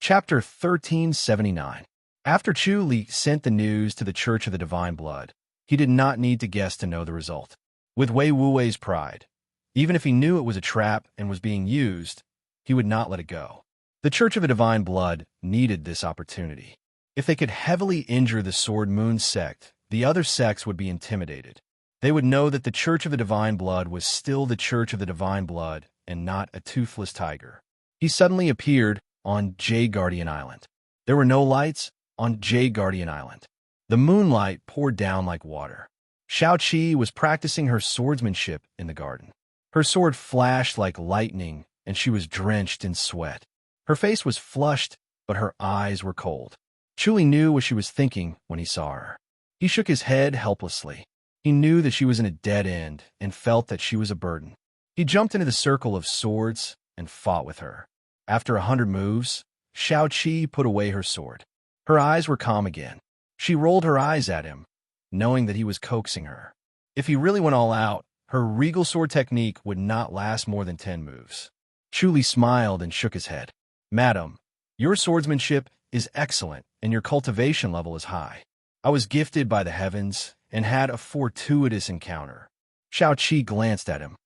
Chapter 1379. After Chu Li sent the news to the Church of the Divine Blood, he did not need to guess to know the result. With Wei Wuwei's pride, even if he knew it was a trap and was being used, he would not let it go. The Church of the Divine Blood needed this opportunity. If they could heavily injure the Sword Moon sect, the other sects would be intimidated. They would know that the Church of the Divine Blood was still the Church of the Divine Blood and not a toothless tiger. He suddenly appeared on Jade Guardian Island. There were no lights on Jade Guardian Island. The moonlight poured down like water. Xiao Qi was practicing her swordsmanship in the garden. Her sword flashed like lightning, and she was drenched in sweat. Her face was flushed, but her eyes were cold. Chu Li knew what she was thinking when he saw her. He shook his head helplessly. He knew that she was in a dead end and felt that she was a burden. He jumped into the circle of swords and fought with her. After 100 moves, Xiao Qi put away her sword. Her eyes were calm again. She rolled her eyes at him, knowing that he was coaxing her. If he really went all out, her regal sword technique would not last more than 10 moves. Chu Li smiled and shook his head. "Madam, your swordsmanship is excellent and your cultivation level is high. I was gifted by the heavens and had a fortuitous encounter." Xiao Qi glanced at him.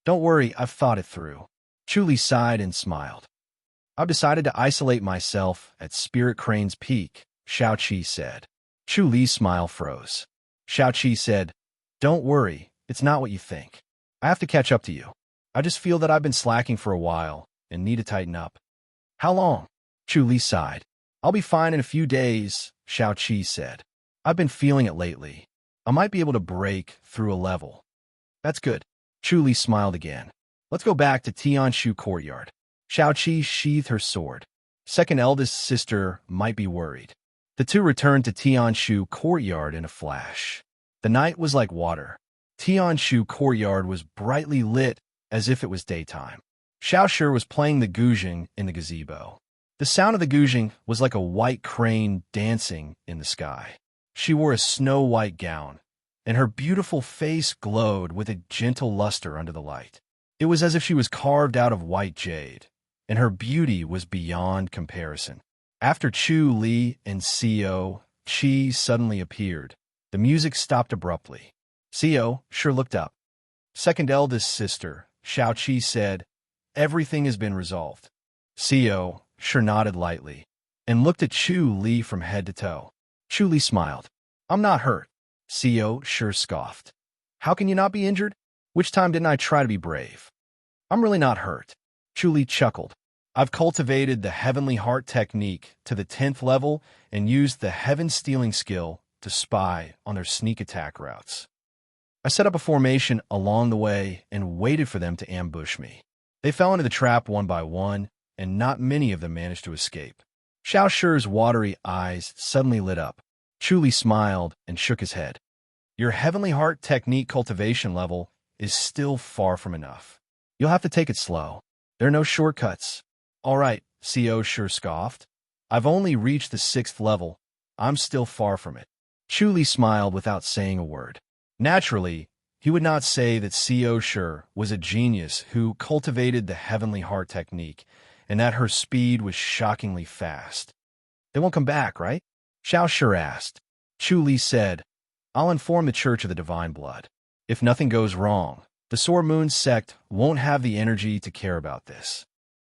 "Don't worry, I've thought it through." Chu Li sighed and smiled. "I've decided to isolate myself at Spirit Crane's Peak," Xiao Qi said. Chu Li's smile froze. Xiao Qi said, "Don't worry, it's not what you think. I have to catch up to you. I just feel that I've been slacking for a while and need to tighten up." "How long?" Chu Li sighed. "I'll be fine in a few days," Xiao Qi said. "I've been feeling it lately. I might be able to break through a level." "That's good." Chu Li smiled again. "Let's go back to Tianshu Courtyard." Xiao Qi sheathed her sword. Second eldest sister might be worried. The two returned to Tianshu Courtyard in a flash. The night was like water. Tianshu Courtyard was brightly lit as if it was daytime. Xiao Shi was playing the guzheng in the gazebo. The sound of the guzheng was like a white crane dancing in the sky. She wore a snow-white gown, and her beautiful face glowed with a gentle luster under the light. It was as if she was carved out of white jade, and her beauty was beyond comparison. After Chu Li and Xiao Qi suddenly appeared, the music stopped abruptly. Xiao Shi looked up. "Second eldest sister," Xiao Qi said, "everything has been resolved." Xiao Shi nodded lightly and looked at Chu Li from head to toe. Chu Li smiled. "I'm not hurt." Xiao Shi scoffed. "How can you not be injured? Which time didn't I try to be brave?" "I'm really not hurt." Chu Li chuckled. "I've cultivated the Heavenly Heart technique to the 10th level and used the Heaven Stealing skill to spy on their sneak attack routes. I set up a formation along the way and waited for them to ambush me. They fell into the trap one by one, and not many of them managed to escape." Xiao Shi's watery eyes suddenly lit up. Chu Li smiled and shook his head. "Your Heavenly Heart technique cultivation level is still far from enough. You'll have to take it slow. There are no shortcuts." "All right," Xiao Shi scoffed. "I've only reached the 6th level. I'm still far from it." Chu Li smiled without saying a word. Naturally, he would not say that Xiao Shi was a genius who cultivated the Heavenly Heart technique, and that her speed was shockingly fast. "They won't come back, right?" Xiao Shi asked. Chu Li said, "I'll inform the Church of the Divine Blood. If nothing goes wrong, the Sword Moon sect won't have the energy to care about this."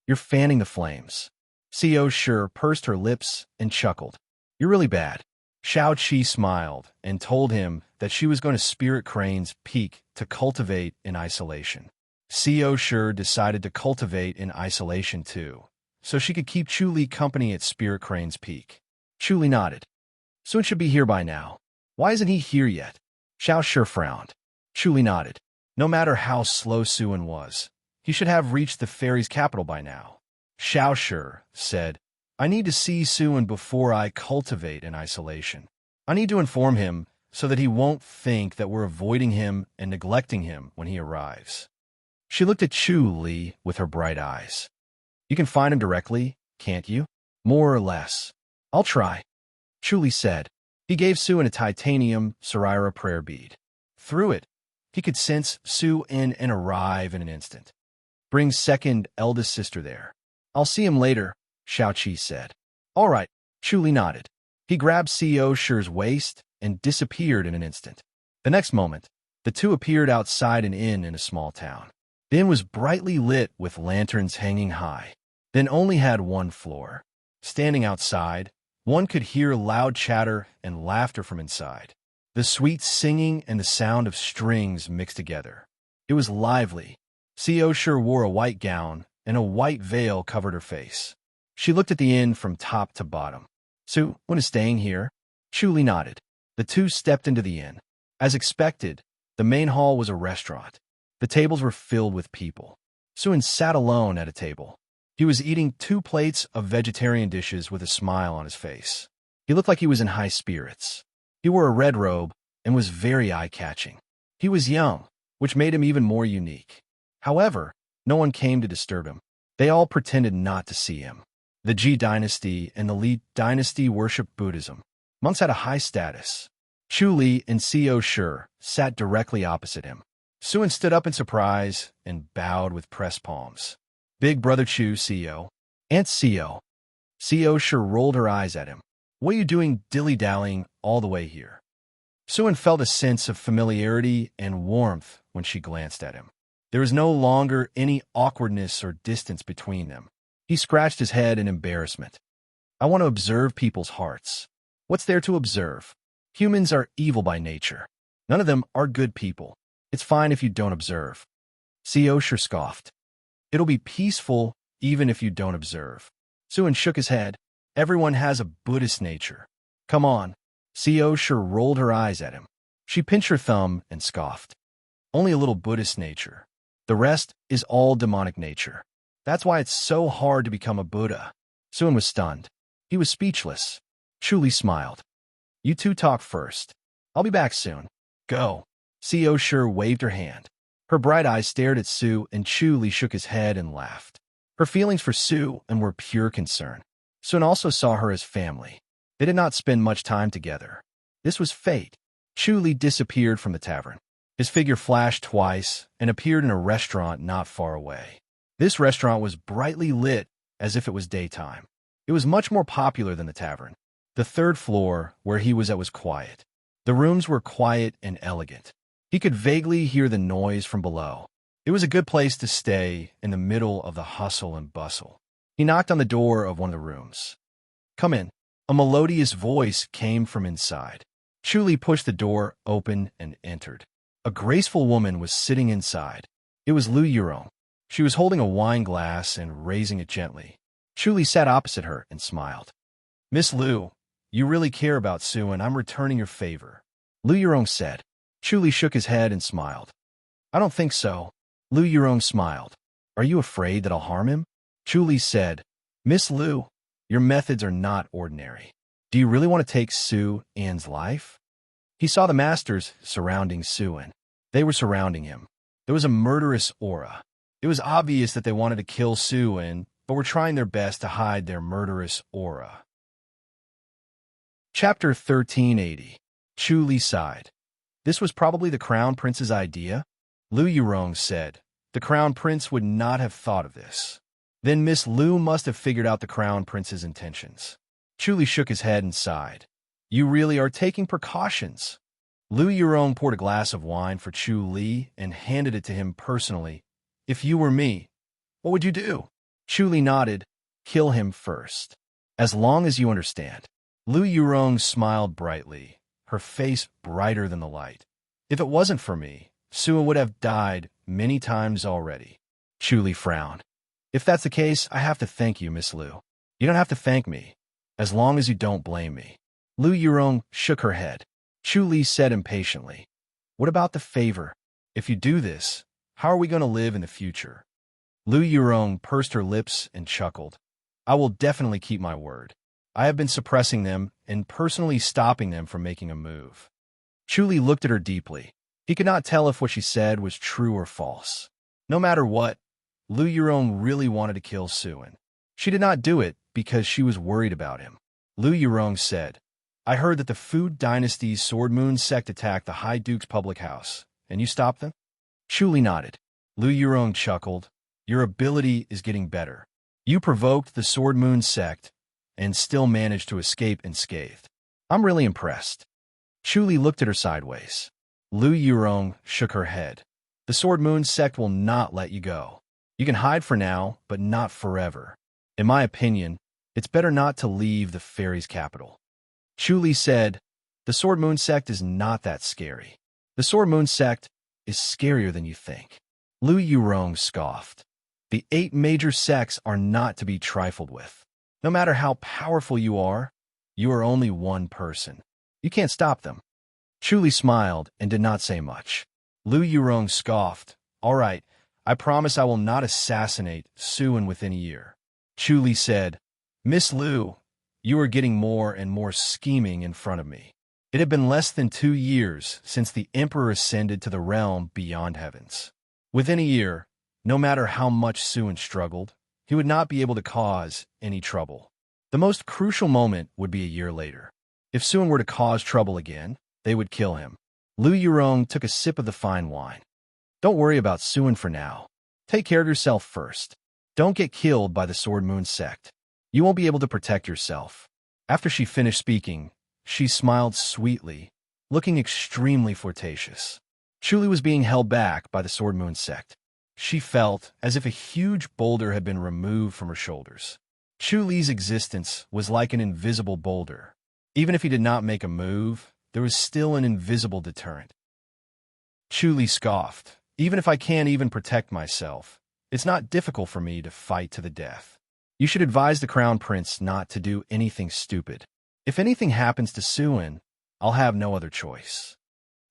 "You're fanning the flames." Xiao Shi pursed her lips and chuckled. "You're really bad." Xiao Qi smiled and told him that she was going to Spirit Crane's Peak to cultivate in isolation. Xiao Shi decided to cultivate in isolation too, so she could keep Chu Li company at Spirit Crane's Peak. Chu Li nodded. "Sun should be here by now. Why isn't he here yet?" Xiao Shi frowned. Chu Li nodded. "No matter how slow Sun was, he should have reached the fairy's capital by now." Xiao Shi said, "I need to see Sun before I cultivate in isolation. I need to inform him so that he won't think that we're avoiding him and neglecting him when he arrives." She looked at Chu Li with her bright eyes. "You can find him directly, can't you?" "More or less. I'll try." Chu Li said. He gave Sun a titanium Sarira prayer bead. Through it, he could sense Sun and arrive in an instant. "Bring second eldest sister there. I'll see him later," Xiaoqi said. All right, Chu Li nodded. He grabbed CEO Shi's waist and disappeared in an instant. The next moment, the two appeared outside an inn in a small town. The inn was brightly lit with lanterns hanging high. The inn only had one floor. Standing outside, one could hear loud chatter and laughter from inside. The sweet singing and the sound of strings mixed together. It was lively. CEO Shi wore a white gown, and a white veil covered her face. She looked at the inn from top to bottom. Su Wen is staying here? Chu Li nodded. The two stepped into the inn. As expected, the main hall was a restaurant. The tables were filled with people. Su-wen sat alone at a table. He was eating 2 plates of vegetarian dishes with a smile on his face. He looked like he was in high spirits. He wore a red robe and was very eye-catching. He was young, which made him even more unique. However, no one came to disturb him. They all pretended not to see him. The Ji dynasty and the Li dynasty worshipped Buddhism. Monks had a high status. Chu Li and CEO Shi sat directly opposite him. Su-wen stood up in surprise and bowed with pressed palms. Big brother Chu, CEO. Aunt CEO. CEO Shi rolled her eyes at him. What are you doing dilly-dallying all the way here? Su-wen felt a sense of familiarity and warmth when she glanced at him. There was no longer any awkwardness or distance between them. He scratched his head in embarrassment. I want to observe people's hearts. What's there to observe? Humans are evil by nature. None of them are good people. It's fine if you don't observe. CEO Shi scoffed. It'll be peaceful even if you don't observe. Su-wen shook his head. Everyone has a Buddhist nature. Come on. CEO Shi rolled her eyes at him. She pinched her thumb and scoffed. Only a little Buddhist nature. The rest is all demonic nature. That's why it's so hard to become a Buddha. Su-wen was stunned. He was speechless. Chu Li smiled. You two talk first. I'll be back soon. Go. CEO Shi waved her hand. Her bright eyes stared at Su, and Chu Li shook his head and laughed. Her feelings for Su and were pure concern. Su also saw her as family. They did not spend much time together. This was fate. Chu Li disappeared from the tavern. His figure flashed twice and appeared in a restaurant not far away. This restaurant was brightly lit as if it was daytime. It was much more popular than the tavern. The 3rd floor, where he was at, was quiet. The rooms were quiet and elegant. He could vaguely hear the noise from below. It was a good place to stay in the middle of the hustle and bustle. He knocked on the door of one of the rooms. Come in. A melodious voice came from inside. Chu Li pushed the door open and entered. A graceful woman was sitting inside. It was Lu Yurong. She was holding a wine glass and raising it gently. Chu Li sat opposite her and smiled. Miss Lu, you really care about Su, and I'm returning your favor. Lu Yurong said. Chu Li shook his head and smiled. I don't think so. Lu Yurong smiled. Are you afraid that I'll harm him? Chu Li said. Miss Lu, your methods are not ordinary. Do you really want to take Su An's life? He saw the masters surrounding Su-wen. They were surrounding him. There was a murderous aura. It was obvious that they wanted to kill Su-wen, but were trying their best to hide their murderous aura. Chapter 1380. Chu Li sighed. This was probably the Crown Prince's idea. Lu Yurong said. The Crown Prince would not have thought of this. Then Miss Lu must have figured out the Crown Prince's intentions. Chu Li shook his head and sighed. You really are taking precautions. Lu Yurong poured a glass of wine for Chu Li and handed it to him personally. If you were me, what would you do? Chu Li nodded. Kill him first. As long as you understand. Lu Yurong smiled brightly, her face brighter than the light. If it wasn't for me, Su would have died many times already. Chu Li frowned. If that's the case, I have to thank you, Miss Lu. You don't have to thank me, as long as you don't blame me. Lu Yurong shook her head. Chu Li said impatiently. What about the favor? If you do this, how are we going to live in the future? Lu Yurong pursed her lips and chuckled. I will definitely keep my word. I have been suppressing them and personally stopping them from making a move. Chu Li looked at her deeply. He could not tell if what she said was true or false. No matter what, Lu Yurong really wanted to kill Su-wen. She did not do it because she was worried about him. Lu Yurong said, I heard that the Fu Dynasty's Sword Moon sect attacked the High Duke's public house, and you stopped them? Chu Li nodded. Lu Yurong chuckled. Your ability is getting better. You provoked the Sword Moon sect and still managed to escape unscathed. I'm really impressed. Chu Li looked at her sideways. Lu Yurong shook her head. The Sword Moon sect will not let you go. You can hide for now, but not forever. In my opinion, it's better not to leave the fairies' capital. Chu Li said, the Sword Moon sect is not that scary. The Sword Moon sect is scarier than you think. Lu Yurong scoffed. The 8 major sects are not to be trifled with. No matter how powerful you are only one person. You can't stop them. Chu Li smiled and did not say much. Lu Yurong scoffed. All right, I promise I will not assassinate Suan within a year. Chu Li said, Miss Lu, you are getting more and more scheming in front of me. It had been less than 2 years since the Emperor ascended to the realm beyond heavens. Within a year, no matter how much Suan struggled, he would not be able to cause any trouble. The most crucial moment would be a year later. If Suan were to cause trouble again, they would kill him. Lu Yurong took a sip of the fine wine. Don't worry about Suan for now. Take care of yourself first. Don't get killed by the Sword Moon sect. You won't be able to protect yourself. After she finished speaking, she smiled sweetly, looking extremely flirtatious. Chu Li was being held back by the Sword Moon sect. She felt as if a huge boulder had been removed from her shoulders. Chu Li's existence was like an invisible boulder. Even if he did not make a move, there was still an invisible deterrent. Chu Li scoffed. Even if I can't even protect myself, it's not difficult for me to fight to the death. You should advise the Crown Prince not to do anything stupid. If anything happens to Suan, I'll have no other choice.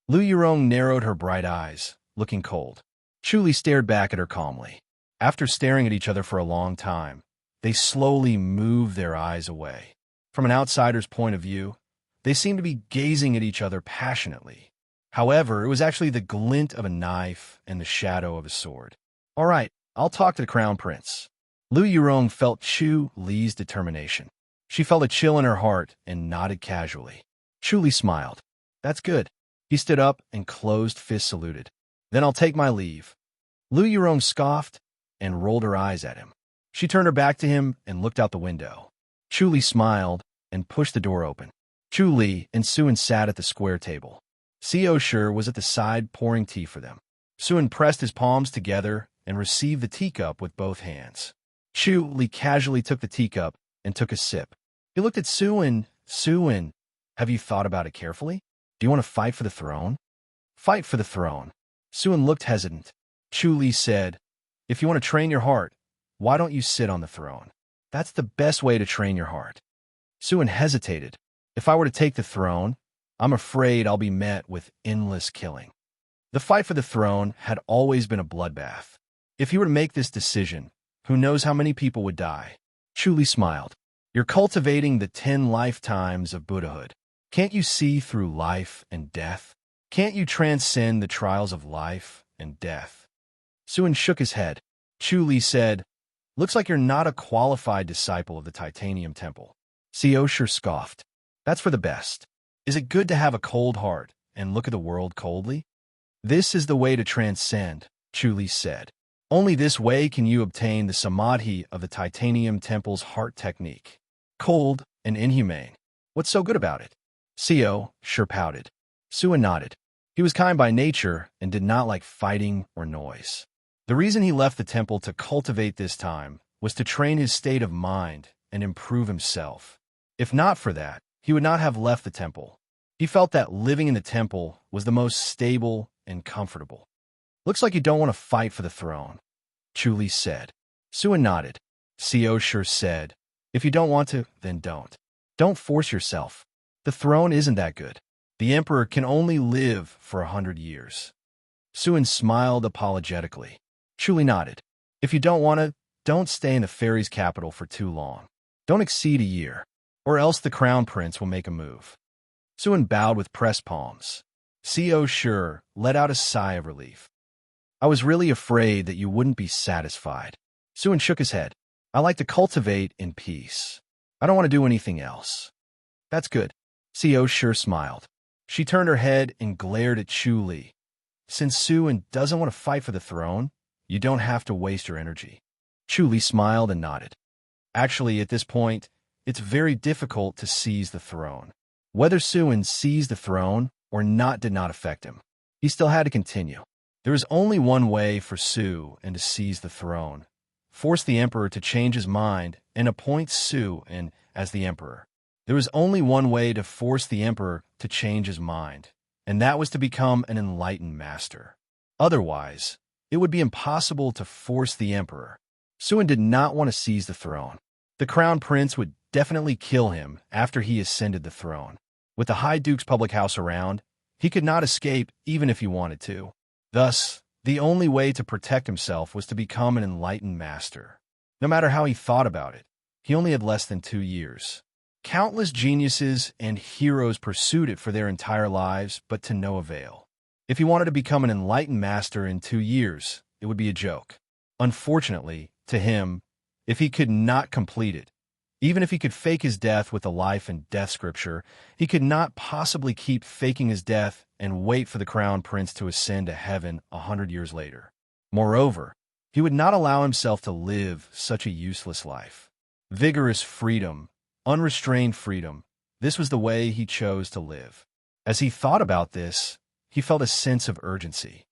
Lu Yurong narrowed her bright eyes, looking cold. Chu Li stared back at her calmly. After staring at each other for a long time, they slowly moved their eyes away. From an outsider's point of view, they seemed to be gazing at each other passionately. However, it was actually the glint of a knife and the shadow of a sword. All right, I'll talk to the Crown Prince. Lu Yurong felt Chu Li's determination. She felt a chill in her heart and nodded casually. Chu Li smiled. That's good. He stood up and closed fist saluted. Then I'll take my leave. Lu Yurong scoffed and rolled her eyes at him. She turned her back to him and looked out the window. Chu Li smiled and pushed the door open. Chu Li and Suan sat at the square table. Seo Shi was at the side pouring tea for them. Suan pressed his palms together and received the teacup with both hands. Chu Li casually took the teacup and took a sip. He looked at Suan. Suan, have you thought about it carefully? Do you want to fight for the throne? Fight for the throne. Suan looked hesitant. Chu Li said, if you want to train your heart, why don't you sit on the throne? That's the best way to train your heart. Suan hesitated. If I were to take the throne, I'm afraid I'll be met with endless killing. The fight for the throne had always been a bloodbath. If he were to make this decision, who knows how many people would die? Chu Li smiled. You're cultivating the 10 lifetimes of Buddhahood. Can't you see through life and death? Can't you transcend the trials of life and death? Suan shook his head. Chu Li said, looks like you're not a qualified disciple of the Titanium Temple. Seo Shi scoffed. That's for the best. Is it good to have a cold heart and look at the world coldly? This is the way to transcend, Chu Li said. Only this way can you obtain the samadhi of the Titanium Temple's heart technique. Cold and inhumane. What's so good about it? Seo Shi pouted. Suan nodded. He was kind by nature and did not like fighting or noise. The reason he left the temple to cultivate this time was to train his state of mind and improve himself. If not for that, he would not have left the temple. He felt that living in the temple was the most stable and comfortable. Looks like you don't want to fight for the throne, Chu Li said. Suan nodded. Seo Shi said, if you don't want to, then don't. Don't force yourself. The throne isn't that good. The emperor can only live for 100 years. Suan smiled apologetically. Chu Li nodded. If you don't want to, don't stay in the fairies' capital for too long. Don't exceed a year, or else the Crown Prince will make a move. Suan bowed with pressed palms. Seo Shi let out a sigh of relief. I was really afraid that you wouldn't be satisfied. Suan shook his head. I like to cultivate in peace. I don't want to do anything else. That's good. Seo Shi smiled. She turned her head and glared at Chu Li. Since Suan doesn't want to fight for the throne, you don't have to waste your energy. Chu Li smiled and nodded. Actually, at this point, it's very difficult to seize the throne. Whether Suin seized the throne or not did not affect him. He still had to continue. There is only one way for Suin to seize the throne: force the emperor to change his mind and appoint Suin as the emperor. There was only one way to force the emperor to change his mind, and that was to become an enlightened master. Otherwise, it would be impossible to force the emperor. Suin did not want to seize the throne. The crown prince would definitely kill him after he ascended the throne. With the High Duke's public house around, he could not escape even if he wanted to. Thus, the only way to protect himself was to become an enlightened master. No matter how he thought about it, he only had less than 2 years. Countless geniuses and heroes pursued it for their entire lives, but to no avail. If he wanted to become an enlightened master in 2 years, it would be a joke. Unfortunately, to him, if he could not complete it, even if he could fake his death with the life and death scripture, he could not possibly keep faking his death and wait for the crown prince to ascend to heaven 100 years later. Moreover, he would not allow himself to live such a useless life. Vigorous freedom, unrestrained freedom, this was the way he chose to live. As he thought about this, he felt a sense of urgency.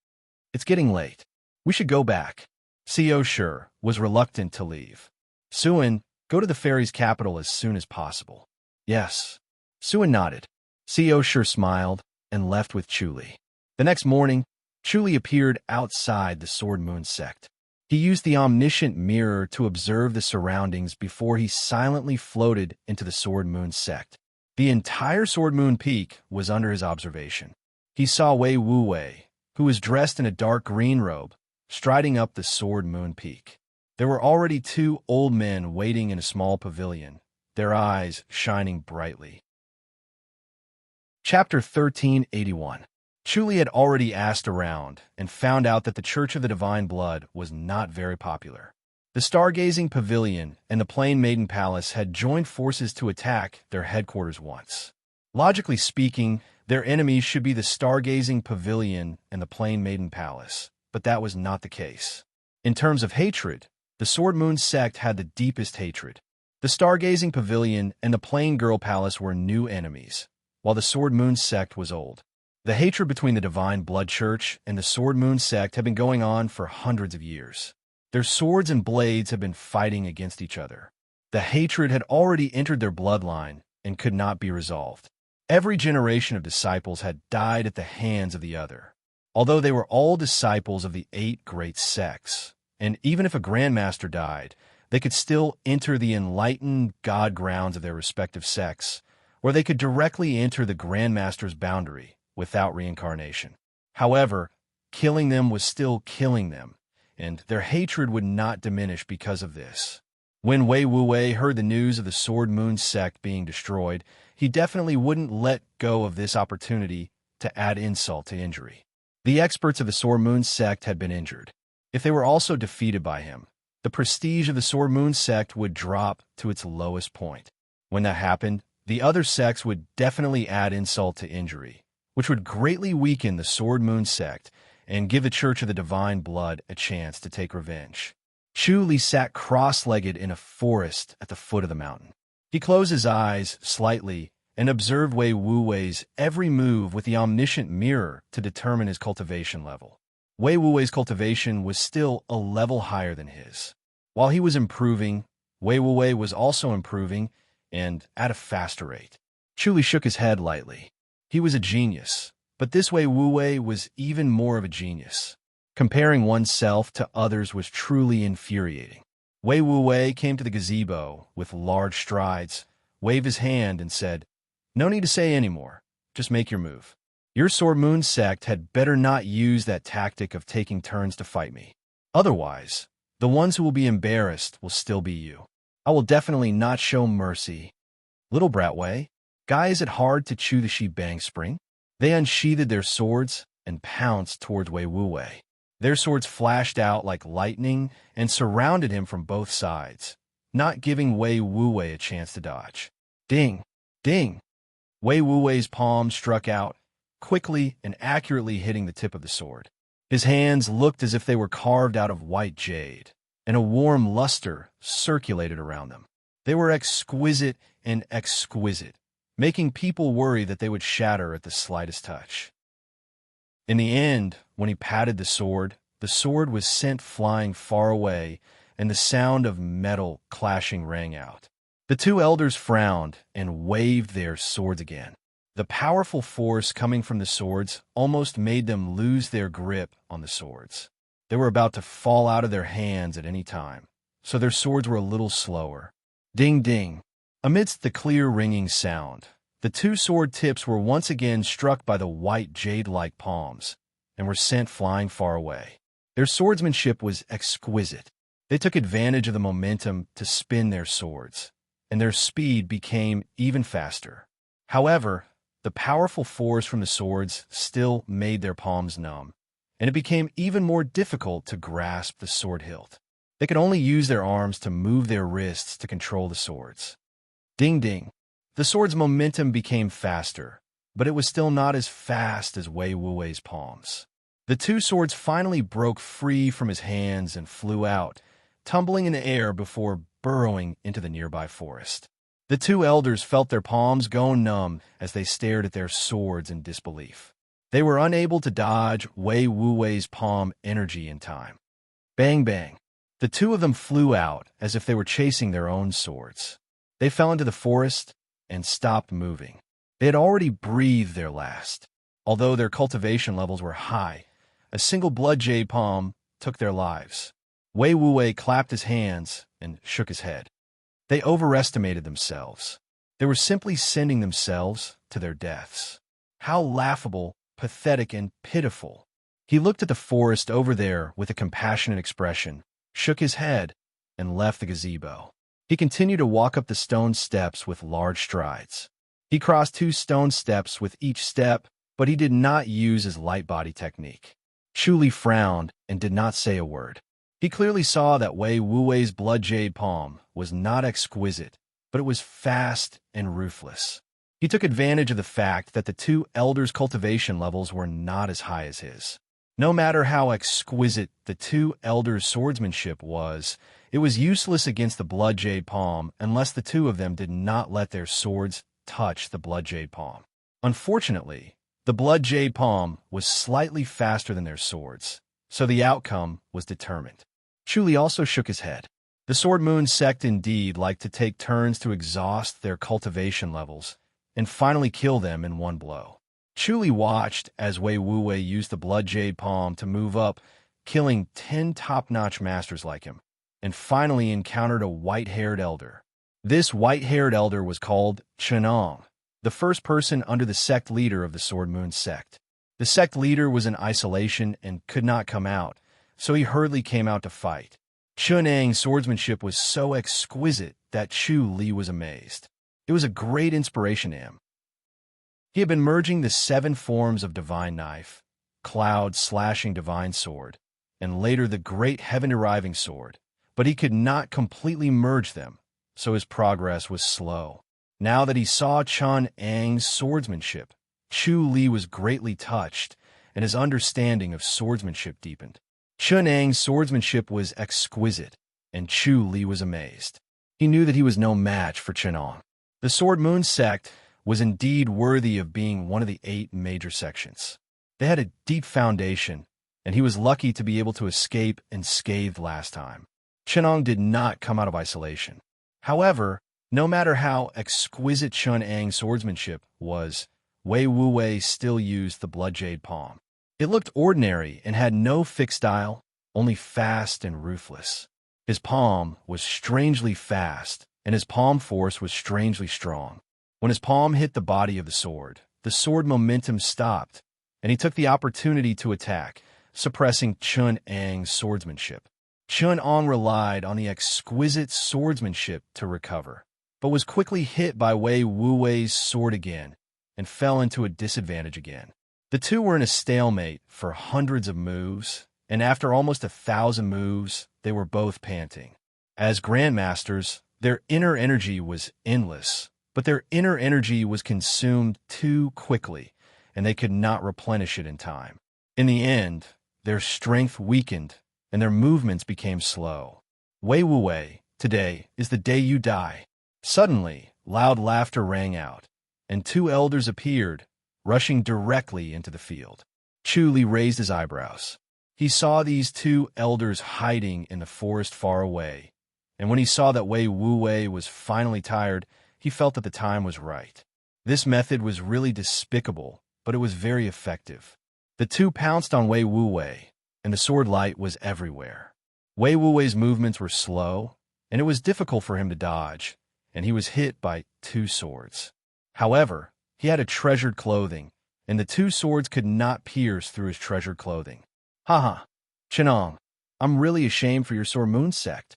It's getting late. We should go back. Co. Sure was reluctant to leave. Suin, go to the fairy's capital as soon as possible. Yes. Suin nodded. Co. Sure smiled and left with Chuli. The next morning, Chuli appeared outside the Sword Moon sect. He used the omniscient mirror to observe the surroundings before he silently floated into the Sword Moon sect. The entire Sword Moon Peak was under his observation. He saw Wei Wuwei, who was dressed in a dark green robe, striding up the Sword Moon Peak. There were already 2 old men waiting in a small pavilion, their eyes shining brightly. Chapter 1381. Chuli had already asked around and found out that the Church of the Divine Blood was not very popular. The Stargazing Pavilion and the Plain Maiden Palace had joined forces to attack their headquarters once. Logically speaking, their enemies should be the Stargazing Pavilion and the Plain Maiden Palace, but that was not the case. In terms of hatred, the Sword Moon sect had the deepest hatred. The Stargazing Pavilion and the Plain Girl Palace were new enemies, while the Sword Moon sect was old. The hatred between the Divine Blood Church and the Sword Moon sect had been going on for hundreds of years. Their swords and blades had been fighting against each other. The hatred had already entered their bloodline and could not be resolved. Every generation of disciples had died at the hands of the other. Although they were all disciples of the 8 great sects, and even if a grandmaster died, they could still enter the enlightened god grounds of their respective sects, or they could directly enter the grandmaster's boundary without reincarnation. However, killing them was still killing them, and their hatred would not diminish because of this. When Wei Wuwei heard the news of the Sword Moon sect being destroyed, he definitely wouldn't let go of this opportunity to add insult to injury. The experts of the Sword Moon sect had been injured. If they were also defeated by him, the prestige of the Sword Moon sect would drop to its lowest point. When that happened, the other sects would definitely add insult to injury, which would greatly weaken the Sword Moon sect and give the Church of the Divine Blood a chance to take revenge. Chu Li sat cross-legged in a forest at the foot of the mountain. He closed his eyes slightly and observed Wei Wuwei's every move with the omniscient mirror to determine his cultivation level. Wei Wuwei's cultivation was still a level higher than his. While he was improving, Wei Wuwei was also improving, and at a faster rate. Chu Li shook his head lightly. He was a genius, but this Wei Wuwei was even more of a genius. Comparing oneself to others was truly infuriating. Wei Wuwei came to the gazebo with large strides, waved his hand, and said, "No need to say any more. Just make your move. Your Sword Moon sect had better not use that tactic of taking turns to fight me. Otherwise, the ones who will be embarrassed will still be you. I will definitely not show mercy." Little brat Wei, guy, is it hard to chew the Shi Bang Spring? They unsheathed their swords and pounced towards Wei Wuwei. Their swords flashed out like lightning and surrounded him from both sides, not giving Wei Wuwei a chance to dodge. Ding! Ding! Wei Wuwei's palm struck out, quickly and accurately hitting the tip of the sword. His hands looked as if they were carved out of white jade, and a warm luster circulated around them. They were exquisite and exquisite, making people worry that they would shatter at the slightest touch. In the end, when he patted the sword was sent flying far away, and the sound of metal clashing rang out. The two elders frowned and waved their swords again. The powerful force coming from the swords almost made them lose their grip on the swords. They were about to fall out of their hands at any time, so their swords were a little slower. Ding ding! Amidst the clear ringing sound, the two sword tips were once again struck by the white jade-like palms and were sent flying far away. Their swordsmanship was exquisite. They took advantage of the momentum to spin their swords, and their speed became even faster. However, the powerful force from the swords still made their palms numb, and it became even more difficult to grasp the sword hilt. They could only use their arms to move their wrists to control the swords. Ding ding! The sword's momentum became faster, but it was still not as fast as Wei Wuwei's palms. The two swords finally broke free from his hands and flew out, tumbling in the air before burrowing into the nearby forest. The two elders felt their palms go numb as they stared at their swords in disbelief. They were unable to dodge Wei Wuwei's palm energy in time. Bang bang! The two of them flew out as if they were chasing their own swords. They fell into the forest and stopped moving. They had already breathed their last. Although their cultivation levels were high, a single blood jade palm took their lives. Wei Wuwei clapped his hands and shook his head. They overestimated themselves. They were simply sending themselves to their deaths. How laughable, pathetic, and pitiful. He looked at the forest over there with a compassionate expression, shook his head, and left the gazebo. He continued to walk up the stone steps with large strides. He crossed 2 stone steps with each step, but he did not use his light body technique. Chu Li frowned and did not say a word. He clearly saw that Wei Wuwei's blood jade palm was not exquisite, but it was fast and ruthless. He took advantage of the fact that the two elders' cultivation levels were not as high as his. No matter how exquisite the two elders' swordsmanship was, it was useless against the blood jade palm unless the two of them did not let their swords touch the blood jade palm. Unfortunately, the blood jade palm was slightly faster than their swords, so the outcome was determined. Chu Li also shook his head. The Sword Moon sect indeed liked to take turns to exhaust their cultivation levels and finally kill them in one blow. Chu Li watched as Wei Wuwei used the blood jade palm to move up, killing 10 top-notch masters like him, and finally encountered a white-haired elder. This white-haired elder was called Chenong, the first person under the sect leader of the Sword Moon sect. The sect leader was in isolation and could not come out, so he hurriedly came out to fight. Chenong's swordsmanship was so exquisite that Chu Li was amazed. It was a great inspiration to him. He had been merging the 7 forms of divine knife, cloud slashing divine sword, and later the great heaven-deriving sword, but he could not completely merge them, so his progress was slow. Now that he saw Chenong's swordsmanship, Chu Li was greatly touched, and his understanding of swordsmanship deepened. Chenong's swordsmanship was exquisite, and Chu Li was amazed. He knew that he was no match for Chenong. The Sword Moon sect was indeed worthy of being one of the 8 major sections. They had a deep foundation, and he was lucky to be able to escape unscathed last time. Chenong did not come out of isolation. However, no matter how exquisite Chenong's swordsmanship was, Wei Wuwei still used the blood jade palm. It looked ordinary and had no fixed style, only fast and ruthless. His palm was strangely fast, and his palm force was strangely strong. When his palm hit the body of the sword momentum stopped, and he took the opportunity to attack, suppressing Chenong's swordsmanship. Chenong relied on the exquisite swordsmanship to recover, but was quickly hit by Wei Wuwei's sword again and fell into a disadvantage again. The two were in a stalemate for hundreds of moves, and after almost 1,000 moves, they were both panting. As grandmasters, their inner energy was endless, but their inner energy was consumed too quickly, and they could not replenish it in time. In the end, their strength weakened, and their movements became slow. Wei Wu Wei, today is the day you die. Suddenly, loud laughter rang out, and two elders appeared, rushing directly into the field. Chu Li raised his eyebrows. He saw these two elders hiding in the forest far away, and when he saw that Wei Wu Wei was finally tired, he felt that the time was right. This method was really despicable, but it was very effective. The two pounced on Wei Wu Wei, and the sword light was everywhere. Wei Wu Wei's movements were slow, and it was difficult for him to dodge, and he was hit by two swords. However, he had a treasured clothing, and the two swords could not pierce through his treasured clothing. Haha, Chenong, I'm really ashamed for your sore moon sect.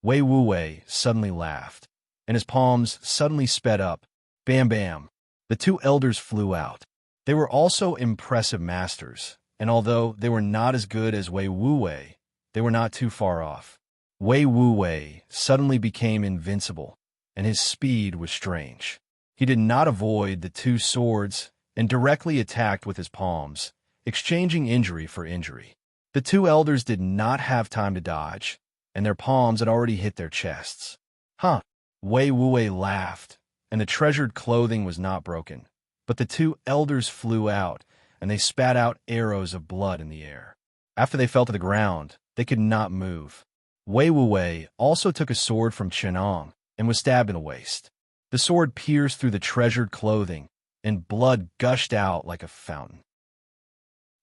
Wei Wu Wei suddenly laughed, and his palms suddenly sped up. Bam bam. The two elders flew out. They were also impressive masters, and although they were not as good as Wei Wu Wei, they were not too far off. Wei Wu Wei suddenly became invincible, and his speed was strange. He did not avoid the two swords and directly attacked with his palms, exchanging injury for injury. The two elders did not have time to dodge, and their palms had already hit their chests. Huh! Wei Wu Wei laughed, and the treasured clothing was not broken. But the two elders flew out, and they spat out arrows of blood in the air. After they fell to the ground, they could not move. Wei Wu Wei also took a sword from Chenong and was stabbed in the waist. The sword pierced through the treasured clothing, and blood gushed out like a fountain.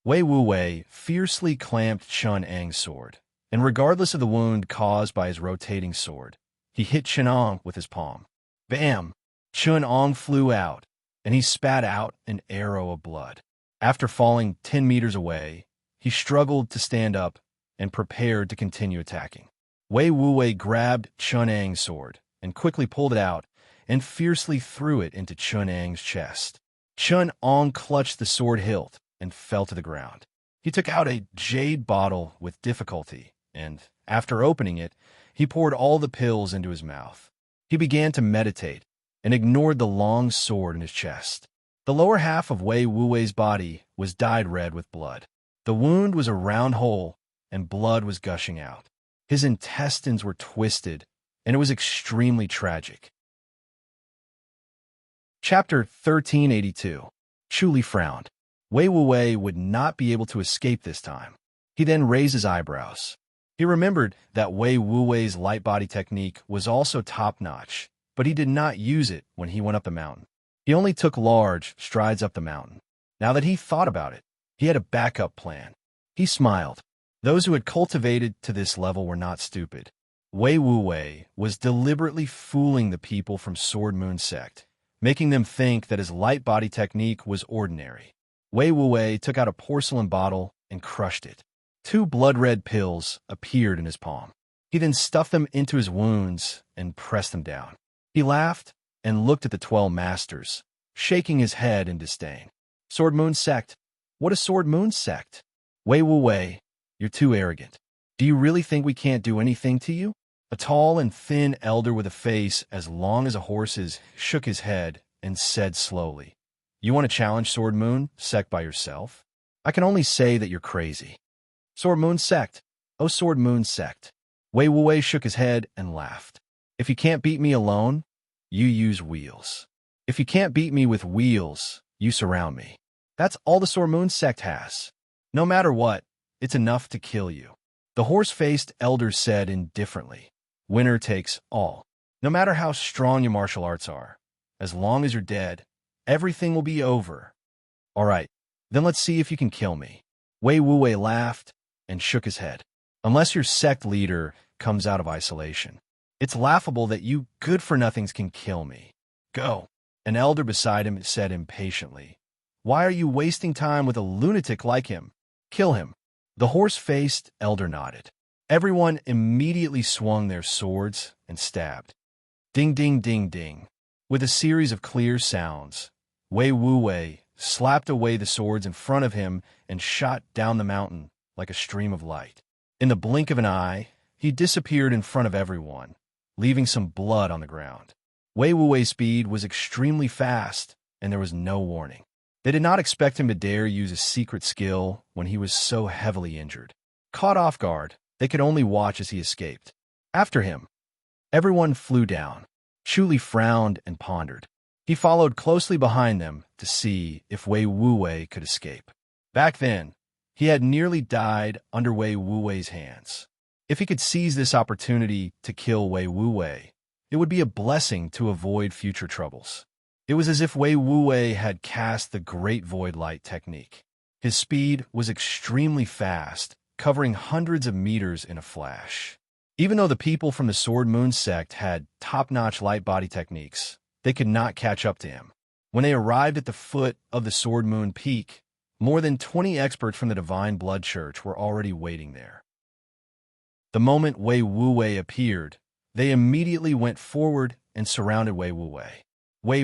Wei Wu Wei fiercely clamped Chun Ang's sword, and regardless of the wound caused by his rotating sword, he hit Chenong with his palm. Bam! Chun Ang flew out, and he spat out an arrow of blood. After falling 10 meters away, he struggled to stand up and prepared to continue attacking. Wei Wu Wei grabbed Chun Ang's sword and quickly pulled it out and fiercely threw it into Chun Ang's chest. Chun Ang clutched the sword hilt and fell to the ground. He took out a jade bottle with difficulty, and, after opening it, he poured all the pills into his mouth. He began to meditate and ignored the long sword in his chest. The lower half of Wei Wu Wei's body was dyed red with blood. The wound was a round hole, and blood was gushing out. His intestines were twisted, and it was extremely tragic. Chapter 1382. Chu Li frowned. Wei Wu Wei would not be able to escape this time. He then raised his eyebrows. He remembered that Wei Wu Wei's light body technique was also top-notch, but he did not use it when he went up the mountain. He only took large strides up the mountain. Now that he thought about it, he had a backup plan. He smiled. Those who had cultivated to this level were not stupid. Wei Wu Wei was deliberately fooling the people from Sword Moon Sect, making them think that his light body technique was ordinary. Wei Wu Wei took out a porcelain bottle and crushed it. 2 blood-red pills appeared in his palm. He then stuffed them into his wounds and pressed them down. He laughed and looked at the 12 masters, shaking his head in disdain. Sword Moon Sect? What a Sword Moon Sect? Wei Wu Wei, you're too arrogant. Do you really think we can't do anything to you? A tall and thin elder with a face as long as a horse's shook his head and said slowly, You want to challenge Sword Moon Sect by yourself? I can only say that you're crazy. Sword Moon Sect. Oh, Sword Moon Sect. Wei Wu Wei shook his head and laughed. If you can't beat me alone, you use wheels. If you can't beat me with wheels, you surround me. That's all the Sword Moon Sect has. No matter what, it's enough to kill you. The horse-faced elder said indifferently, Winner takes all. No matter how strong your martial arts are, as long as you're dead, everything will be over. All right, then let's see if you can kill me. Wei Wu Wei laughed and shook his head. Unless your sect leader comes out of isolation. It's laughable that you good-for-nothings can kill me. Go. An elder beside him said impatiently, Why are you wasting time with a lunatic like him? Kill him. The horse-faced elder nodded. Everyone immediately swung their swords and stabbed. Ding, ding, ding, ding. With a series of clear sounds, Wei Wu Wei slapped away the swords in front of him and shot down the mountain like a stream of light. In the blink of an eye, he disappeared in front of everyone, leaving some blood on the ground. Wei Wu Wei's speed was extremely fast, and there was no warning. They did not expect him to dare use a secret skill when he was so heavily injured. Caught off guard, they could only watch as he escaped. After him. Everyone flew down. Chu Li frowned and pondered. He followed closely behind them to see if Wei Wuwei could escape. Back then, he had nearly died under Wei Wuwei's hands. If he could seize this opportunity to kill Wei Wuwei, it would be a blessing to avoid future troubles. It was as if Wei Wuwei had cast the Great Void Light technique. His speed was extremely fast, covering hundreds of meters in a flash. Even though the people from the Sword Moon sect had top-notch light body techniques, they could not catch up to him. When they arrived at the foot of the Sword Moon Peak, more than 20 experts from the Divine Blood Church were already waiting there. The moment Wei Wuwei appeared, they immediately went forward and surrounded Wei Wuwei. Wei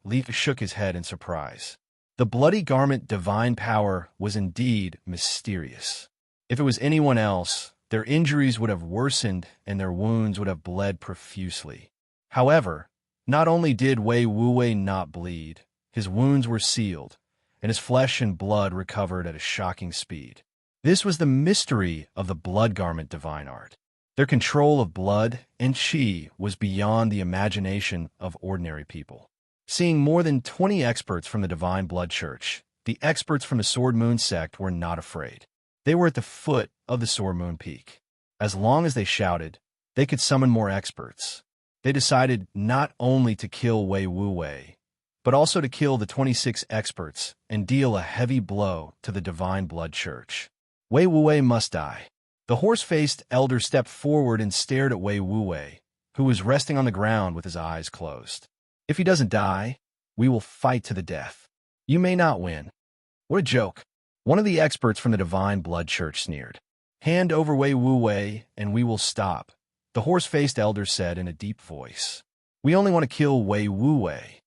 Li shook his head in surprise. The bloody garment divine power was indeed mysterious. If it was anyone else, their injuries would have worsened and their wounds would have bled profusely. However, not only did Wei Wuwei not bleed, his wounds were sealed, and his flesh and blood recovered at a shocking speed. This was the mystery of the blood garment divine art. Their control of blood and qi was beyond the imagination of ordinary people. Seeing more than 20 experts from the Divine Blood Church, the experts from the Sword Moon sect were not afraid. They were at the foot of the Sword Moon Peak. As long as they shouted, they could summon more experts. They decided not only to kill Wei Wuwei, but also to kill the 26 experts and deal a heavy blow to the Divine Blood Church. Wei Wuwei must die. The horse-faced elder stepped forward and stared at Wei Wuwei, who was resting on the ground with his eyes closed. If he doesn't die, we will fight to the death. You may not win. What a joke. One of the experts from the Divine Blood Church sneered. Hand over Wei Wuwei, and we will stop, the horse-faced elder said in a deep voice. We only want to kill Wei Wuwei.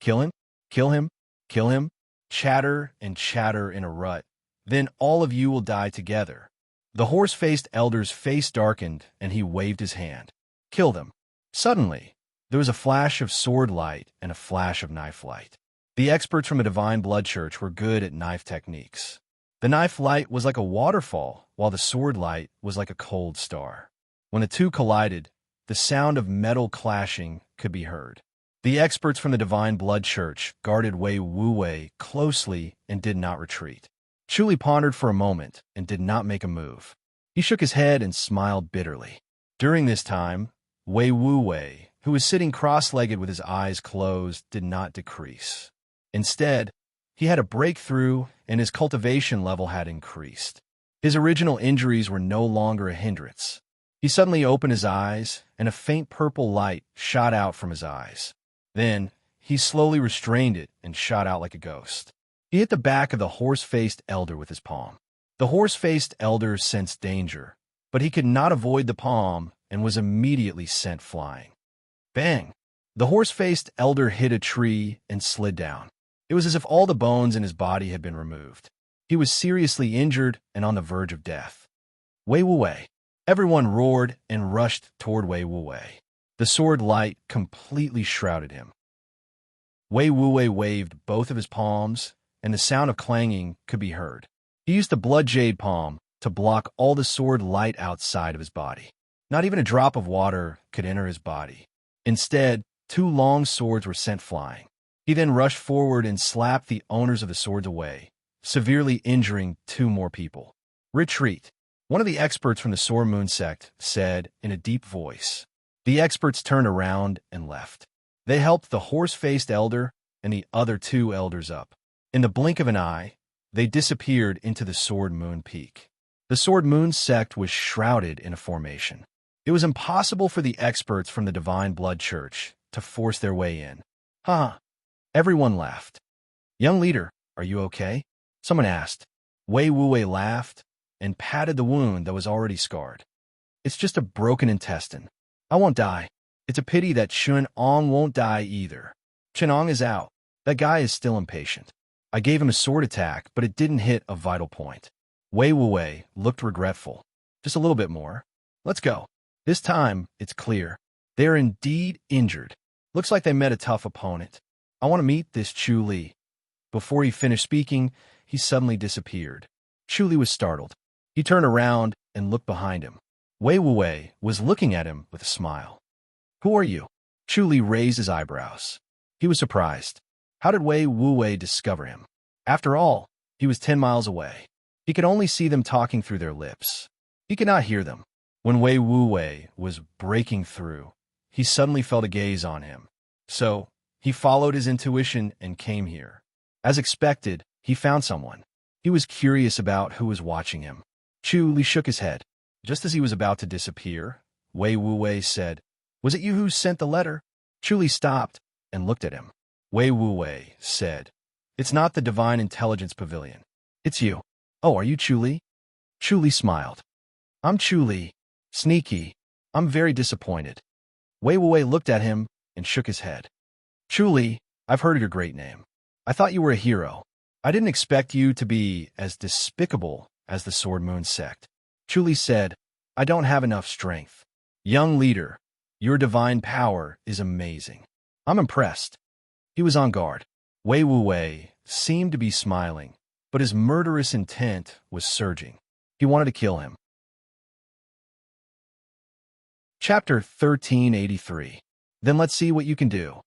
Kill him? Kill him? Kill him? Chatter and chatter in a rut. Then all of you will die together. The horse-faced elder's face darkened, and he waved his hand. Kill them. Suddenly, there was a flash of sword light and a flash of knife light. The experts from the Divine Blood Church were good at knife techniques. The knife light was like a waterfall, while the sword light was like a cold star. When the two collided, the sound of metal clashing could be heard. The experts from the Divine Blood Church guarded Wei Wuwei closely and did not retreat. Chu Li pondered for a moment and did not make a move. He shook his head and smiled bitterly. During this time, Wei Wuwei, who was sitting cross-legged with his eyes closed, did not decrease. Instead, he had a breakthrough and his cultivation level had increased. His original injuries were no longer a hindrance. He suddenly opened his eyes, and a faint purple light shot out from his eyes. Then, he slowly restrained it and shot out like a ghost. He hit the back of the horse-faced elder with his palm. The horse-faced elder sensed danger, but he could not avoid the palm and was immediately sent flying. Bang! The horse-faced elder hit a tree and slid down. It was as if all the bones in his body had been removed. He was seriously injured and on the verge of death. Wei Wuwei! Everyone roared and rushed toward Wei Wuwei. The sword light completely shrouded him. Wei Wuwei waved both of his palms, and the sound of clanging could be heard. He used the blood jade palm to block all the sword light outside of his body. Not even a drop of water could enter his body. Instead, two long swords were sent flying. He then rushed forward and slapped the owners of the swords away, severely injuring two more people. Retreat. One of the experts from the Sword Moon sect said in a deep voice. The experts turned around and left. They helped the horse-faced elder and the other two elders up. In the blink of an eye, they disappeared into the Sword Moon Peak. The Sword Moon sect was shrouded in a formation. It was impossible for the experts from the Divine Blood Church to force their way in. Huh. Everyone laughed. Young leader, are you okay? Someone asked. Wei Wuwei laughed and patted the wound that was already scarred. It's just a broken intestine. I won't die. It's a pity that Chun Ong won't die either. Chun Ong is out. That guy is still impatient. I gave him a sword attack, but it didn't hit a vital point. Wei Wuwei looked regretful. Just a little bit more. Let's go. This time, it's clear. They are indeed injured. Looks like they met a tough opponent. I want to meet this Chu Li. Before he finished speaking, he suddenly disappeared. Chu Li was startled. He turned around and looked behind him. Wei Wuwei was looking at him with a smile. "Who are you?" Chu Li raised his eyebrows. He was surprised. How did Wei Wuwei discover him? After all, he was 10 miles away. He could only see them talking through their lips. He could not hear them. When Wei Wuwei was breaking through, he suddenly felt a gaze on him. So, he followed his intuition and came here. As expected, he found someone. He was curious about who was watching him. Chu Li shook his head. Just as he was about to disappear, Wei Wuwei said, "Was it you who sent the letter?" Chu Li stopped and looked at him. Wei Wuwei said, "It's not the Divine Intelligence Pavilion. It's you." "Oh, are you Chu Li?" Chu Li smiled. "I'm Chu Li. Sneaky. I'm very disappointed." Wei Wuwei looked at him and shook his head. "Chu Li, I've heard of your great name. I thought you were a hero. I didn't expect you to be as despicable as the Sword Moon sect." Chu Li said, "I don't have enough strength. Young leader, your divine power is amazing. I'm impressed." He was on guard. Wei Wuwei seemed to be smiling, but his murderous intent was surging. He wanted to kill him. Chapter 1383. Then let's see what you can do.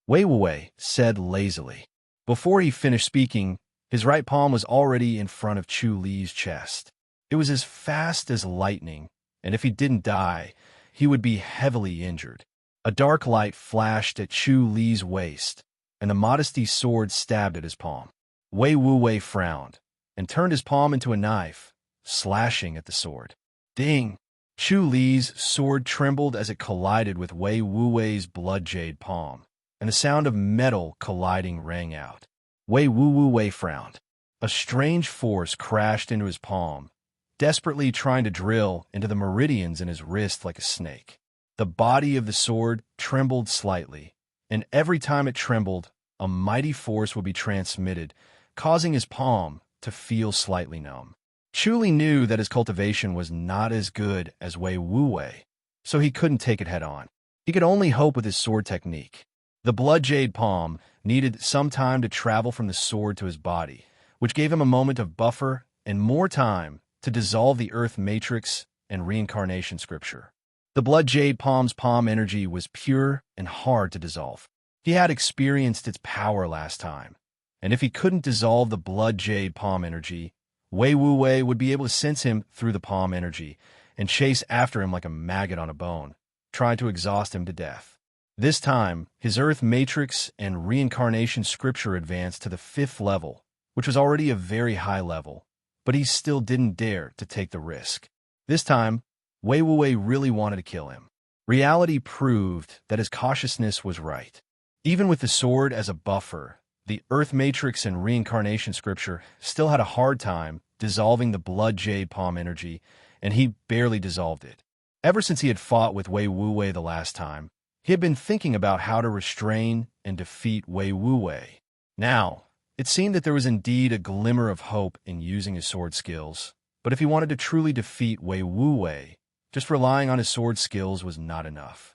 Wei Wuwei said lazily. Before he finished speaking, his right palm was already in front of Chu Li's chest. It was as fast as lightning, and if he didn't die, he would be heavily injured. A dark light flashed at Chu Li's waist, and the modesty sword stabbed at his palm. Wei Wuwei frowned and turned his palm into a knife, slashing at the sword. Ding! Chu Li's sword trembled as it collided with Wei Wuwei's blood jade palm, and the sound of metal colliding rang out. Wei Wuwei frowned. A strange force crashed into his palm, desperately trying to drill into the meridians in his wrist like a snake. The body of the sword trembled slightly, and every time it trembled, a mighty force would be transmitted, causing his palm to feel slightly numb. Chu Li knew that his cultivation was not as good as Wei Wuwei, so he couldn't take it head-on. He could only hope with his sword technique. The blood jade palm needed some time to travel from the sword to his body, which gave him a moment of buffer and more time to dissolve the earth matrix and reincarnation scripture. The blood jade palm's palm energy was pure and hard to dissolve. He had experienced its power last time, and if he couldn't dissolve the blood jade palm energy, Wei Wuwei would be able to sense him through the palm energy and chase after him like a maggot on a bone, trying to exhaust him to death. This time, his earth matrix and reincarnation scripture advanced to the 5th level, which was already a very high level, but he still didn't dare to take the risk. This time, Wei Wuwei really wanted to kill him. Reality proved that his cautiousness was right. Even with the sword as a buffer, the earth matrix and reincarnation scripture still had a hard time dissolving the blood jade palm energy, and he barely dissolved it. Ever since he had fought with Wei Wuwei the last time, he had been thinking about how to restrain and defeat Wei Wuwei. Now, it seemed that there was indeed a glimmer of hope in using his sword skills, but if he wanted to truly defeat Wei Wuwei, just relying on his sword skills was not enough.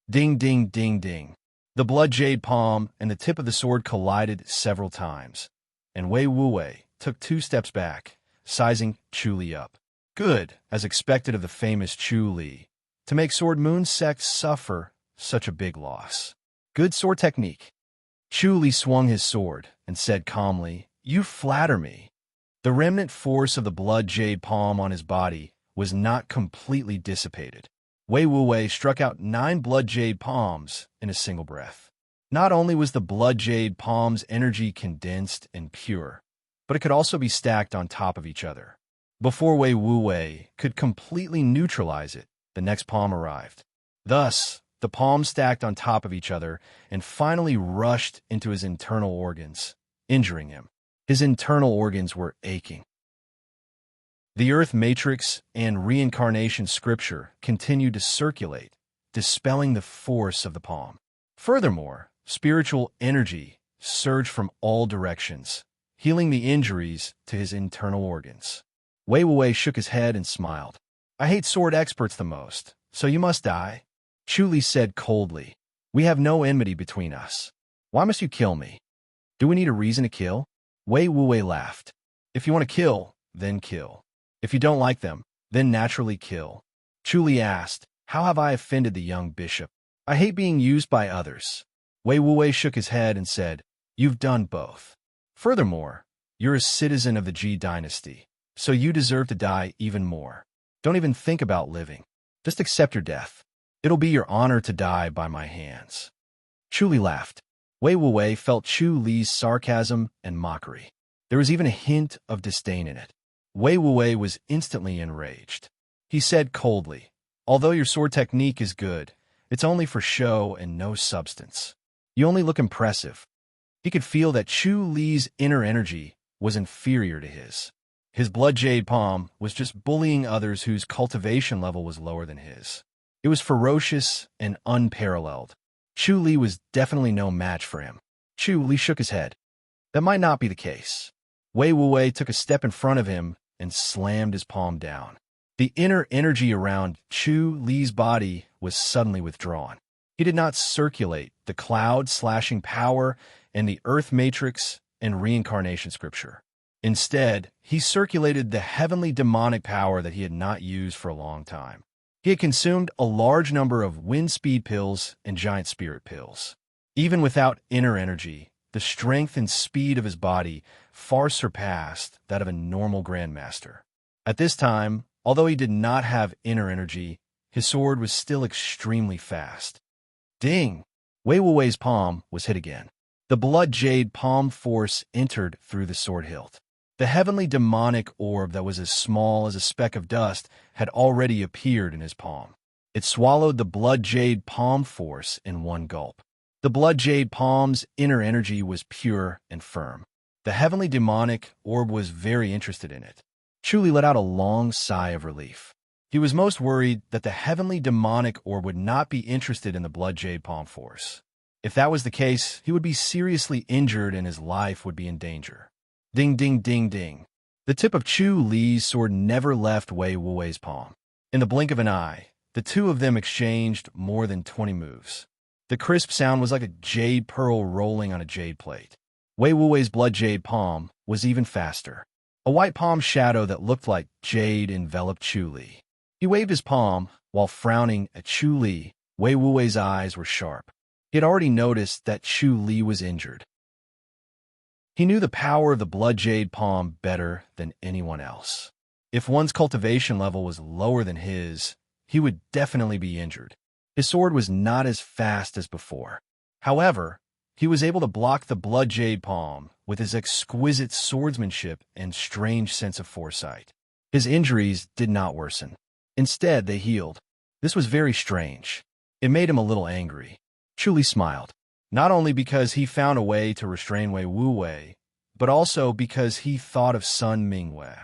Ding, ding, ding, ding. The blood jade palm and the tip of the sword collided several times, and Wei Wuwei took 2 steps back, sizing Chu Li up. Good, as expected of the famous Chu Li, to make Sword Moon sect suffer such a big loss. Good sword technique. Chu Li swung his sword and said calmly, "You flatter me." The remnant force of the blood jade palm on his body was not completely dissipated. Wei Wuwei struck out 9 blood jade palms in a single breath. Not only was the blood jade palm's energy condensed and pure, but it could also be stacked on top of each other. Before Wei Wuwei could completely neutralize it, the next palm arrived. Thus, the palms stacked on top of each other and finally rushed into his internal organs, injuring him. His internal organs were aching. The earth matrix and reincarnation scripture continued to circulate, dispelling the force of the palm. Furthermore, spiritual energy surged from all directions, healing the injuries to his internal organs. Wei Wuwei shook his head and smiled. "I hate sword experts the most, so you must die." Chu Li said coldly, "We have no enmity between us. Why must you kill me?" Do we need a reason to kill? Wei Wuwei laughed. If you want to kill, then kill. If you don't like them, then naturally kill. Chu Li asked, how have I offended the young bishop? I hate being used by others. Wei Wuwei shook his head and said, you've done both. Furthermore, you're a citizen of the Ji dynasty, so you deserve to die even more. Don't even think about living. Just accept your death. It'll be your honor to die by my hands. Chu Li laughed. Wei Wuwei felt Chu Li's sarcasm and mockery. There was even a hint of disdain in it. Wei Wuwei was instantly enraged. He said coldly, although your sword technique is good, it's only for show and no substance. You only look impressive. He could feel that Chu Li's inner energy was inferior to his. His blood jade palm was just bullying others whose cultivation level was lower than his. It was ferocious and unparalleled. Chu Li was definitely no match for him. Chu Li shook his head. That might not be the case. Wei Wuwei took a step in front of him and slammed his palm down. The inner energy around Chu Li's body was suddenly withdrawn. He did not circulate the cloud-slashing power and the earth matrix and reincarnation scripture. Instead, he circulated the heavenly demonic power that he had not used for a long time. He had consumed a large number of wind speed pills and giant spirit pills. Even without inner energy, the strength and speed of his body far surpassed that of a normal grandmaster. At this time, although he did not have inner energy, his sword was still extremely fast. Ding! Wei Wuwei's palm was hit again. The blood jade palm force entered through the sword hilt. The heavenly demonic orb that was as small as a speck of dust had already appeared in his palm. It swallowed the blood jade palm force in one gulp. The blood jade palm's inner energy was pure and firm. The heavenly demonic orb was very interested in it. Chu Li let out a long sigh of relief. He was most worried that the heavenly demonic orb would not be interested in the blood jade palm force. If that was the case, he would be seriously injured and his life would be in danger. Ding, ding, ding, ding. The tip of Chu Li's sword never left Wei Wuwei's palm. In the blink of an eye, the two of them exchanged more than 20 moves. The crisp sound was like a jade pearl rolling on a jade plate. Wei Wuwei's blood jade palm was even faster. A white palm shadow that looked like jade enveloped Chu Li. He waved his palm while frowning at Chu Li. Wei Wuwei's eyes were sharp. He had already noticed that Chu Li was injured. He knew the power of the blood jade palm better than anyone else. If one's cultivation level was lower than his, he would definitely be injured. His sword was not as fast as before. However, he was able to block the blood jade palm with his exquisite swordsmanship and strange sense of foresight. His injuries did not worsen. Instead, they healed. This was very strange. It made him a little angry. Chu Li smiled, not only because he found a way to restrain Wei Wuwei, but also because he thought of Sun Mingwei.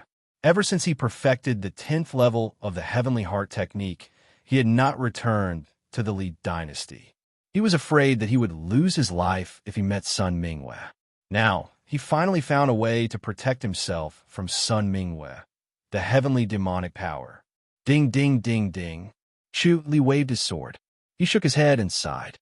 Ever since he perfected the 10th level of the Heavenly Heart technique, he had not returned to the Li dynasty. He was afraid that he would lose his life if he met Sun Mingwei. Now, he finally found a way to protect himself from Sun Mingwei, the heavenly demonic power. Ding, ding, ding, ding. Chu Li waved his sword. He shook his head and sighed.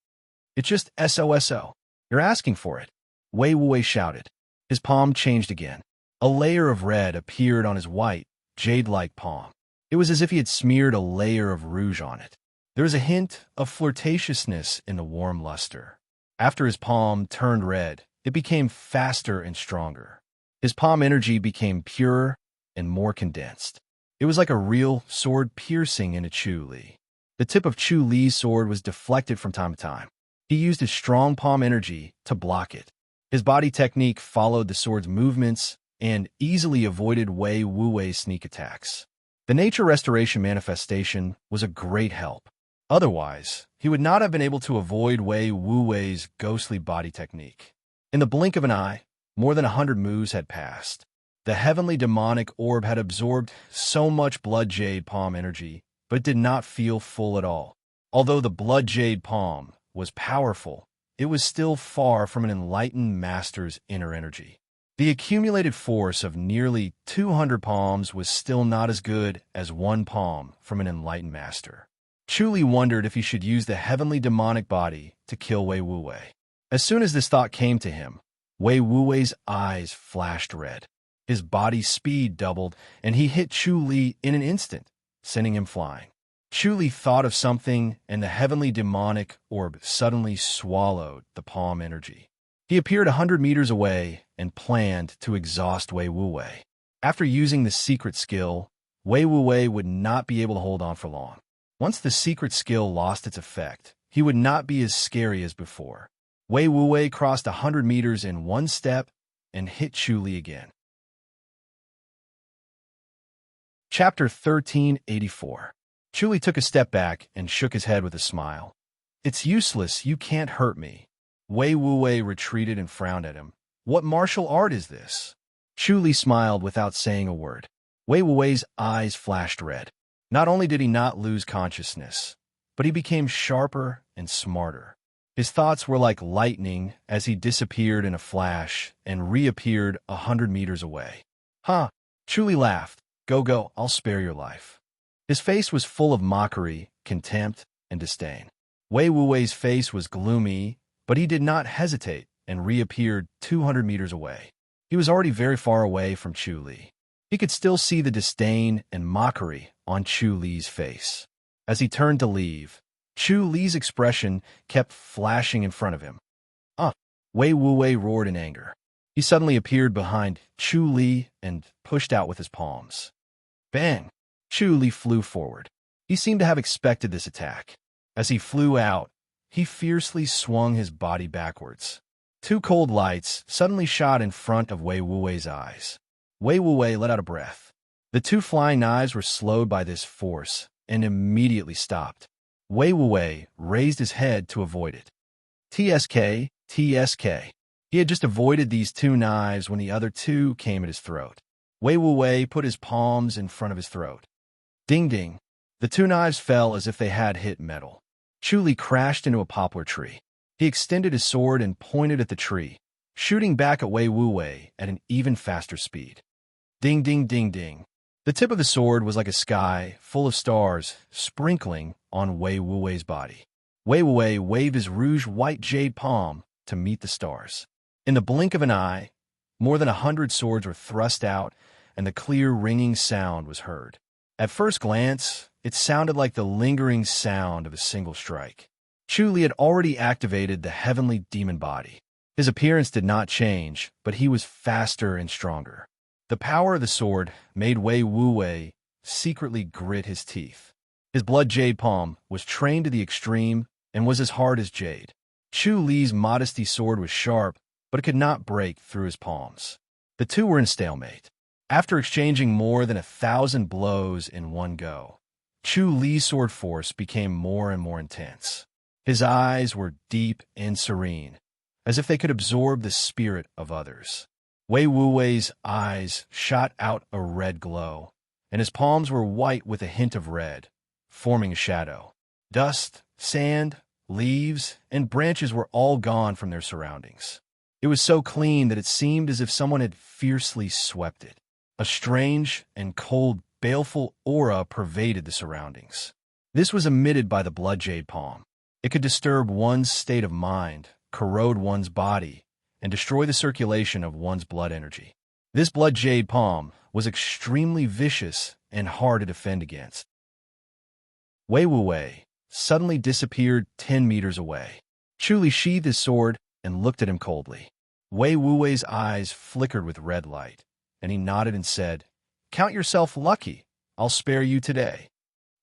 It's just SOSO. You're asking for it. Wei Wuwei shouted. His palm changed again. A layer of red appeared on his white, jade-like palm. It was as if he had smeared a layer of rouge on it. There was a hint of flirtatiousness in the warm luster. After his palm turned red, it became faster and stronger. His palm energy became purer and more condensed. It was like a real sword piercing into Chu Li. The tip of Chu Li's sword was deflected from time to time. He used his strong palm energy to block it. His body technique followed the sword's movements and easily avoided Wei Wuwei's sneak attacks. The nature restoration manifestation was a great help. Otherwise, he would not have been able to avoid Wei Wuwei's ghostly body technique. In the blink of an eye, more than 100 moves had passed. The heavenly demonic orb had absorbed so much blood jade palm energy, but did not feel full at all. Although the blood jade palm was powerful, it was still far from an enlightened master's inner energy. The accumulated force of nearly 200 palms was still not as good as one palm from an enlightened master. Chu Li wondered if he should use the heavenly demonic body to kill Wei Wuwei. As soon as this thought came to him, Wei Wuwei's eyes flashed red. His body's speed doubled, and he hit Chu Li in an instant, sending him flying. Chu Li thought of something, and the heavenly demonic orb suddenly swallowed the palm energy. He appeared 100 meters away and planned to exhaust Wei Wuwei. After using the secret skill, Wei Wuwei would not be able to hold on for long. Once the secret skill lost its effect, he would not be as scary as before. Wei Wuwei crossed 100 meters in one step and hit Chu Li again. Chapter 1384. Chu Li took a step back and shook his head with a smile. "It's useless, you can't hurt me." Wei Wuwei retreated and frowned at him. "What martial art is this?" Chu Li smiled without saying a word. Wei Wuwei's eyes flashed red. Not only did he not lose consciousness, but he became sharper and smarter. His thoughts were like lightning as he disappeared in a flash and reappeared 100 meters away. "Huh," Chu Li laughed. Go, I'll spare your life." His face was full of mockery, contempt, and disdain. Wei Wuwei's face was gloomy, but he did not hesitate and reappeared 200 meters away. He was already very far away from Chu Li. He could still see the disdain and mockery on Chu Li's face. As he turned to leave, Chu Li's expression kept flashing in front of him. Wei Wuwei roared in anger. He suddenly appeared behind Chu Li and pushed out with his palms. Bang! Chu Li flew forward. He seemed to have expected this attack. As he flew out, he fiercely swung his body backwards. Two cold lights suddenly shot in front of Wei Wuwei's eyes. Wei Wuwei let out a breath. The two flying knives were slowed by this force and immediately stopped. Wei Wuwei raised his head to avoid it. TSK, TSK. He had just avoided these two knives when the other two came at his throat. Wei Wuwei put his palms in front of his throat. Ding ding. The two knives fell as if they had hit metal. Chu Li crashed into a poplar tree. He extended his sword and pointed at the tree, shooting back at Wei Wuwei at an even faster speed. Ding ding ding ding. The tip of the sword was like a sky full of stars sprinkling on Wei Wuwei's body. Wei Wuwei waved his rouge-white jade palm to meet the stars. In the blink of an eye, more than 100 swords were thrust out, and the clear ringing sound was heard. At first glance, it sounded like the lingering sound of a single strike. Chu Li had already activated the heavenly demon body. His appearance did not change, but he was faster and stronger. The power of the sword made Wei Wuwei secretly grit his teeth. His blood jade palm was trained to the extreme and was as hard as jade. Chu Li's modesty sword was sharp, but it could not break through his palms. The two were in stalemate. After exchanging more than 1,000 blows in one go, Chu Li's sword force became more and more intense. His eyes were deep and serene, as if they could absorb the spirit of others. Wei Wuwei's eyes shot out a red glow, and his palms were white with a hint of red, forming a shadow. Dust, sand, leaves, and branches were all gone from their surroundings. It was so clean that it seemed as if someone had fiercely swept it. A strange and cold, baleful aura pervaded the surroundings. This was emitted by the blood jade palm. It could disturb one's state of mind, corrode one's body, and destroy the circulation of one's blood energy. This blood jade palm was extremely vicious and hard to defend against. Wei Wuwei suddenly disappeared 10 meters away. Chu Li sheathed his sword and looked at him coldly. Wei Wuwei's eyes flickered with red light, and he nodded and said, "Count yourself lucky. I'll spare you today."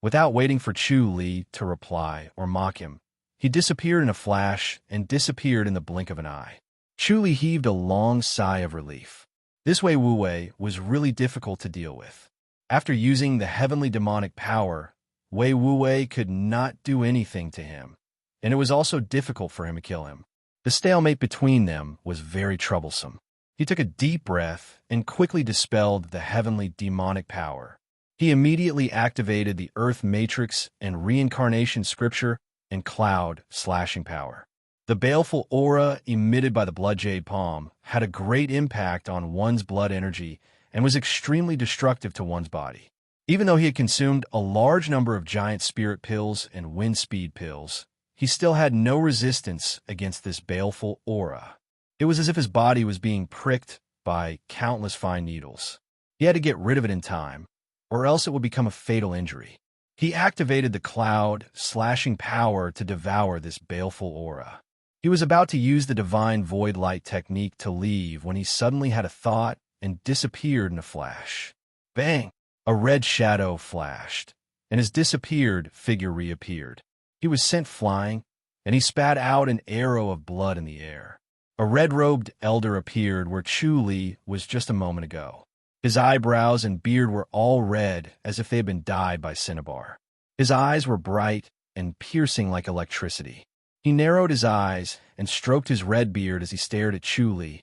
Without waiting for Chu Li to reply or mock him, he disappeared in a flash and disappeared in the blink of an eye. Chu Li heaved a long sigh of relief. This Wei Wuwei was really difficult to deal with. After using the heavenly demonic power, Wei Wuwei could not do anything to him, and it was also difficult for him to kill him. The stalemate between them was very troublesome. He took a deep breath and quickly dispelled the heavenly demonic power. He immediately activated the Earth Matrix and Reincarnation Scripture and Cloud slashing power. The baleful aura emitted by the blood jade palm had a great impact on one's blood energy and was extremely destructive to one's body. Even though he had consumed a large number of giant spirit pills and wind speed pills, he still had no resistance against this baleful aura. It It was as if his body was being pricked by countless fine needles. He had to get rid of it in time, or else it would become a fatal injury. He activated the cloud, slashing power to devour this baleful aura. He was about to use the divine void light technique to leave when he suddenly had a thought and disappeared in a flash. Bang! A red shadow flashed, and his disappeared figure reappeared. He was sent flying, and he spat out an arrow of blood in the air. A red-robed elder appeared where Chu Li was just a moment ago. His eyebrows and beard were all red as if they had been dyed by cinnabar. His eyes were bright and piercing like electricity. He narrowed his eyes and stroked his red beard as he stared at Chu Li.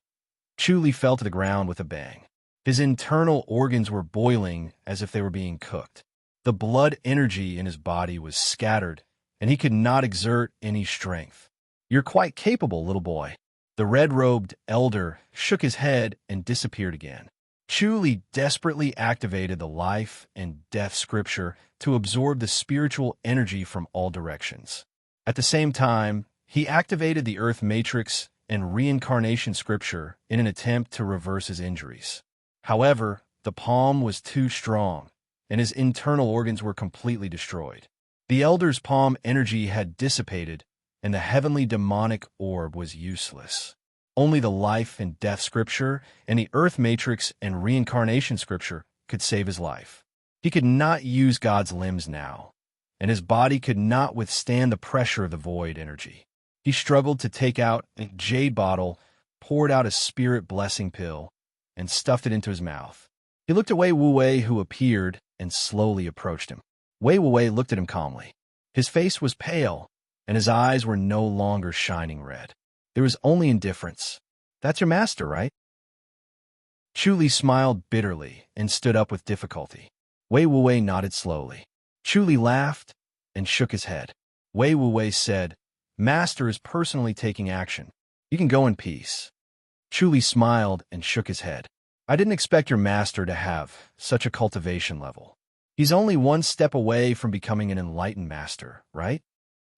Chu Li fell to the ground with a bang. His internal organs were boiling as if they were being cooked. The blood energy in his body was scattered, and he could not exert any strength. "You're quite capable, little boy." The red-robed elder shook his head and disappeared again. Chu Li desperately activated the life and death scripture to absorb the spiritual energy from all directions. At the same time, he activated the earth matrix and reincarnation scripture in an attempt to reverse his injuries. However, the palm was too strong, and his internal organs were completely destroyed. The elder's palm energy had dissipated, and the heavenly demonic orb was useless. Only the life and death scripture and the earth matrix and reincarnation scripture could save his life. He could not use God's limbs now, and his body could not withstand the pressure of the void energy. He struggled to take out a jade bottle, poured out a spirit blessing pill, and stuffed it into his mouth. He looked at Wei Wuwei, who appeared and slowly approached him. Wei Wuwei looked at him calmly. His face was pale, and his eyes were no longer shining red. There was only indifference. "That's your master, right?" Chu Li smiled bitterly and stood up with difficulty. Wei Wuwei nodded slowly. Chu Li laughed and shook his head. Wei Wuwei said, "Master is personally taking action. You can go in peace." Chu Li smiled and shook his head. "I didn't expect your master to have such a cultivation level. He's only one step away from becoming an enlightened master, right?"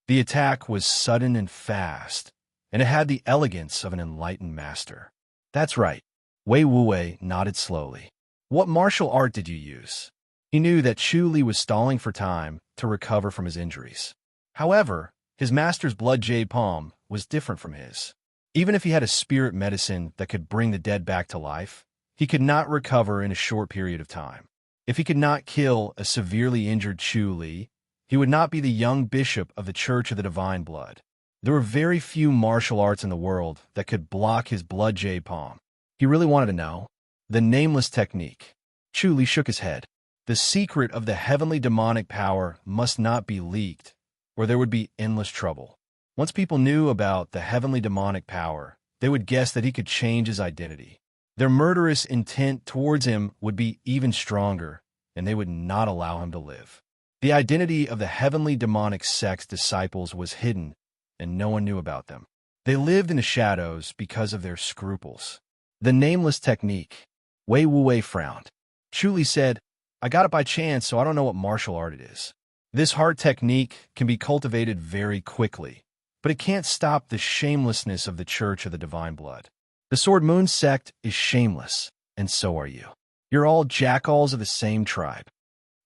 The attack was sudden and fast, and it had the elegance of an enlightened master. "That's right." Wei Wuwei nodded slowly. "What martial art did you use?" He knew that Chu Li was stalling for time to recover from his injuries. However, his master's blood jade palm was different from his. Even if he had a spirit medicine that could bring the dead back to life, he could not recover in a short period of time. If he could not kill a severely injured Chu Li, he would not be the young bishop of the Church of the Divine Blood. There were very few martial arts in the world that could block his blood jade palm. He really wanted to know. The nameless technique. Chu Li shook his head. The secret of the heavenly demonic power must not be leaked, or there would be endless trouble. Once people knew about the heavenly demonic power, they would guess that he could change his identity. Their murderous intent towards him would be even stronger, and they would not allow him to live. The identity of the heavenly demonic sect's disciples was hidden, and no one knew about them. They lived in the shadows because of their scruples. The nameless technique. Wei Wuwei frowned. Chu Li said, "I got it by chance, so I don't know what martial art it is. This hard technique can be cultivated very quickly, but it can't stop the shamelessness of the Church of the Divine Blood. The Sword Moon sect is shameless, and so are you. You're all jackals of the same tribe."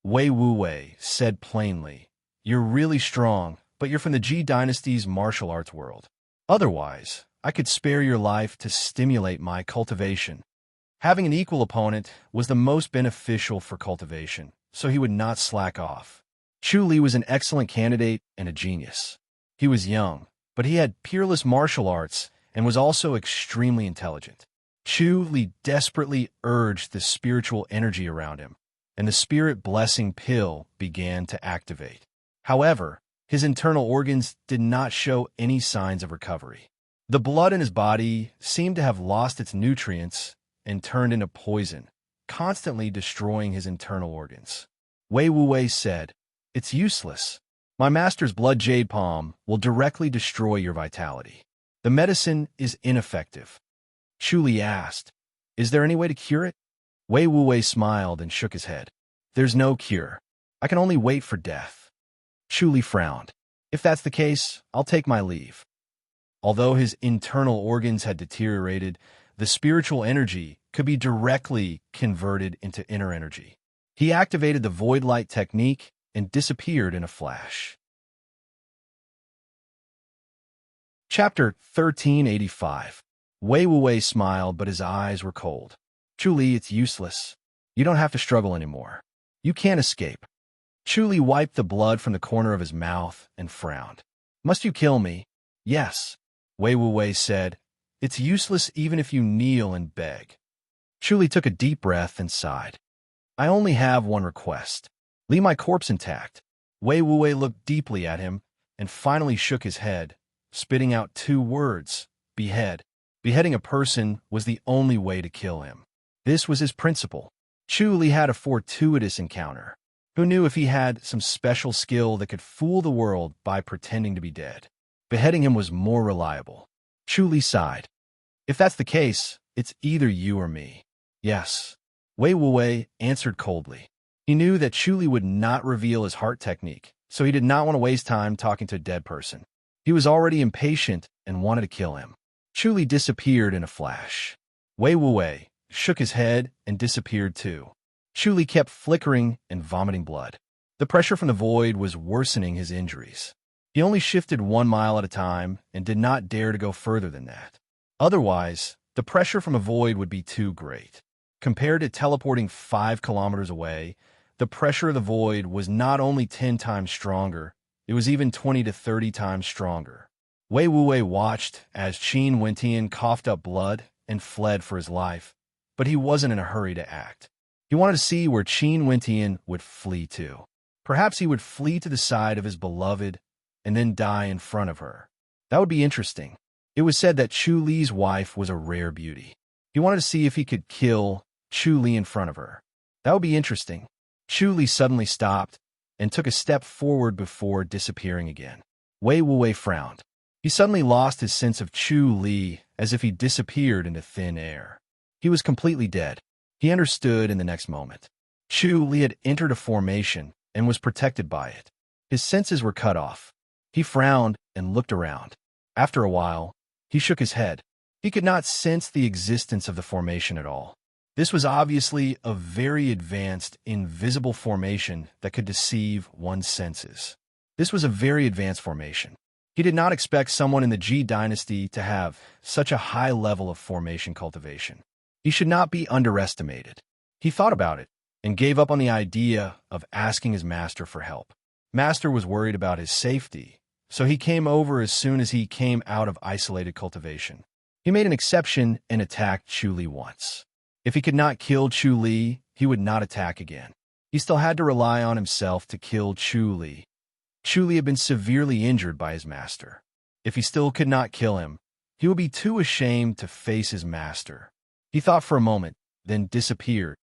Wei Wuwei said plainly, "You're really strong, but you're from the Ji Dynasty's martial arts world. Otherwise, I could spare your life to stimulate my cultivation." Having an equal opponent was the most beneficial for cultivation, so he would not slack off. Chu Li was an excellent candidate and a genius. He was young, but he had peerless martial arts and was also extremely intelligent. Chu Li desperately urged the spiritual energy around him, and the spirit blessing pill began to activate. However, his internal organs did not show any signs of recovery. The blood in his body seemed to have lost its nutrients and turned into poison, constantly destroying his internal organs. Wei Wuwei said, "It's useless. My master's blood jade palm will directly destroy your vitality. The medicine is ineffective." Chu Li asked, "Is there any way to cure it?" Wei Wuwei smiled and shook his head. "There's no cure. I can only wait for death." Chu Li frowned. "If that's the case, I'll take my leave." Although his internal organs had deteriorated, the spiritual energy could be directly converted into inner energy. He activated the void light technique and disappeared in a flash. Chapter 1385. Wei Wuwei smiled, but his eyes were cold. Chu Li, it's useless. You don't have to struggle anymore. You can't escape. Chu Li wiped the blood from the corner of his mouth and frowned. Must you kill me? Yes. Wei Wuwei said, it's useless even if you kneel and beg. Chu Li took a deep breath and sighed. I only have one request. Leave my corpse intact. Wei Wuwei looked deeply at him and finally shook his head, spitting out 2 words, behead. Beheading a person was the only way to kill him. This was his principle. Chu Li had a fortuitous encounter. Who knew if he had some special skill that could fool the world by pretending to be dead? Beheading him was more reliable. Chu Li sighed. If that's the case, it's either you or me. Yes. Wei Wuwei answered coldly. He knew that Chu Li would not reveal his heart technique, so he did not want to waste time talking to a dead person. He was already impatient and wanted to kill him. Chu Li disappeared in a flash. Wei Wuwei shook his head and disappeared too. Chu Li kept flickering and vomiting blood. The pressure from the void was worsening his injuries. He only shifted 1 mile at a time and did not dare to go further than that. Otherwise, the pressure from a void would be too great. Compared to teleporting 5 kilometers away, the pressure of the void was not only 10 times stronger, it was even 20 to 30 times stronger. Wei Wuwei watched as Qin Wentian coughed up blood and fled for his life, but he wasn't in a hurry to act. He wanted to see where Qin Wentian would flee to. Perhaps he would flee to the side of his beloved and then die in front of her. That would be interesting. It was said that Chu Li's wife was a rare beauty. He wanted to see if he could kill Chu Li in front of her. That would be interesting. Chu Li suddenly stopped and took a step forward before disappearing again. Wei Wuwei frowned. He suddenly lost his sense of Chu Li as if he disappeared into thin air. He was completely dead. He understood in the next moment. Chu Li had entered a formation and was protected by it. His senses were cut off. He frowned and looked around. After a while, he shook his head. He could not sense the existence of the formation at all. This was obviously a very advanced, invisible formation that could deceive one's senses. This was a very advanced formation. He did not expect someone in the Ji dynasty to have such a high level of formation cultivation. He should not be underestimated. He thought about it and gave up on the idea of asking his master for help. Master was worried about his safety, so he came over as soon as he came out of isolated cultivation. He made an exception and attacked Chu Li once. If he could not kill Chu Li, he would not attack again. He still had to rely on himself to kill Chu Li. Chu Li had been severely injured by his master. If he still could not kill him, he would be too ashamed to face his master. He thought for a moment, then disappeared.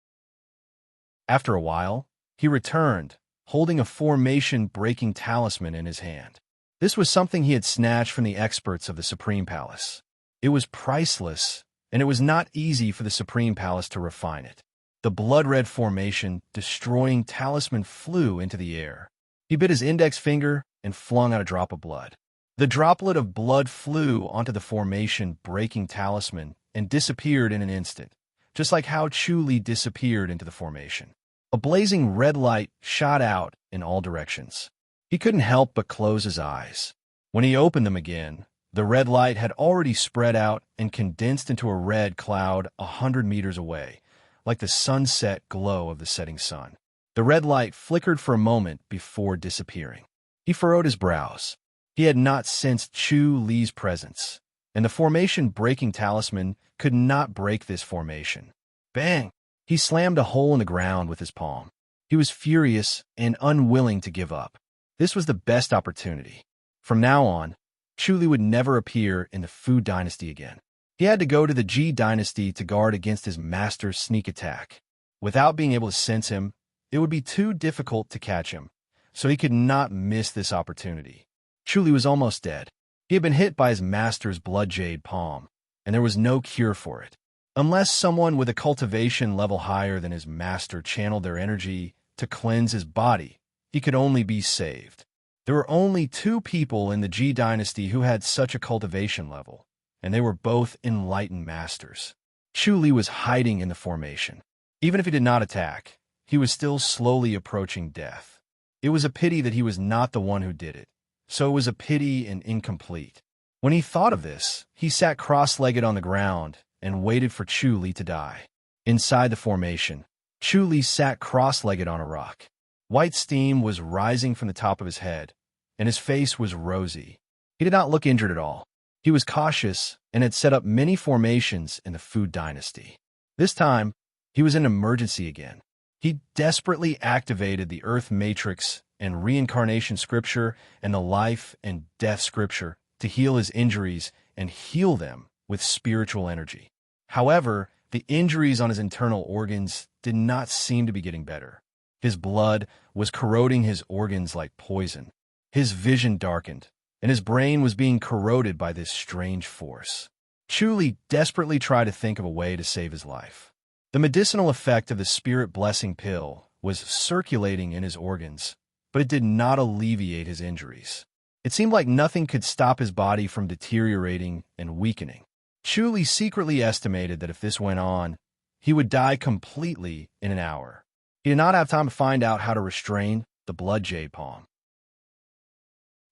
After a while, he returned, holding a formation-breaking talisman in his hand. This was something he had snatched from the experts of the Supreme Palace. It was priceless, and it was not easy for the Supreme Palace to refine it. The blood-red formation, destroying talisman, flew into the air. He bit his index finger and flung out a drop of blood. The droplet of blood flew onto the formation-breaking talisman and disappeared in an instant, just like how Chu Li disappeared into the formation. A blazing red light shot out in all directions. He couldn't help but close his eyes. When he opened them again, the red light had already spread out and condensed into a red cloud 100 meters away, like the sunset glow of the setting sun. The red light flickered for a moment before disappearing. He furrowed his brows. He had not sensed Chu Li's presence, and the formation-breaking talisman could not break this formation. Bang! He slammed a hole in the ground with his palm. He was furious and unwilling to give up. This was the best opportunity. From now on, Chu Li would never appear in the Fu dynasty again. He had to go to the Ji dynasty to guard against his master's sneak attack. Without being able to sense him, it would be too difficult to catch him, so he could not miss this opportunity. Chu Li was almost dead. He had been hit by his master's blood jade palm, and there was no cure for it. Unless someone with a cultivation level higher than his master channeled their energy to cleanse his body, he could only be saved. There were only two people in the Ji dynasty who had such a cultivation level, and they were both enlightened masters. Chu Li was hiding in the formation. Even if he did not attack, he was still slowly approaching death. It was a pity that he was not the one who did it, so it was a pity and incomplete. When he thought of this, he sat cross-legged on the ground and waited for Chu Li to die. Inside the formation, Chu Li sat cross-legged on a rock. White steam was rising from the top of his head, and his face was rosy. He did not look injured at all. He was cautious and had set up many formations in the Fu dynasty. This time, he was in emergency again. He desperately activated the Earth Matrix and Reincarnation Scripture and the Life and Death Scripture to heal his injuries and heal them with spiritual energy. However, the injuries on his internal organs did not seem to be getting better. His blood was corroding his organs like poison. His vision darkened, and his brain was being corroded by this strange force. Chu Li desperately tried to think of a way to save his life. The medicinal effect of the spirit blessing pill was circulating in his organs, but it did not alleviate his injuries. It seemed like nothing could stop his body from deteriorating and weakening. Chu Li secretly estimated that if this went on, he would die completely in an hour. He did not have time to find out how to restrain the blood jade palm.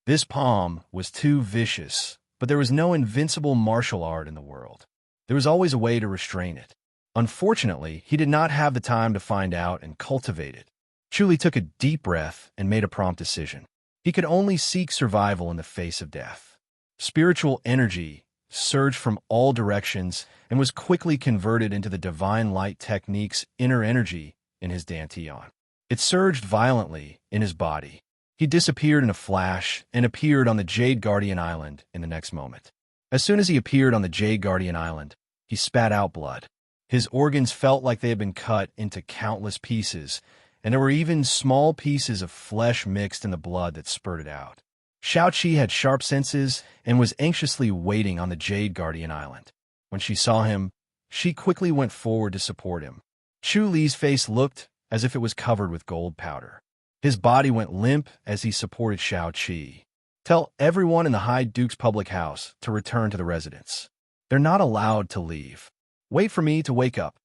This palm was too vicious, but there was no invincible martial art in the world. There was always a way to restrain it. Unfortunately, he did not have the time to find out and cultivate it. Chu Li took a deep breath and made a prompt decision. He could only seek survival in the face of death. Spiritual energy surged from all directions and was quickly converted into the divine light technique's inner energy in his dantian. It surged violently in his body. He disappeared in a flash and appeared on the Jade Guardian Island in the next moment. As soon as he appeared on the Jade Guardian Island, he spat out blood. His organs felt like they had been cut into countless pieces, and there were even small pieces of flesh mixed in the blood that spurted out. Xiaoqi had sharp senses and was anxiously waiting on the Jade Guardian Island. When she saw him, she quickly went forward to support him. Chu Li's face looked as if it was covered with gold powder. His body went limp as he supported Xiaoqi. Tell everyone in the High Duke's public house to return to the residence. They're not allowed to leave. Wait for me to wake up.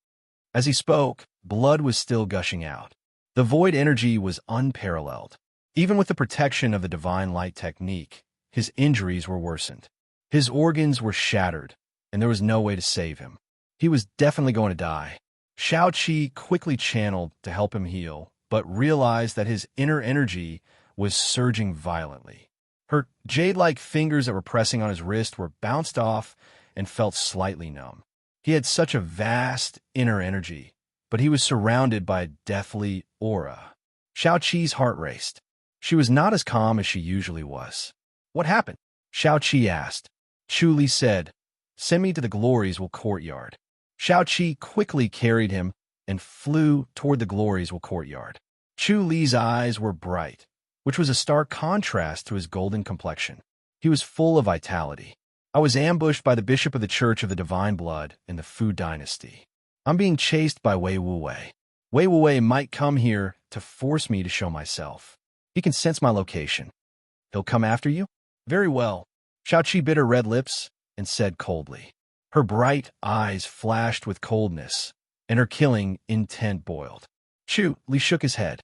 As he spoke, blood was still gushing out. The void energy was unparalleled. Even with the protection of the divine light technique, his injuries were worsened. His organs were shattered, and there was no way to save him. He was definitely going to die. Xiaoqi quickly channeled to help him heal, but realized that his inner energy was surging violently. Her jade-like fingers that were pressing on his wrist were bounced off and felt slightly numb. He had such a vast inner energy, but he was surrounded by a deathly aura. Xiaoqi's heart raced. She was not as calm as she usually was. What happened? Xiaoqi asked. Chu Li said, "Send me to the Gloriesville courtyard." Xiaoqi quickly carried him and flew toward the Gloriesville courtyard. Chu Li's eyes were bright, which was a stark contrast to his golden complexion. He was full of vitality. I was ambushed by the bishop of the Church of the Divine Blood in the Fu dynasty. I'm being chased by Wei Wuwei. Wei Wuwei might come here to force me to show myself. He can sense my location. He'll come after you? Very well. Xiaoqi bit her red lips and said coldly. Her bright eyes flashed with coldness, and her killing intent boiled. Chu Li shook his head.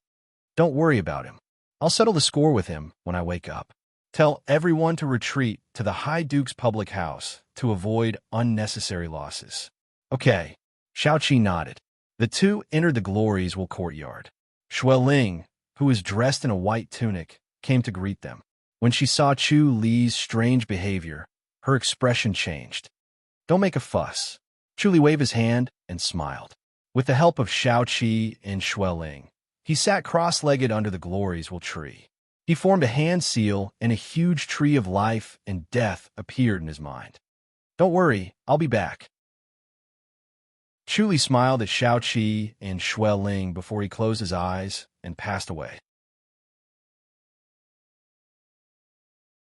Don't worry about him. I'll settle the score with him when I wake up. Tell everyone to retreat to the High Duke's public house to avoid unnecessary losses. Okay. Xiaoqi nodded. The two entered the Gloriesville courtyard. Xueling, who was dressed in a white tunic, came to greet them. When she saw Chu Li's strange behavior, her expression changed. Don't make a fuss. Chu Li waved his hand and smiled. With the help of Xiaoqi and Xueling, he sat cross-legged under the Gloriesville tree. He formed a hand seal, and a huge tree of life and death appeared in his mind. Don't worry, I'll be back. Chu Li smiled at Xiaoqi and Xueling before he closed his eyes and passed away.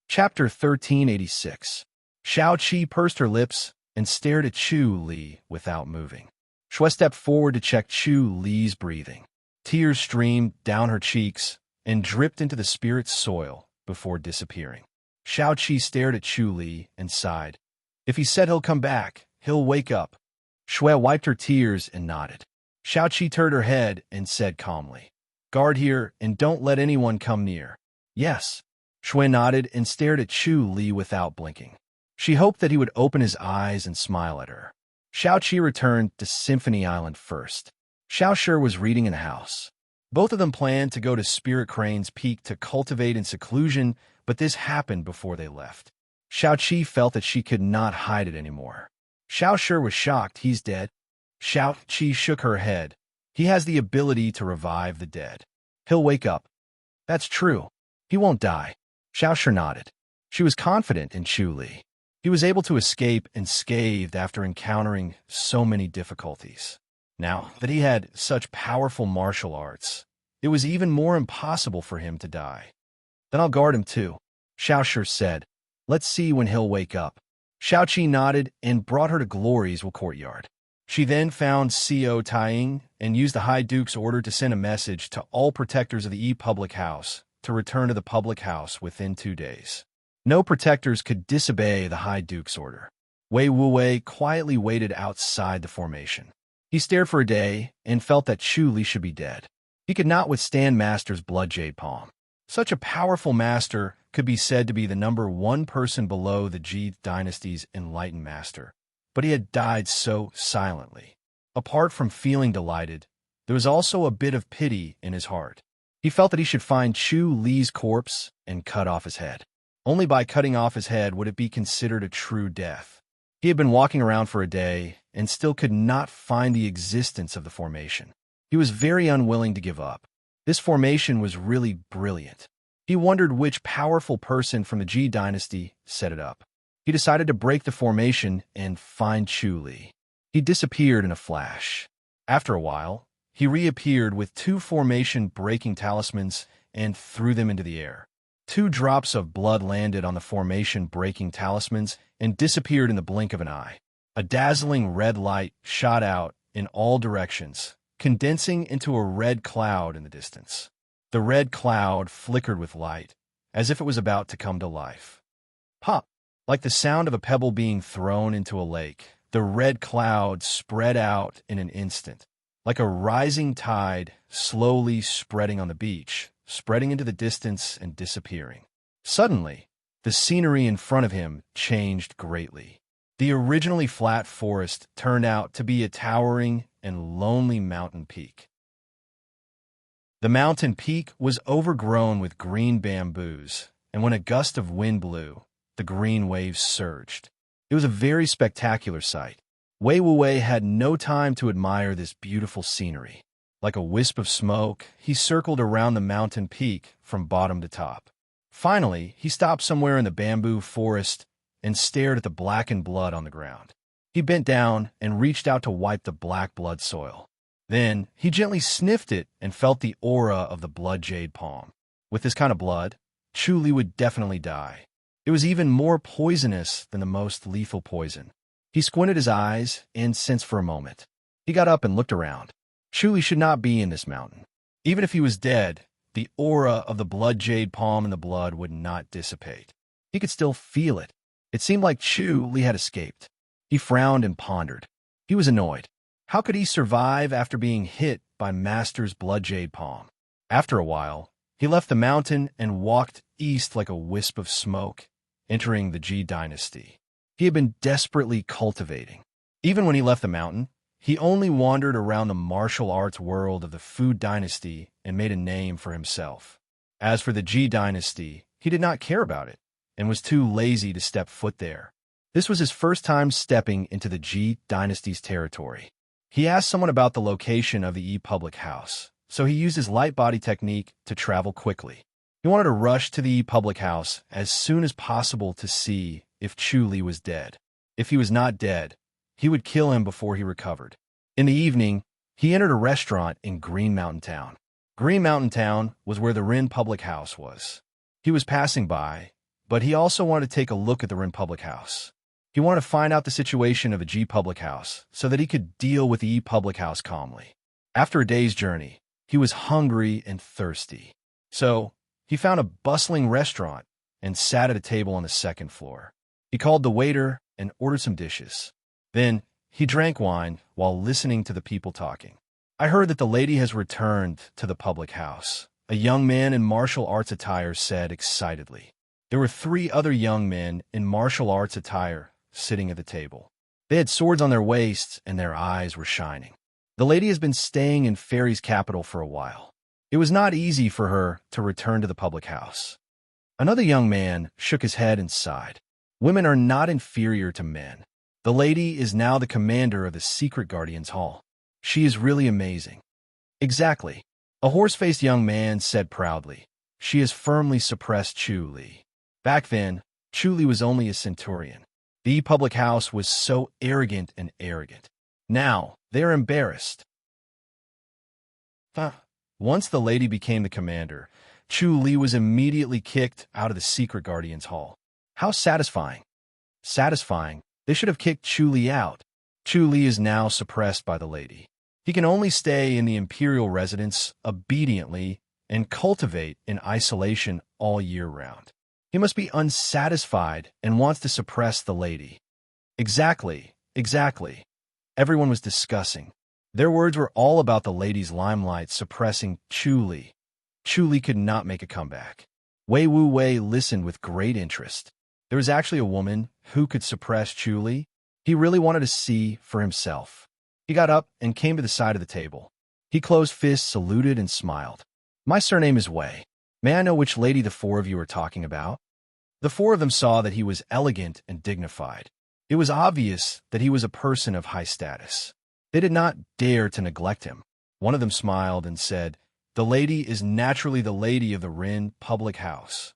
Chapter 1386. Xiaoqi pursed her lips and stared at Chu Li without moving. Xue stepped forward to check Chu Li's breathing. Tears streamed down her cheeks and dripped into the spirit's soil before disappearing. Xiaoqi stared at Chu Li and sighed. If he said he'll come back, he'll wake up. Shui wiped her tears and nodded. Xiaoqi turned her head and said calmly, Guard here and don't let anyone come near. Yes. Shui nodded and stared at Chu Li without blinking. She hoped that he would open his eyes and smile at her. Xiaoqi returned to Symphony Island first. Xiaoshi was reading in the house. Both of them planned to go to Spirit Crane's Peak to cultivate in seclusion, but this happened before they left. Xiaoqi felt that she could not hide it anymore. Xiaoshi was shocked. He's dead. Xiaoqi shook her head. He has the ability to revive the dead. He'll wake up. That's true. He won't die. Xiaoshi nodded. She was confident in Chu Li. He was able to escape unscathed after encountering so many difficulties. Now that he had such powerful martial arts, it was even more impossible for him to die. Then I'll guard him too, Xiaoshi said. Let's see when he'll wake up. Xiaoqi nodded and brought her to Glory's courtyard. She then found Co. Taiying and used the High Duke's order to send a message to all protectors of the public house to return to the public house within 2 days. No protectors could disobey the High Duke's order. Wei Wuwei quietly waited outside the formation. He stared for a day and felt that Chu Li should be dead. He could not withstand Master's blood jade palm. Such a powerful master could be said to be the #1 person below the Ji dynasty's enlightened master, but he had died so silently. Apart from feeling delighted, there was also a bit of pity in his heart. He felt that he should find Chu Li's corpse and cut off his head. Only by cutting off his head would it be considered a true death. He had been walking around for a day and still could not find the existence of the formation. He was very unwilling to give up. This formation was really brilliant. He wondered which powerful person from the Ji dynasty set it up. He decided to break the formation and find Chu Li. He disappeared in a flash. After a while, he reappeared with 2 formation-breaking talismans and threw them into the air. 2 drops of blood landed on the formation-breaking talismans and disappeared in the blink of an eye. A dazzling red light shot out in all directions, condensing into a red cloud in the distance. The red cloud flickered with light, as if it was about to come to life. Pop! Like the sound of a pebble being thrown into a lake, the red cloud spread out in an instant, like a rising tide slowly spreading on the beach, spreading into the distance and disappearing. Suddenly, the scenery in front of him changed greatly. The originally flat forest turned out to be a towering and lonely mountain peak. The mountain peak was overgrown with green bamboos, and when a gust of wind blew, the green waves surged. It was a very spectacular sight. Wei Wuwei had no time to admire this beautiful scenery. Like a wisp of smoke, he circled around the mountain peak from bottom to top. Finally, he stopped somewhere in the bamboo forest and stared at the blackened blood on the ground. He bent down and reached out to wipe the black blood soil. Then, he gently sniffed it and felt the aura of the blood jade palm. With this kind of blood, Chu Li would definitely die. It was even more poisonous than the most lethal poison. He squinted his eyes and sensed for a moment. He got up and looked around. Chu Li should not be in this mountain. Even if he was dead, the aura of the blood jade palm in the blood would not dissipate. He could still feel it. It seemed like Chu Li had escaped. He frowned and pondered. He was annoyed. How could he survive after being hit by Master's blood jade palm? After a while, he left the mountain and walked east like a wisp of smoke, entering the Ji dynasty. He had been desperately cultivating. Even when he left the mountain, he only wandered around the martial arts world of the Food dynasty and made a name for himself. As for the Ji dynasty, he did not care about it and was too lazy to step foot there. This was his first time stepping into the Ji dynasty's territory. He asked someone about the location of the public house, so he used his light body technique to travel quickly. He wanted to rush to the public house as soon as possible to see if Chu Li was dead. If he was not dead, he would kill him before he recovered. In the evening, he entered a restaurant in Green Mountain Town. Green Mountain Town was where the Rin public house was. He was passing by, but he also wanted to take a look at the Rin public house. He wanted to find out the situation of a G public house so that he could deal with the E public house calmly. After a day's journey, he was hungry and thirsty. So, He found a bustling restaurant and sat at a table on the second floor. He called the waiter and ordered some dishes. Then he drank wine while listening to the people talking. I heard that the lady has returned to the public house, a young man in martial arts attire said excitedly. There were 3 other young men in martial arts attire sitting at the table. They had swords on their waists and their eyes were shining. The lady has been staying in Fairy's capital for a while. It was not easy for her to return to the public house. Another young man shook his head and sighed. Women are not inferior to men. The lady is now the commander of the Secret Guardians Hall. She is really amazing. Exactly. A horse-faced young man said proudly. She has firmly suppressed Chu Li. Back then, Chu Li was only a centurion. The public house was so arrogant and arrogant. Now, they are embarrassed. Once the lady became the commander, Chu Li was immediately kicked out of the Secret Guardians Hall. How satisfying. Satisfying. They should have kicked Chu Li out. Chu Li is now suppressed by the lady. He can only stay in the imperial residence obediently and cultivate in isolation all year round. He must be unsatisfied and wants to suppress the lady. Exactly. Everyone was discussing. Their words were all about the lady's limelight suppressing Chu Li. Chu Li could not make a comeback. Wei Wu Wei listened with great interest. There was actually a woman who could suppress Chu Li. He really wanted to see for himself. He got up and came to the side of the table. He closed fists, saluted, and smiled. My surname is Wei. May I know which lady the 4 of you are talking about? The 4 of them saw that he was elegant and dignified. It was obvious that he was a person of high status. They did not dare to neglect him. One of them smiled and said, "The lady is naturally the lady of the Rin public house."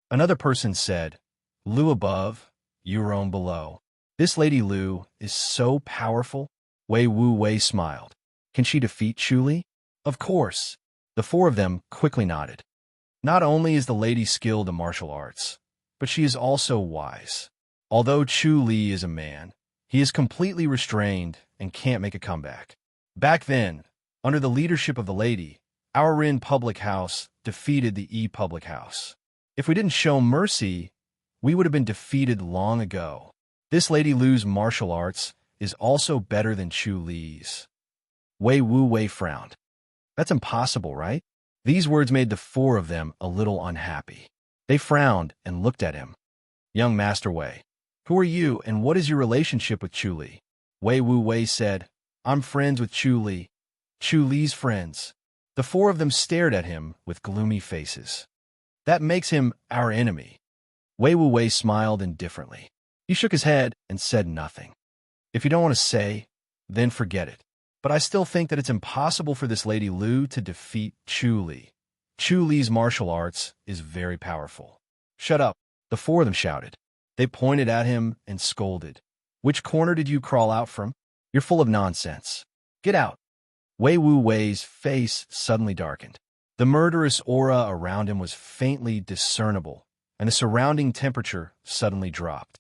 Another person said, "Lu above, you roam below. This Lady Lu is so powerful." Wei Wu Wei smiled. Can she defeat Chu Li? Of course. The 4 of them quickly nodded. Not only is the lady skilled in martial arts, but she is also wise. Although Chu Li is a man, he is completely restrained and can't make a comeback. Back then, under the leadership of the lady, our Rin public house defeated the E public house. If we didn't show mercy, we would have been defeated long ago. This Lady Lu's martial arts is also better than Chu Li's. Wei Wu Wei frowned. That's impossible, right? These words made the 4 of them a little unhappy. They frowned and looked at him. Young Master Wei, who are you and what is your relationship with Chu Li? Wei Wu Wei said, I'm friends with Chu Li. Chu Li's friends. The 4 of them stared at him with gloomy faces. That makes him our enemy. Wei Wu Wei smiled indifferently. He shook his head and said nothing. If you don't want to say, then forget it. But I still think that it's impossible for this Lady Lu to defeat Chu Li. Chu Li's martial arts is very powerful. Shut up, the 4 of them shouted. They pointed at him and scolded. Which corner did you crawl out from? You're full of nonsense. Get out. Wei Wu Wei's face suddenly darkened. The murderous aura around him was faintly discernible, and the surrounding temperature suddenly dropped.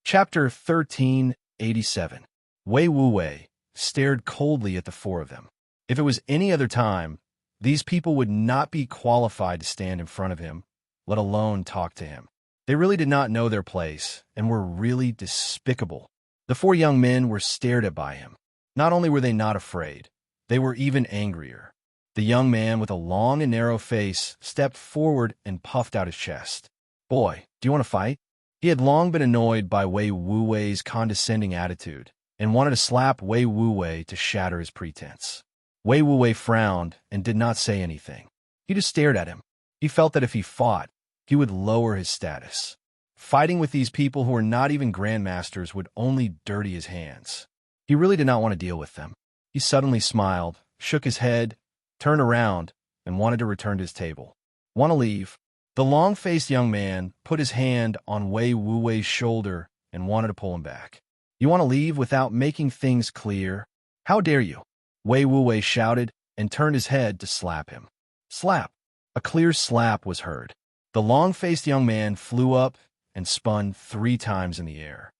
Chapter 1387. Wei Wu Wei stared coldly at the 4 of them. If it was any other time, these people would not be qualified to stand in front of him, let alone talk to him. They really did not know their place and were really despicable. The 4 young men were stared at by him. Not only were they not afraid, they were even angrier. The young man with a long and narrow face stepped forward and puffed out his chest. Boy, do you want to fight? He had long been annoyed by Wei Wu Wei's condescending attitude and wanted to slap Wei Wu Wei to shatter his pretense. Wei Wu Wei frowned and did not say anything. He just stared at him. He felt that if he fought, he would lower his status. Fighting with these people who were not even grandmasters would only dirty his hands. He really did not want to deal with them. He suddenly smiled, shook his head, turned around, and wanted to return to his table. Want to leave? The long-faced young man put his hand on Wei Wu Wei's shoulder and wanted to pull him back. You want to leave without making things clear? How dare you? Wei Wu Wei shouted and turned his head to slap him. Slap! A clear slap was heard. The long-faced young man flew up and spun 3 times in the air.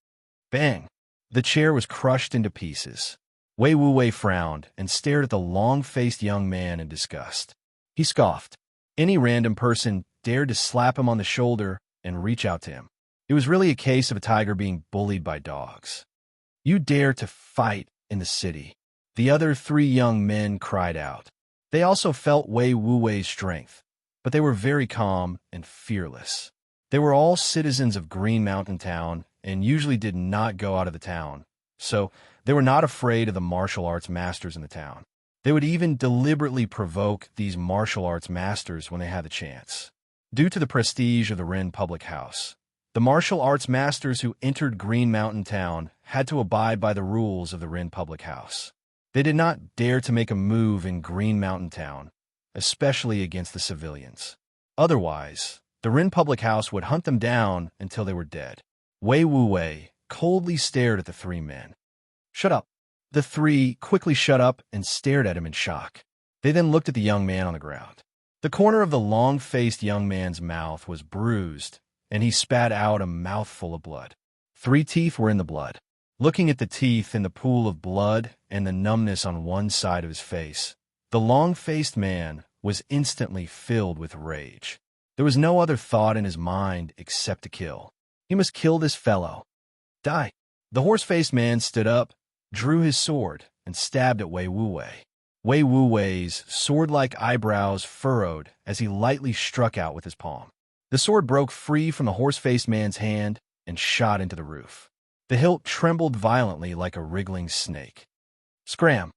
Bang! The chair was crushed into pieces. Wei Wuwei frowned and stared at the long-faced young man in disgust. He scoffed. Any random person dared to slap him on the shoulder and reach out to him. It was really a case of a tiger being bullied by dogs. "You dare to fight in the city?" The other three young men cried out. They also felt Wei Wuwei's strength, but they were very calm and fearless. They were all citizens of Green Mountain Town and usually did not go out of the town, so they were not afraid of the martial arts masters in the town. They would even deliberately provoke these martial arts masters when they had the chance. Due to the prestige of the Ren public house, the martial arts masters who entered Green Mountain Town had to abide by the rules of the Ren public house. They did not dare to make a move in Green Mountain Town, especially against the civilians. Otherwise, the Ren public house would hunt them down until they were dead. Wei Wuwei coldly stared at the three men. "Shut up." The three quickly shut up and stared at him in shock. They then looked at the young man on the ground. The corner of the long-faced young man's mouth was bruised, and he spat out a mouthful of blood. 3 teeth were in the blood. Looking at the teeth in the pool of blood and the numbness on one side of his face, the long-faced man was instantly filled with rage. There was no other thought in his mind except to kill. He must kill this fellow. Die. The horse-faced man stood up, drew his sword, and stabbed at Wei Wuwei. Wei Wuwei's sword-like eyebrows furrowed as he lightly struck out with his palm. The sword broke free from the horse-faced man's hand and shot into the roof. The hilt trembled violently like a wriggling snake. Scram!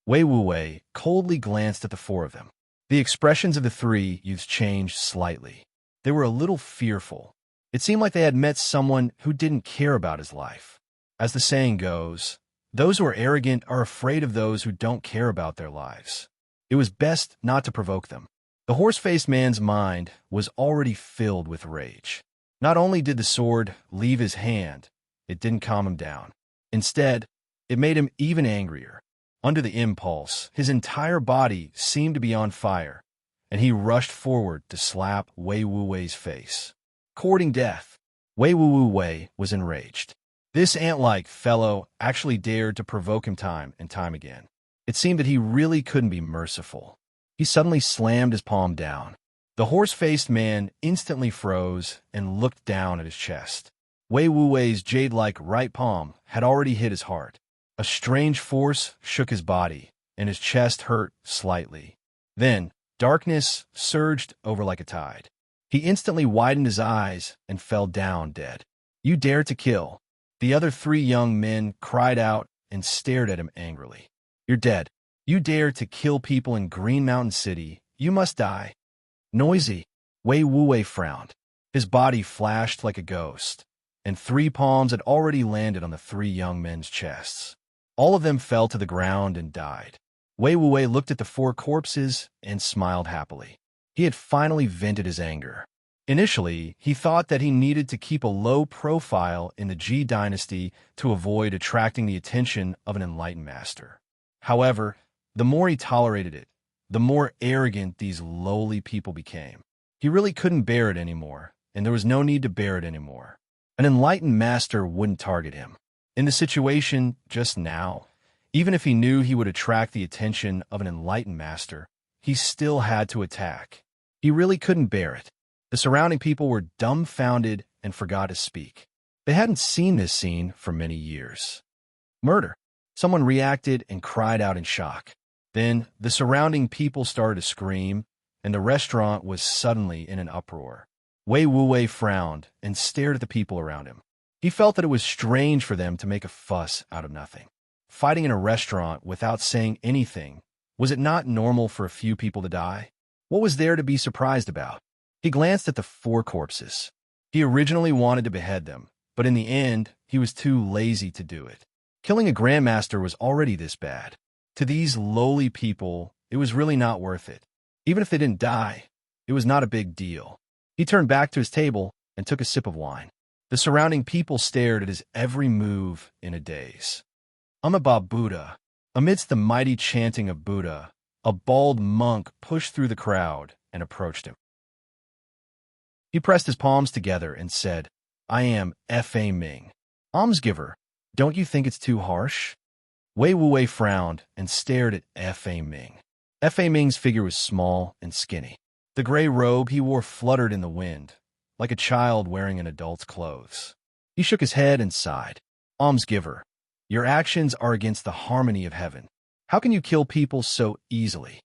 Wei Wuwei coldly glanced at the 4 of them. The expressions of the 3 youths changed slightly. They were a little fearful. It seemed like they had met someone who didn't care about his life. As the saying goes, those who are arrogant are afraid of those who don't care about their lives. It was best not to provoke them. The horse-faced man's mind was already filled with rage. Not only did the sword leave his hand, it didn't calm him down. Instead, it made him even angrier. Under the impulse, his entire body seemed to be on fire, and he rushed forward to slap Wei Wuwei's face. Courting death, Wei Wuwei was enraged. This ant-like fellow actually dared to provoke him time and time again. It seemed that he really couldn't be merciful. He suddenly slammed his palm down. The horse-faced man instantly froze and looked down at his chest. Wei Wuwei's jade-like right palm had already hit his heart. A strange force shook his body, and his chest hurt slightly. Then, darkness surged over like a tide. He instantly widened his eyes and fell down dead. "You dare to kill." The other 3 young men cried out and stared at him angrily. "You're dead. You dare to kill people in Green Mountain City. You must die." Noisy. Wei Wuwei frowned. His body flashed like a ghost, and 3 palms had already landed on the 3 young men's chests. All of them fell to the ground and died. Wei Wuwei looked at the 4 corpses and smiled happily. He had finally vented his anger. Initially, he thought that he needed to keep a low profile in the Ji dynasty to avoid attracting the attention of an enlightened master. However, the more he tolerated it, the more arrogant these lowly people became. He really couldn't bear it anymore, and there was no need to bear it anymore. An enlightened master wouldn't target him. In the situation just now, even if he knew he would attract the attention of an enlightened master, he still had to attack. He really couldn't bear it. The surrounding people were dumbfounded and forgot to speak. They hadn't seen this scene for many years. Murder. Someone reacted and cried out in shock. Then the surrounding people started to scream, and the restaurant was suddenly in an uproar. Wei Wuwei frowned and stared at the people around him. He felt that it was strange for them to make a fuss out of nothing. Fighting in a restaurant without saying anything, was it not normal for a few people to die? What was there to be surprised about? He glanced at the 4 corpses. He originally wanted to behead them, but in the end, he was too lazy to do it. Killing a grandmaster was already this bad. To these lowly people, it was really not worth it. Even if they didn't die, it was not a big deal. He turned back to his table and took a sip of wine. The surrounding people stared at his every move in a daze. Amitabha Buddha. Amidst the mighty chanting of Buddha, a bald monk pushed through the crowd and approached him. He pressed his palms together and said, "I am Fa Ming, almsgiver. Don't you think it's too harsh? Wei Wuwei frowned and stared at F.A. Ming. F.A. Ming's figure was small and skinny. The gray robe he wore fluttered in the wind, like a child wearing an adult's clothes. He shook his head and sighed. Almsgiver, your actions are against the harmony of heaven. How can you kill people so easily?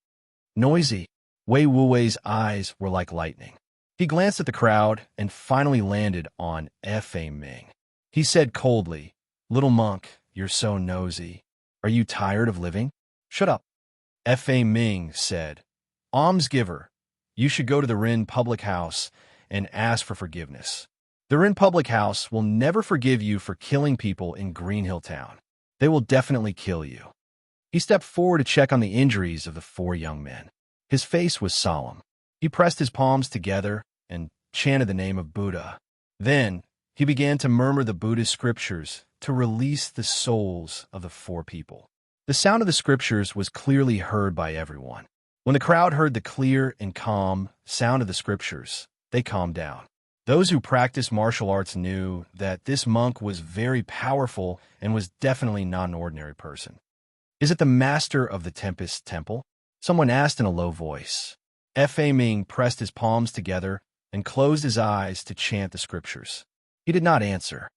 Noisy. Wei Wuwei's eyes were like lightning. He glanced at the crowd and finally landed on F.A. Ming. He said coldly, "Little monk, you're so nosy. Are you tired of living? Shut up." F.A. Ming said, "Almsgiver, you should go to the Rin public house and ask for forgiveness. The Rin public house will never forgive you for killing people in Green Hill Town. They will definitely kill you." He stepped forward to check on the injuries of the four young men. His face was solemn. He pressed his palms together and chanted the name of Buddha. Then he began to murmur the Buddhist scriptures to release the souls of the four people. The sound of the scriptures was clearly heard by everyone. When the crowd heard the clear and calm sound of the scriptures, they calmed down. Those who practiced martial arts knew that this monk was very powerful and was definitely not an ordinary person. "Is it the master of the Tempest Temple?" someone asked in a low voice. F.A. Ming pressed his palms together and closed his eyes to chant the scriptures. He did not answer.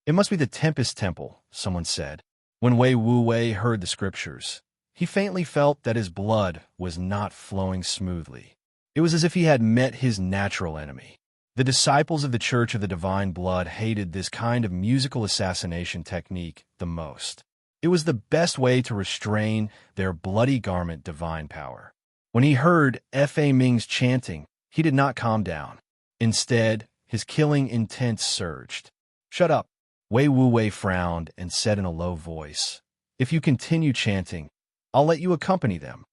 "It must be the Tempest Temple," someone said. When Wei Wuwei heard the scriptures, he faintly felt that his blood was not flowing smoothly. It was as if he had met his natural enemy. The disciples of the Church of the Divine Blood hated this kind of musical assassination technique the most. It was the best way to restrain their bloody garment divine power. When he heard F.A. Ming's chanting, he did not calm down. Instead, his killing intent surged. "Shut up." Wei Wuwei frowned and said in a low voice, "If you continue chanting, I'll let you accompany them."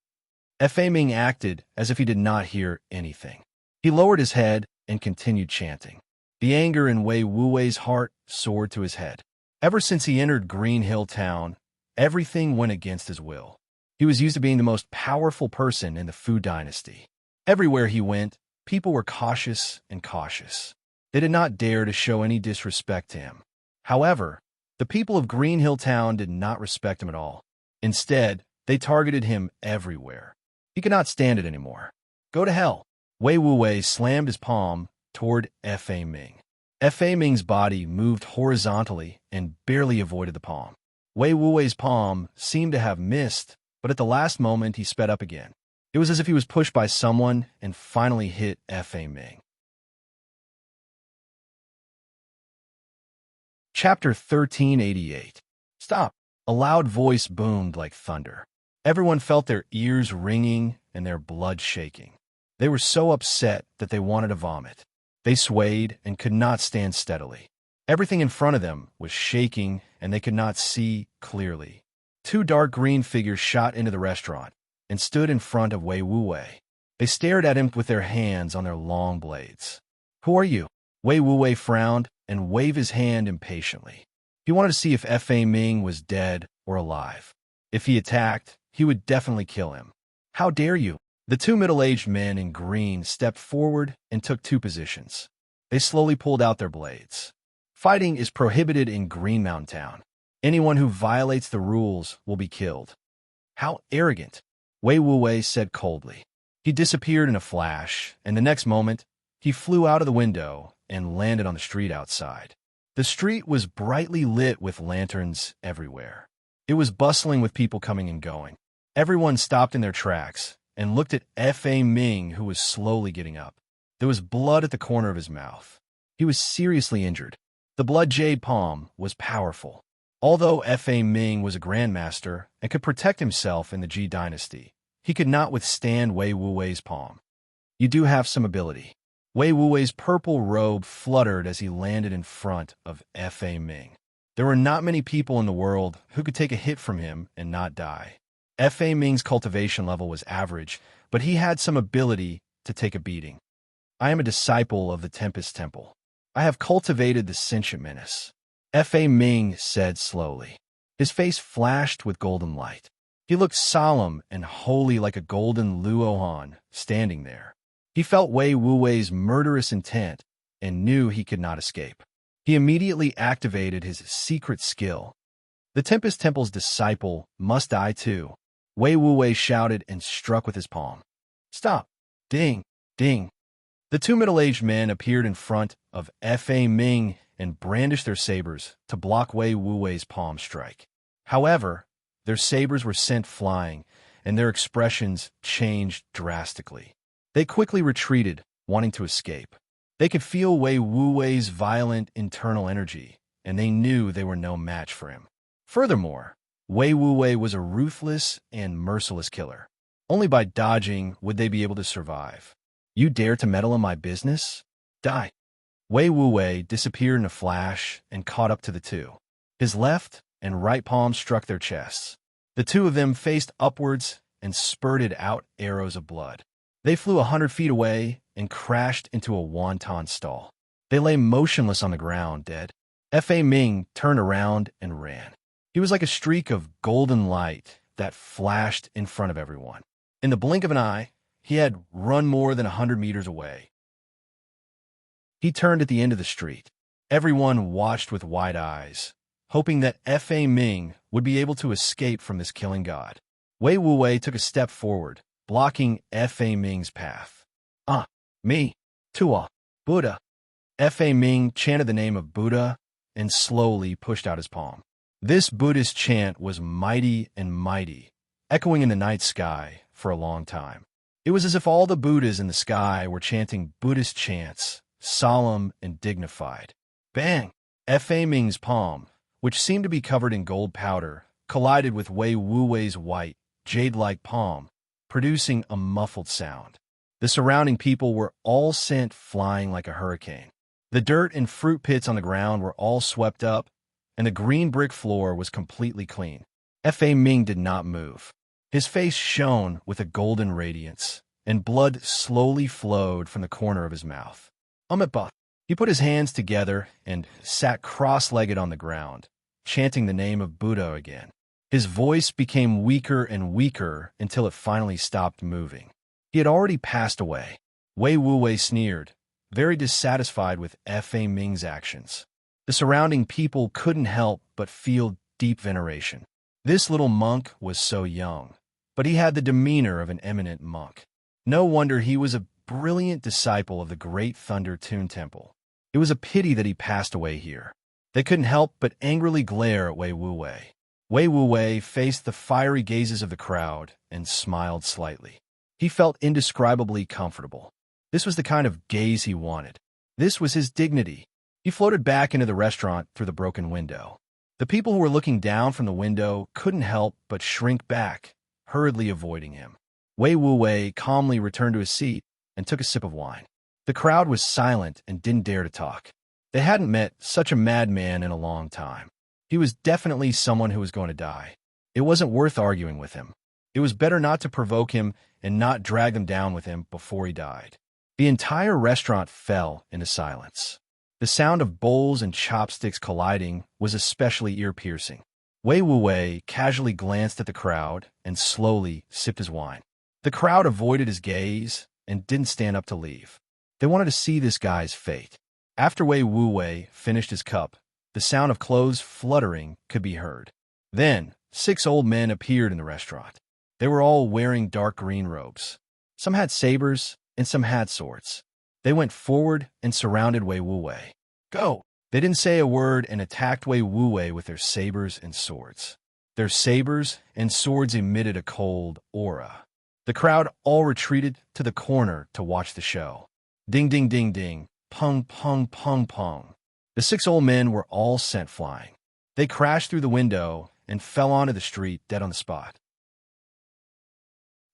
F.A. Ming acted as if he did not hear anything. He lowered his head and continued chanting. The anger in Wei Wuwei's heart soared to his head. Ever since he entered Green Hill Town, everything went against his will. He was used to being the most powerful person in the Fu dynasty. Everywhere he went, people were cautious and cautious. They did not dare to show any disrespect to him. However, the people of Green Hill Town did not respect him at all. Instead, they targeted him everywhere. He could not stand it anymore. "Go to hell." Wei Wuwei slammed his palm toward F.A. Ming. F.A. Ming's body moved horizontally and barely avoided the palm. Wei Wuwei's palm seemed to have missed, but at the last moment he sped up again. It was as if he was pushed by someone and finally hit F.A. Ming. Chapter 1388. Stop! A loud voice boomed like thunder. Everyone felt their ears ringing and their blood shaking. They were so upset that they wanted to vomit. They swayed and could not stand steadily. Everything in front of them was shaking and they could not see clearly. Two dark green figures shot into the restaurant and stood in front of Wei Wuwei. They stared at him with their hands on their long blades. "Who are you?" Wei Wuwei frowned and waved his hand impatiently. He wanted to see if F.A. Ming was dead or alive. If he attacked, he would definitely kill him. "How dare you?" The two middle-aged men in green stepped forward and took two positions. They slowly pulled out their blades. Fighting is prohibited in Green Mountain Town. Anyone who violates the rules will be killed. "How arrogant," Wei Wuwei said coldly. He disappeared in a flash, and the next moment, he flew out of the window and landed on the street outside. The street was brightly lit with lanterns everywhere. It was bustling with people coming and going. Everyone stopped in their tracks and looked at F.A. Ming, who was slowly getting up. There was blood at the corner of his mouth. He was seriously injured. The blood jade palm was powerful. Although F.A. Ming was a grandmaster and could protect himself in the Ji dynasty, he could not withstand Wei Wuwei's palm. "You do have some ability." Wei Wuwei's purple robe fluttered as he landed in front of F.A. Ming. There were not many people in the world who could take a hit from him and not die. F.A. Ming's cultivation level was average, but he had some ability to take a beating. "I am a disciple of the Tempest Temple. I have cultivated the sentient menace," F.A. Ming said slowly. His face flashed with golden light. He looked solemn and holy like a golden Luohan standing there. He felt Wei Wuwei's murderous intent and knew he could not escape. He immediately activated his secret skill. The Tempest Temple's disciple must die too. Wei Wuwei shouted and struck with his palm. Stop! Ding! Ding! The two middle-aged men appeared in front of Fa Ming and brandished their sabers to block Wei Wuwei's palm strike. However, their sabers were sent flying, and their expressions changed drastically. They quickly retreated, wanting to escape. They could feel Wei Wuwei's violent internal energy, and they knew they were no match for him. Furthermore, Wei Wuwei was a ruthless and merciless killer. Only by dodging would they be able to survive. You dare to meddle in my business? Die! Wei Wuwei disappeared in a flash and caught up to the two. His left and right palms struck their chests. The two of them faced upwards and spurted out arrows of blood. They flew 100 feet away and crashed into a wonton stall. They lay motionless on the ground, dead. Fa Ming turned around and ran. He was like a streak of golden light that flashed in front of everyone. In the blink of an eye, he had run more than 100 meters away. He turned at the end of the street. Everyone watched with wide eyes, hoping that Fa Ming would be able to escape from this killing god. Wei Wuwei took a step forward, blocking Fa Ming's path. Me, Tua, Buddha. Fa Ming chanted the name of Buddha and slowly pushed out his palm. This Buddhist chant was mighty and mighty, echoing in the night sky for a long time. It was as if all the Buddhas in the sky were chanting Buddhist chants, solemn and dignified. Bang! Fa Ming's palm, which seemed to be covered in gold powder, collided with Wei Wuwei's white, jade-like palm, producing a muffled sound. The surrounding people were all sent flying like a hurricane. The dirt and fruit pits on the ground were all swept up, and the green brick floor was completely clean. Fa Ming did not move. His face shone with a golden radiance, and blood slowly flowed from the corner of his mouth. He put his hands together and sat cross-legged on the ground, chanting the name of Buddha again. His voice became weaker and weaker until it finally stopped moving. He had already passed away. Wei Wuwei sneered, very dissatisfied with Fa Ming's actions. The surrounding people couldn't help but feel deep veneration. This little monk was so young, but he had the demeanor of an eminent monk. No wonder he was a brilliant disciple of the Great Thunder Tune Temple. It was a pity that he passed away here. They couldn't help but angrily glare at Wei Wuwei. Wei Wuwei faced the fiery gazes of the crowd and smiled slightly. He felt indescribably comfortable. This was the kind of gaze he wanted. This was his dignity. He floated back into the restaurant through the broken window. The people who were looking down from the window couldn't help but shrink back, hurriedly avoiding him. Wei Wuwei calmly returned to his seat and took a sip of wine. The crowd was silent and didn't dare to talk. They hadn't met such a madman in a long time. He was definitely someone who was going to die. It wasn't worth arguing with him. It was better not to provoke him and not drag them down with him before he died. The entire restaurant fell into silence. The sound of bowls and chopsticks colliding was especially ear-piercing. Wei Wuwei casually glanced at the crowd and slowly sipped his wine. The crowd avoided his gaze and didn't stand up to leave. They wanted to see this guy's fate. After Wei Wuwei finished his cup, the sound of clothes fluttering could be heard. Then, 6 old men appeared in the restaurant. They were all wearing dark green robes. Some had sabers and some had swords. They went forward and surrounded Wei Wuwei. Go! They didn't say a word and attacked Wei Wuwei with their sabers and swords. Their sabers and swords emitted a cold aura. The crowd all retreated to the corner to watch the show. Ding, ding, ding, ding. Pung, pung, pung, pung. The 6 old men were all sent flying. They crashed through the window and fell onto the street dead on the spot.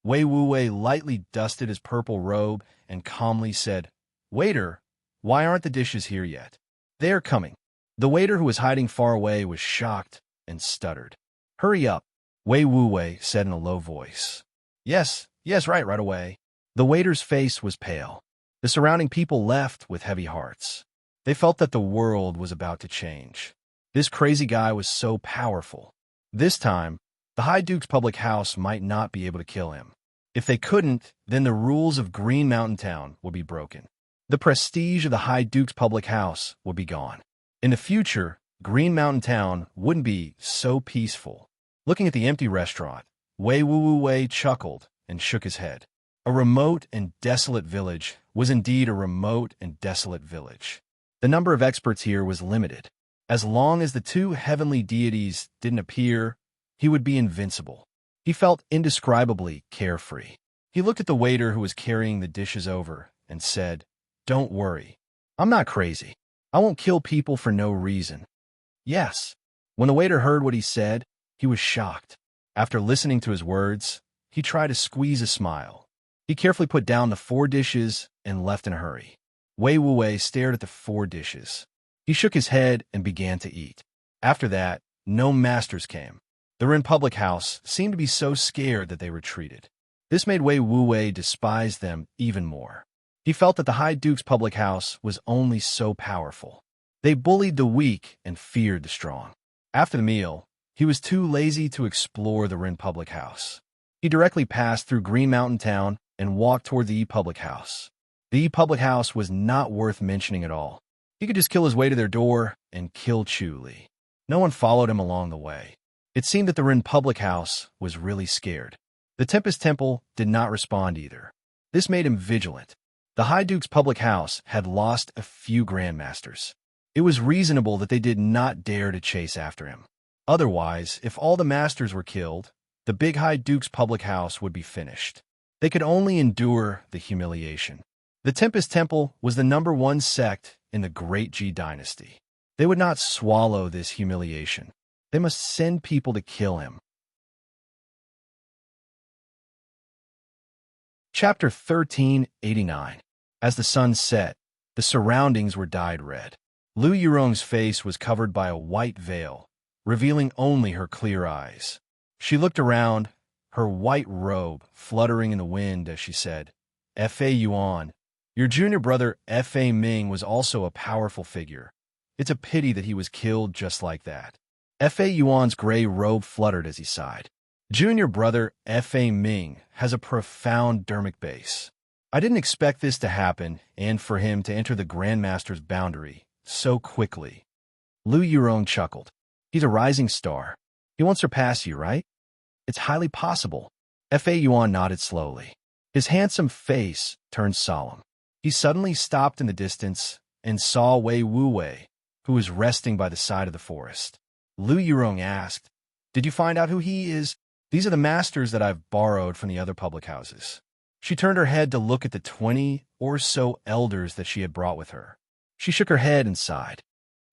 Wei Wuwei lightly dusted his purple robe and calmly said, Waiter, why aren't the dishes here yet? They are coming. The waiter who was hiding far away was shocked and stuttered. Hurry up, Wei Wuwei said in a low voice. Yes, right away. The waiter's face was pale. The surrounding people left with heavy hearts. They felt that the world was about to change. This crazy guy was so powerful. This time, the High Duke's public house might not be able to kill him. If they couldn't, then the rules of Green Mountain Town would be broken. The prestige of the High Duke's public house would be gone. In the future, Green Mountain Town wouldn't be so peaceful. Looking at the empty restaurant, Wei Wu Wei chuckled and shook his head. A remote and desolate village was indeed a remote and desolate village. The number of experts here was limited. As long as the two heavenly deities didn't appear, he would be invincible. He felt indescribably carefree. He looked at the waiter who was carrying the dishes over and said, "Don't worry. I'm not crazy. I won't kill people for no reason." Yes. When the waiter heard what he said, he was shocked. After listening to his words, he tried to squeeze a smile. He carefully put down the 4 dishes and left in a hurry. Wei Wuwei stared at the 4 dishes. He shook his head and began to eat. After that, no masters came. The Rin public house seemed to be so scared that they retreated. This made Wei Wuwei despise them even more. He felt that the High Duke's public house was only so powerful. They bullied the weak and feared the strong. After the meal, he was too lazy to explore the Rin public house. He directly passed through Green Mountain Town and walked toward the E public house. The E public house was not worth mentioning at all. He could just kill his way to their door and kill Chu Li. No one followed him along the way. It seemed that the Rin public house was really scared. The Tempest Temple did not respond either. This made him vigilant. The High Duke's public house had lost a few grandmasters. It was reasonable that they did not dare to chase after him. Otherwise, if all the masters were killed, the big High Duke's public house would be finished. They could only endure the humiliation. The Tempest Temple was the #1 sect in the Great Ji dynasty. They would not swallow this humiliation. They must send people to kill him. Chapter 1389. As the sun set, the surroundings were dyed red. Lu Yurong's face was covered by a white veil, revealing only her clear eyes. She looked around, her white robe fluttering in the wind as she said, "Fa Yuan, your junior brother Fa Ming was also a powerful figure. It's a pity that he was killed just like that." Fa Yuan's gray robe fluttered as he sighed. Junior brother Fa Ming has a profound dermic base. I didn't expect this to happen and for him to enter the Grandmaster's boundary so quickly. Lu Yurong chuckled. He's a rising star. He won't surpass you, right? It's highly possible. Fa Yuan nodded slowly. His handsome face turned solemn. He suddenly stopped in the distance and saw Wei Wuwei, who was resting by the side of the forest. Lu Yurong asked, "Did you find out who he is? These are the masters that I've borrowed from the other public houses." She turned her head to look at the 20 or so elders that she had brought with her. She shook her head and sighed.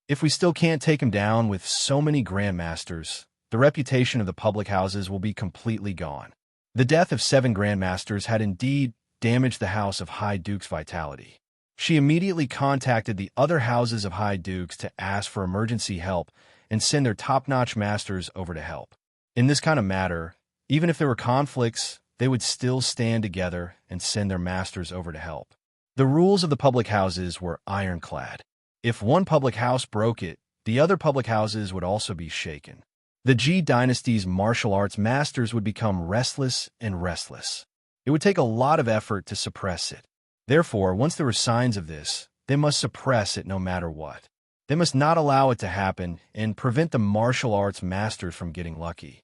"If we still can't take him down with so many grandmasters, the reputation of the public houses will be completely gone." The death of 7 grandmasters had indeed damaged the House of High Duke's vitality. She immediately contacted the other houses of High Dukes to ask for emergency help and send their top-notch masters over to help. In this kind of matter, even if there were conflicts, they would still stand together and send their masters over to help. The rules of the public houses were ironclad. If one public house broke it, the other public houses would also be shaken. The Ji dynasty's martial arts masters would become restless and restless. It would take a lot of effort to suppress it. Therefore, once there were signs of this, they must suppress it no matter what. They must not allow it to happen and prevent the martial arts masters from getting lucky.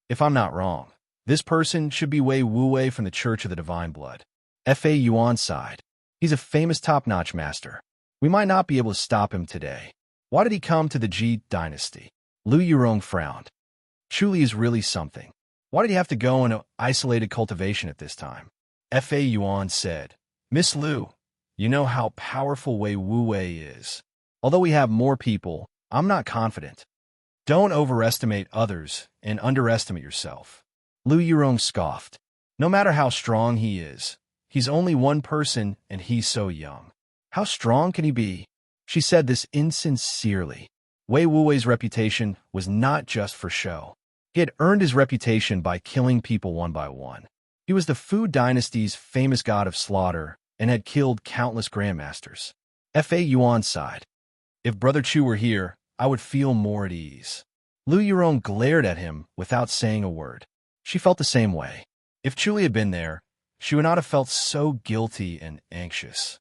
If I'm not wrong, this person should be Wei Wuwei from the Church of the Divine Blood. Fa Yuan sighed. He's a famous top-notch master. We might not be able to stop him today. Why did he come to the Ji dynasty? Lu Yurong frowned. Chu Li is really something. Why did he have to go into isolated cultivation at this time? Fa Yuan said, "Miss Lu, you know how powerful Wei Wuwei is. Although we have more people, I'm not confident. Don't overestimate others and underestimate yourself." Lu Yurong scoffed. "No matter how strong he is, he's only one person and he's so young. How strong can he be?" She said this insincerely. Wei Wuwei's reputation was not just for show. He had earned his reputation by killing people one by one. He was the Fu dynasty's famous god of slaughter and had killed countless grandmasters. Fa Yuan sighed. "If Brother Chu were here, I would feel more at ease." Lu Yurong glared at him without saying a word. She felt the same way. If Chu Li had been there, she would not have felt so guilty and anxious.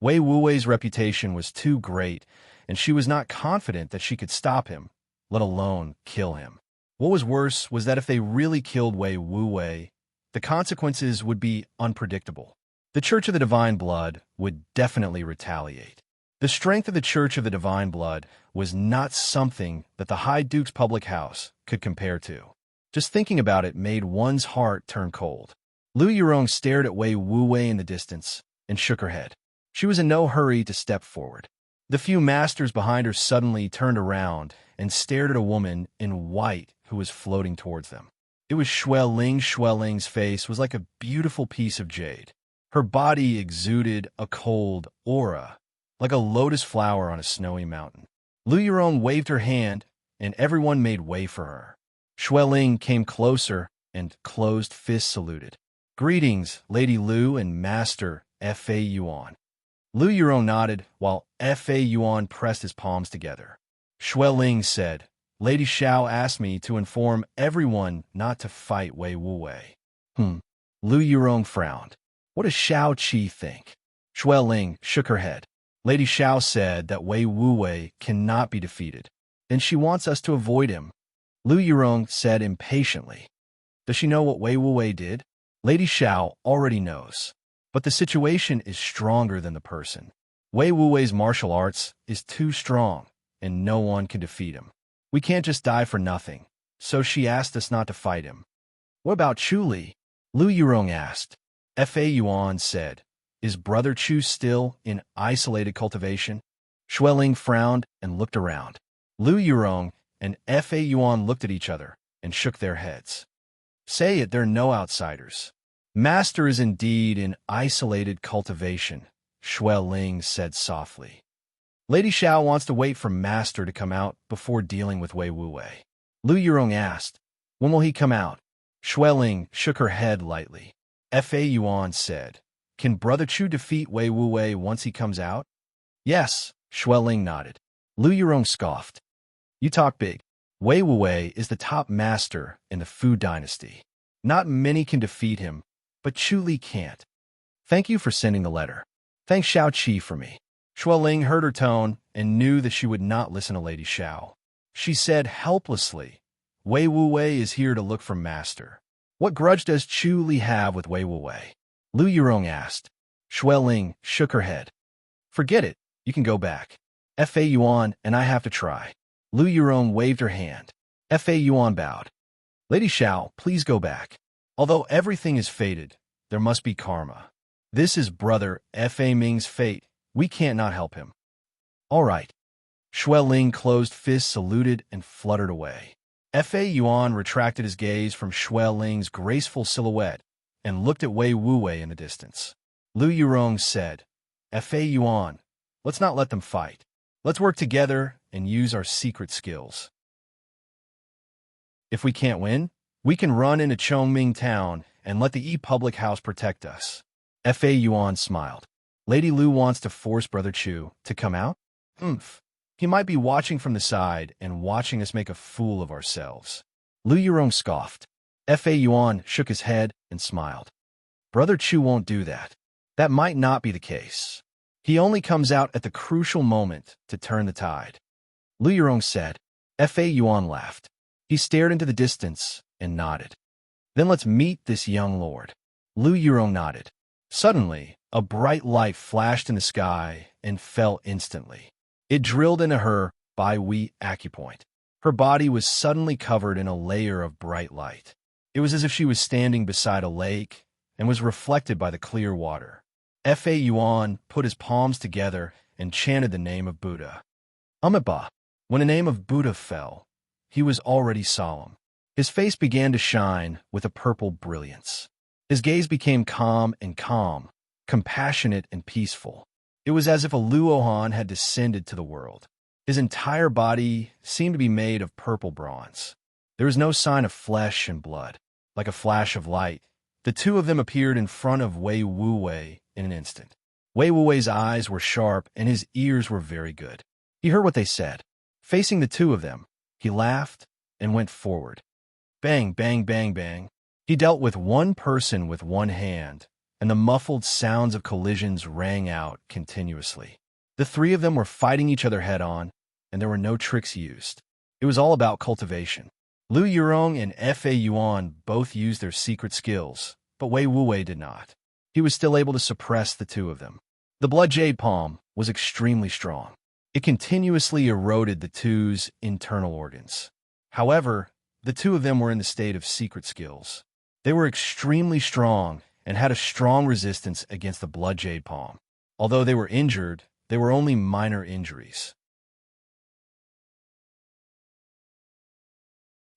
Wei Wuwei's reputation was too great, and she was not confident that she could stop him, let alone kill him. What was worse was that if they really killed Wei Wuwei, the consequences would be unpredictable. The Church of the Divine Blood would definitely retaliate. The strength of the Church of the Divine Blood was not something that the High Duke's public house could compare to. Just thinking about it made one's heart turn cold. Lu Yurong stared at Wei Wuwei in the distance and shook her head. She was in no hurry to step forward. The few masters behind her suddenly turned around and stared at a woman in white who was floating towards them. It was Xue Ling. Xue Ling's face was like a beautiful piece of jade. Her body exuded a cold aura, like a lotus flower on a snowy mountain. Lu Yurong waved her hand, and everyone made way for her. Xue Ling came closer and closed fist saluted. "Greetings, Lady Lu and Master Fa Yuan." Lu Yurong nodded while Fa Yuan pressed his palms together. Xue Ling said, "Lady Xiao asked me to inform everyone not to fight Wei Wuwei." Lu Yurong frowned. What does Xiao Qi think? Xue Ling shook her head. Lady Xiao said that Wei Wuwei cannot be defeated, and she wants us to avoid him. Lu Yurong said impatiently. Does she know what Wei Wuwei did? Lady Xiao already knows, but the situation is stronger than the person. Wei Wuwei's martial arts is too strong, and no one can defeat him. We can't just die for nothing, so she asked us not to fight him. What about Chu Li? Lu Yurong asked. Fa Yuan said, Is Brother Chu still in isolated cultivation? Xue Ling frowned and looked around. Lu Yurong and Fa Yuan looked at each other and shook their heads. Say it, there are no outsiders. Master is indeed in isolated cultivation, Xue Ling said softly. Lady Xiao wants to wait for Master to come out before dealing with Wei Wuwei. Lu Yurong asked, When will he come out? Xue Ling shook her head lightly. Fa Yuan said, Can Brother Chu defeat Wei Wuwei once he comes out? Yes, Xue Ling nodded. Lu Yurong scoffed. You talk big. Wei Wuwei is the top master in the Fu dynasty. Not many can defeat him, but Chu Li can't. Thank you for sending the letter. Thanks Xiao Qi for me. Xue Ling heard her tone and knew that she would not listen to Lady Xiao. She said helplessly, Wei Wuwei is here to look for Master. What grudge does Chu Li have with Wei Wuwei? Lu Yurong asked. Xue Ling shook her head. Forget it, you can go back. Fa Yuan and I have to try. Lu Yurong waved her hand. Fa Yuan bowed. Lady Xiao, please go back. Although everything is fated, there must be karma. This is Brother Fa Ming's fate. We can't not help him. All right. Xue Ling closed fists, saluted, and fluttered away. Fa Yuan retracted his gaze from Xue Ling's graceful silhouette and looked at Wei Wuwei in the distance. Lu Yurong said, Fa Yuan, let's not let them fight. Let's work together and use our secret skills. If we can't win, we can run into Chongming Town and let the public house protect us. Fa Yuan smiled. Lady Lu wants to force Brother Chu to come out? He might be watching from the side and watching us make a fool of ourselves. Lu Yurong scoffed. Fa Yuan shook his head and smiled. Brother Chu won't do that. That might not be the case. He only comes out at the crucial moment to turn the tide. Lu Yurong said. Fa Yuan laughed. He stared into the distance and nodded. Then let's meet this young lord. Lu Yurong nodded. Suddenly, a bright light flashed in the sky and fell instantly. It drilled into her by Wei acupoint. Her body was suddenly covered in a layer of bright light. It was as if she was standing beside a lake and was reflected by the clear water. Fa Yuan put his palms together and chanted the name of Buddha. Amitabha. When the name of Buddha fell, he was already solemn. His face began to shine with a purple brilliance. His gaze became calm, compassionate and peaceful. It was as if a Luohan had descended to the world. His entire body seemed to be made of purple bronze. There was no sign of flesh and blood. Like a flash of light, the two of them appeared in front of Wei Wuwei in an instant. Wei Wuwei's eyes were sharp and his ears were very good. He heard what they said. Facing the two of them, he laughed and went forward. Bang, bang, bang, bang. He dealt with one person with one hand and the muffled sounds of collisions rang out continuously. The three of them were fighting each other head-on, and there were no tricks used. It was all about cultivation. Lu Yurong and Fa Yuan both used their secret skills, but Wei Wuwei did not. He was still able to suppress the two of them. The blood jade palm was extremely strong. It continuously eroded the two's internal organs. However, the two of them were in the state of secret skills. They were extremely strong and had a strong resistance against the blood jade palm. Although they were injured, they were only minor injuries.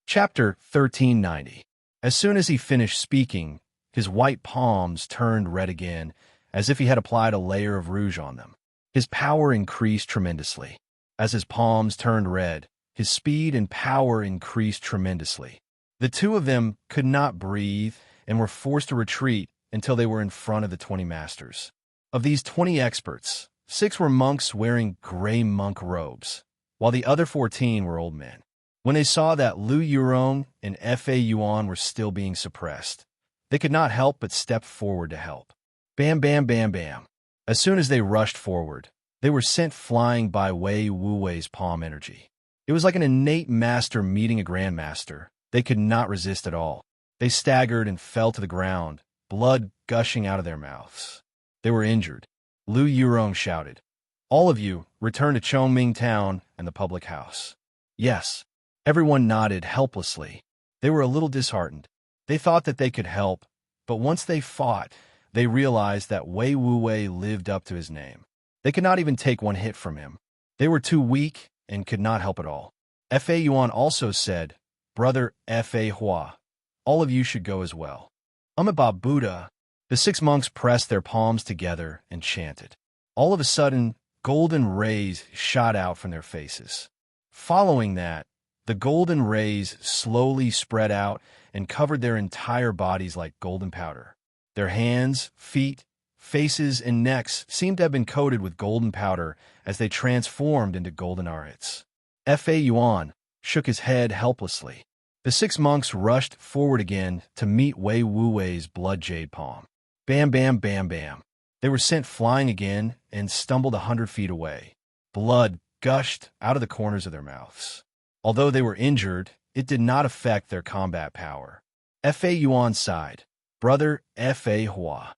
Chapter 1390. As soon as he finished speaking, his white palms turned red again, as if he had applied a layer of rouge on them. His power increased tremendously. As his palms turned red, his speed and power increased tremendously. The two of them could not breathe and were forced to retreat until they were in front of the 20 masters. Of these 20 experts, 6 were monks wearing gray monk robes, while the other 14 were old men. When they saw that Lu Yurong and Fa Yuan were still being suppressed, they could not help but step forward to help. Bam, bam, bam, bam. As soon as they rushed forward, they were sent flying by Wei Wuwei's palm energy. It was like an innate master meeting a grandmaster. They could not resist at all. They staggered and fell to the ground, blood gushing out of their mouths. They were injured. Lu Yurong shouted, "All of you, return to Chongming Town and the public house." Yes. Everyone nodded helplessly. They were a little disheartened. They thought that they could help, but once they fought, they realized that Wei Wuwei lived up to his name. They could not even take one hit from him. They were too weak and could not help at all. Fa Yuan also said, "Brother Fa Hua, all of you should go as well." Umaba Buddha. The 6 monks pressed their palms together and chanted. All of a sudden, golden rays shot out from their faces. Following that, the golden rays slowly spread out and covered their entire bodies like golden powder. Their hands, feet, faces, and necks seemed to have been coated with golden powder as they transformed into golden arhats. Fa Yuan shook his head helplessly. The 6 monks rushed forward again to meet Wei Wuwei's blood jade palm. Bam, bam, bam, bam. They were sent flying again and stumbled 100 feet away. Blood gushed out of the corners of their mouths. Although they were injured, it did not affect their combat power. Fa Yuan sighed, "Brother Fa Hua."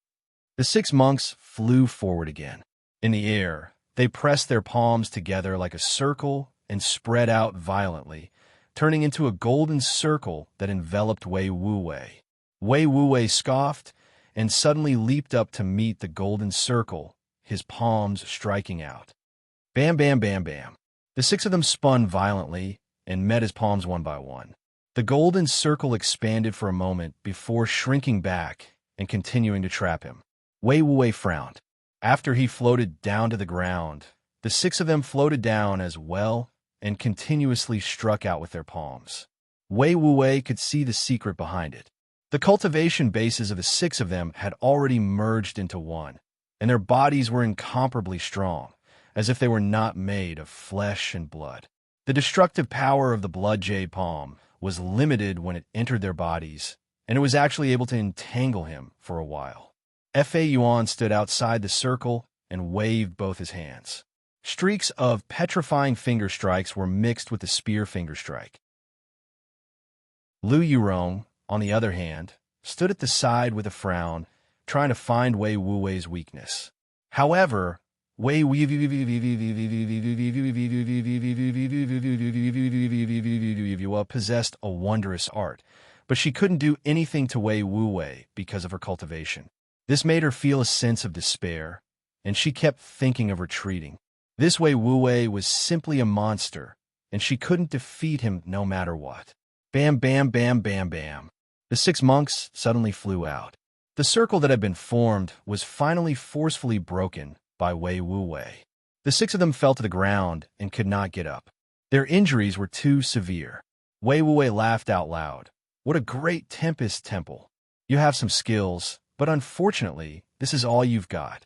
The 6 monks flew forward again. In the air, they pressed their palms together like a circle and spread out violently, turning into a golden circle that enveloped Wei Wuwei. Wei Wuwei scoffed and suddenly leaped up to meet the golden circle, his palms striking out. Bam, bam, bam, bam. The 6 of them spun violently and met his palms one by one. The golden circle expanded for a moment before shrinking back and continuing to trap him. Wei Wuwei frowned. After he floated down to the ground, the 6 of them floated down as well and continuously struck out with their palms. Wei Wuwei could see the secret behind it. The cultivation bases of the 6 of them had already merged into one, and their bodies were incomparably strong, as if they were not made of flesh and blood. The destructive power of the blood jade palm was limited when it entered their bodies, and it was actually able to entangle him for a while. Fa Yuan stood outside the circle and waved both his hands. Streaks of petrifying finger strikes were mixed with the spear finger strike. Lu Yurong, on the other hand, stood at the side with a frown, trying to find Wei Wuwei's weakness. However, Wei Wuwei possessed a wondrous art, but she couldn't do anything to Wei Wuwei because of her cultivation. This made her feel a sense of despair, and she kept thinking of retreating. This Wei Wuwei was simply a monster, and she couldn't defeat him no matter what. Bam, bam, bam, bam, bam. The 6 monks suddenly flew out. The circle that had been formed was finally forcefully broken by Wei Wuwei. The 6 of them fell to the ground and could not get up. Their injuries were too severe. Wei Wuwei laughed out loud. "What a great tempest temple. You have some skills, but unfortunately, this is all you've got."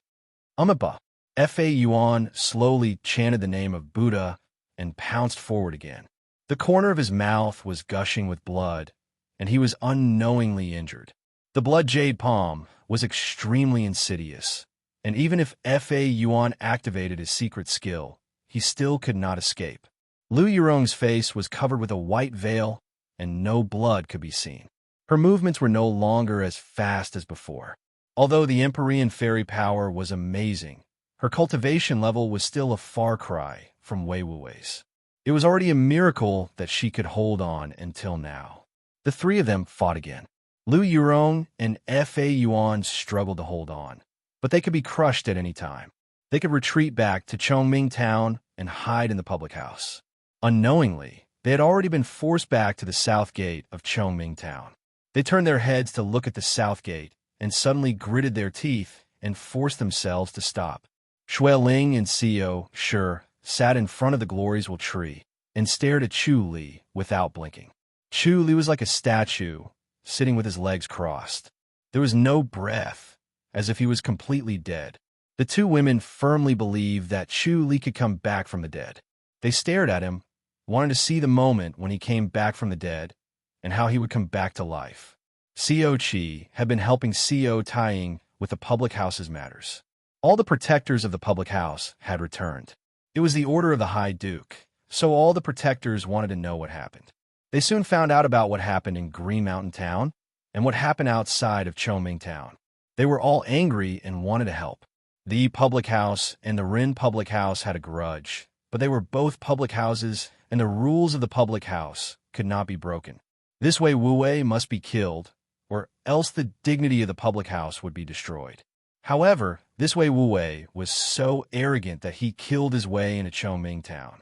Umaba. Fa Yuan slowly chanted the name of Buddha and pounced forward again. The corner of his mouth was gushing with blood, and he was unknowingly injured. The blood jade palm was extremely insidious, and even if Fa Yuan activated his secret skill, he still could not escape. Lu Yurong's face was covered with a white veil, and no blood could be seen. Her movements were no longer as fast as before. Although the Empyrean fairy power was amazing, her cultivation level was still a far cry from Wei Wuwei's. It was already a miracle that she could hold on until now. The three of them fought again. Lu Yurong and Fa Yuan struggled to hold on, but they could be crushed at any time. They could retreat back to Chongming Town and hide in the public house. Unknowingly, they had already been forced back to the south gate of Chongming Town. They turned their heads to look at the south gate and suddenly gritted their teeth and forced themselves to stop. Xueling and Xiao Shi sat in front of the glorious tree and stared at Chu Li without blinking. Chu Li was like a statue, sitting with his legs crossed. There was no breath, as if he was completely dead. The two women firmly believed that Chu Li could come back from the dead. They stared at him, wanting to see the moment when he came back from the dead and how he would come back to life. Xiao Qi had been helping Xiao Taiying with the public house's matters. All the protectors of the public house had returned. It was the order of the High Duke, so all the protectors wanted to know what happened. They soon found out about what happened in Green Mountain Town and what happened outside of Chongming Town. They were all angry and wanted to help. The public house and the Rin public house had a grudge, but they were both public houses and the rules of the public house could not be broken. This way Wu Wei must be killed, or else the dignity of the public house would be destroyed. However, this way Wu Wei was so arrogant that he killed his way into Chongming Town.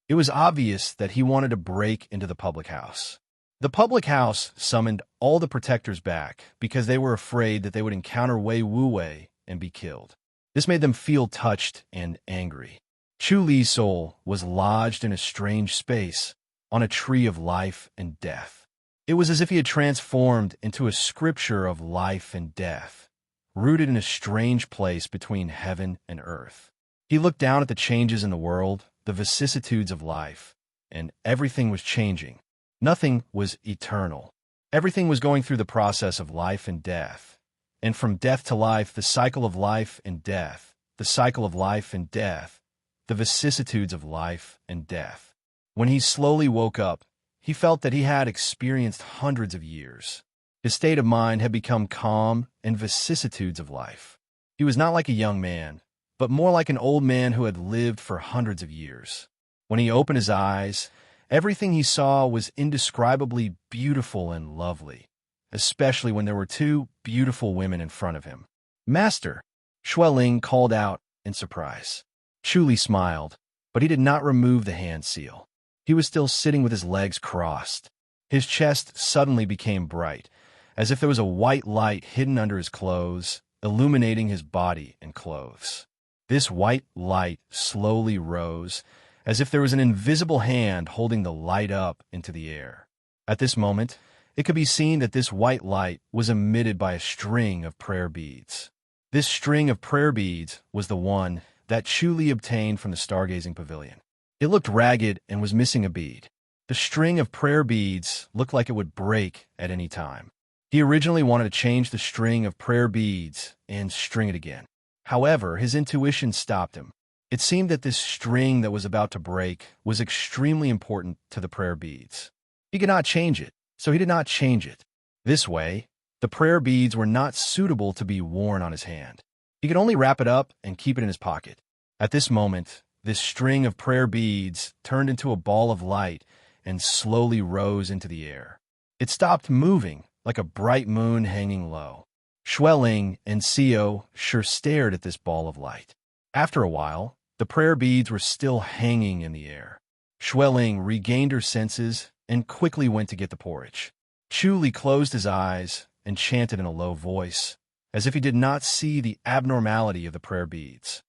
It was obvious that he wanted to break into the public house. The public house summoned all the protectors back because they were afraid that they would encounter Wei Wu Wei and be killed. This made them feel touched and angry. Chu Li's soul was lodged in a strange space on a tree of life and death. It was as if he had transformed into a scripture of life and death, rooted in a strange place between heaven and earth. He looked down at the changes in the world, the vicissitudes of life, and everything was changing. Nothing was eternal. Everything was going through the process of life and death. And from death to life, the cycle of life and death, the cycle of life and death, the vicissitudes of life and death. When he slowly woke up, he felt that he had experienced hundreds of years. His state of mind had become calm and vicissitudes of life. He was not like a young man, but more like an old man who had lived for hundreds of years. When he opened his eyes, everything he saw was indescribably beautiful and lovely, especially when there were two beautiful women in front of him. "Master!" Xueling called out in surprise. Chu Li smiled, but he did not remove the hand seal. He was still sitting with his legs crossed. His chest suddenly became bright, as if there was a white light hidden under his clothes, illuminating his body and clothes. This white light slowly rose, as if there was an invisible hand holding the light up into the air. At this moment, it could be seen that this white light was emitted by a string of prayer beads. This string of prayer beads was the one that Chu Li obtained from the stargazing pavilion. It looked ragged and was missing a bead. The string of prayer beads looked like it would break at any time. He originally wanted to change the string of prayer beads and string it again. However, his intuition stopped him. It seemed that this string that was about to break was extremely important to the prayer beads. He could not change it, so he did not change it. This way, the prayer beads were not suitable to be worn on his hand. He could only wrap it up and keep it in his pocket. At this moment, this string of prayer beads turned into a ball of light and slowly rose into the air. It stopped moving like a bright moon hanging low. Xueling and Xiao Shi stared at this ball of light. After a while, the prayer beads were still hanging in the air. Xueling regained her senses and quickly went to get the porridge. Chu Li closed his eyes and chanted in a low voice, as if he did not see the abnormality of the prayer beads.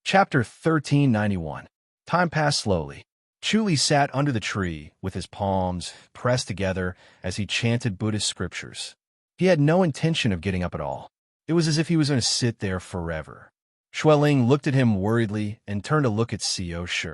Chapter 1391. Time passed slowly. Chu Li sat under the tree with his palms pressed together as he chanted Buddhist scriptures. He had no intention of getting up at all. It was as if he was going to sit there forever. Xueling looked at him worriedly and turned to look at Xiao Shi.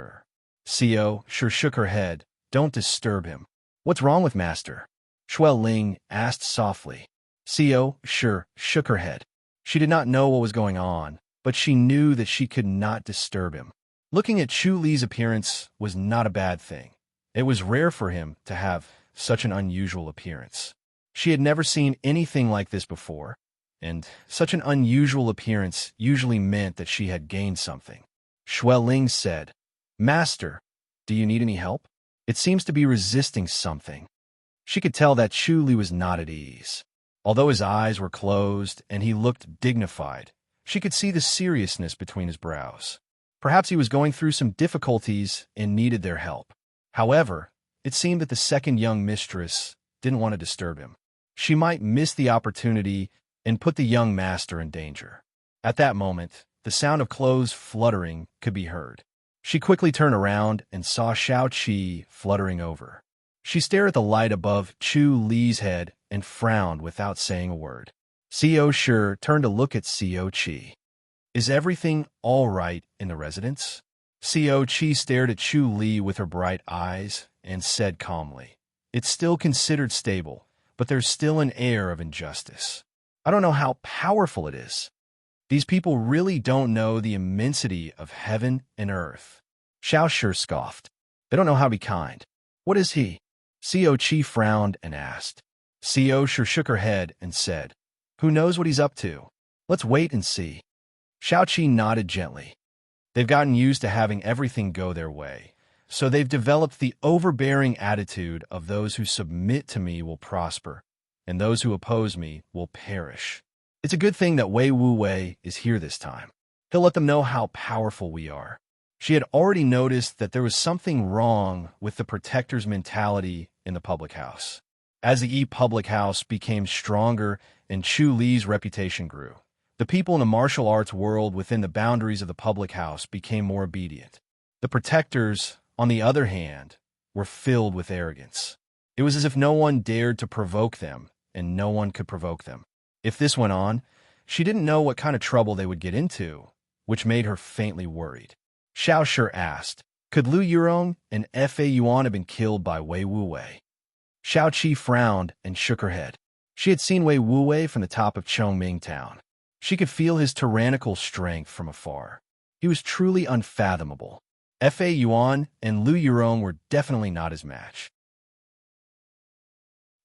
Xiao Shi shook her head, Don't disturb him. What's wrong with Master? Shuel Ling asked softly. Co. shook her head. She did not know what was going on, but she knew that she could not disturb him. Looking at Chu Li's appearance was not a bad thing. It was rare for him to have such an unusual appearance. She had never seen anything like this before, and such an unusual appearance usually meant that she had gained something. Shuel Ling said, Master, do you need any help? It seems to be resisting something. She could tell that Chu Li was not at ease. Although his eyes were closed and he looked dignified, she could see the seriousness between his brows. Perhaps he was going through some difficulties and needed their help. However, it seemed that the second young mistress didn't want to disturb him. She might miss the opportunity and put the young master in danger. At that moment, the sound of clothes fluttering could be heard. She quickly turned around and saw Xiao Qi fluttering over. She stared at the light above Chu Li's head and frowned without saying a word. Co. Shi turned to look at Co. Qi. Is everything all right in the residence? Co. Qi stared at Chu Li with her bright eyes and said calmly, It's still considered stable, but there's still an air of injustice. I don't know how powerful it is. These people really don't know the immensity of heaven and earth. Xiao Shi scoffed. They don't know how to be kind. What is he? Co. Qi frowned and asked. Co. Shi shook her head and said, Who knows what he's up to? Let's wait and see. Xiao Qi nodded gently. They've gotten used to having everything go their way, so they've developed the overbearing attitude of those who submit to me will prosper, and those who oppose me will perish. It's a good thing that Wei Wu Wei is here this time. He'll let them know how powerful we are. She had already noticed that there was something wrong with the protector's mentality in the public house. As the public house became stronger and Chu Li's reputation grew, the people in the martial arts world within the boundaries of the public house became more obedient. The protectors, on the other hand, were filled with arrogance. It was as if no one dared to provoke them, and no one could provoke them. If this went on, she didn't know what kind of trouble they would get into, which made her faintly worried. Xiao Shi asked, Could Lu Yurong and Fa Yuan have been killed by Wei Wu Wei? Xiao Qi frowned and shook her head. She had seen Wei Wu Wei from the top of Chongming Town. She could feel his tyrannical strength from afar. He was truly unfathomable. Fa Yuan and Lu Yurong were definitely not his match.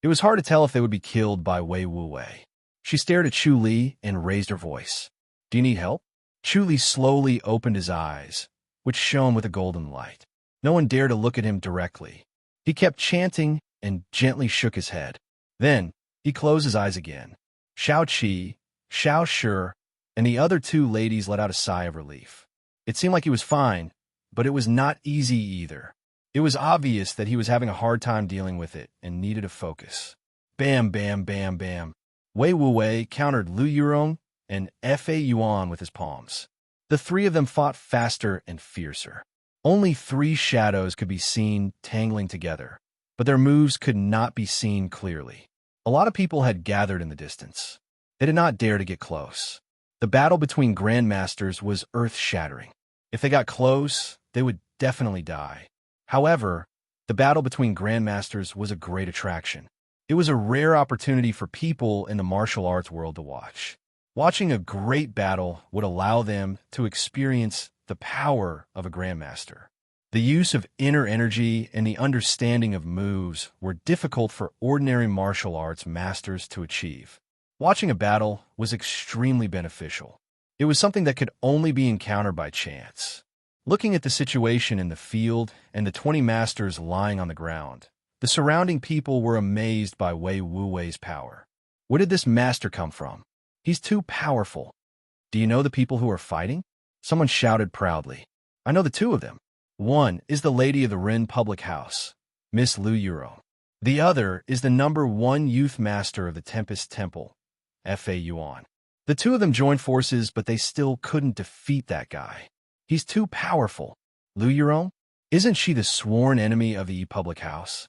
It was hard to tell if they would be killed by Wei Wu Wei. She stared at Chu Li and raised her voice. Do you need help? Chu Li slowly opened his eyes, which shone with a golden light. No one dared to look at him directly. He kept chanting and gently shook his head. Then, he closed his eyes again. Xiao Qi, Xiao Shi, and the other two ladies let out a sigh of relief. It seemed like he was fine, but it was not easy either. It was obvious that he was having a hard time dealing with it and needed to focus. Bam, bam, bam, bam. Wei Wu Wei countered Lu Yurong and Fa Yuan with his palms. The three of them fought faster and fiercer. Only three shadows could be seen tangling together, but their moves could not be seen clearly. A lot of people had gathered in the distance. They did not dare to get close. The battle between grandmasters was earth-shattering. If they got close, they would definitely die. However, the battle between grandmasters was a great attraction. It was a rare opportunity for people in the martial arts world to watch. Watching a great battle would allow them to experience the power of a grandmaster. The use of inner energy and the understanding of moves were difficult for ordinary martial arts masters to achieve. Watching a battle was extremely beneficial. It was something that could only be encountered by chance. Looking at the situation in the field and the 20 masters lying on the ground, the surrounding people were amazed by Wei Wu Wei's power. Where did this master come from? He's too powerful. Do you know the people who are fighting? Someone shouted proudly. I know the two of them. One is the lady of the Ren public house, Miss Lu Yurong. The other is the #1 youth master of the Tempest Temple, Fa Yuan. The two of them joined forces, but they still couldn't defeat that guy. He's too powerful. Lu Yurong? Isn't she the sworn enemy of the public house?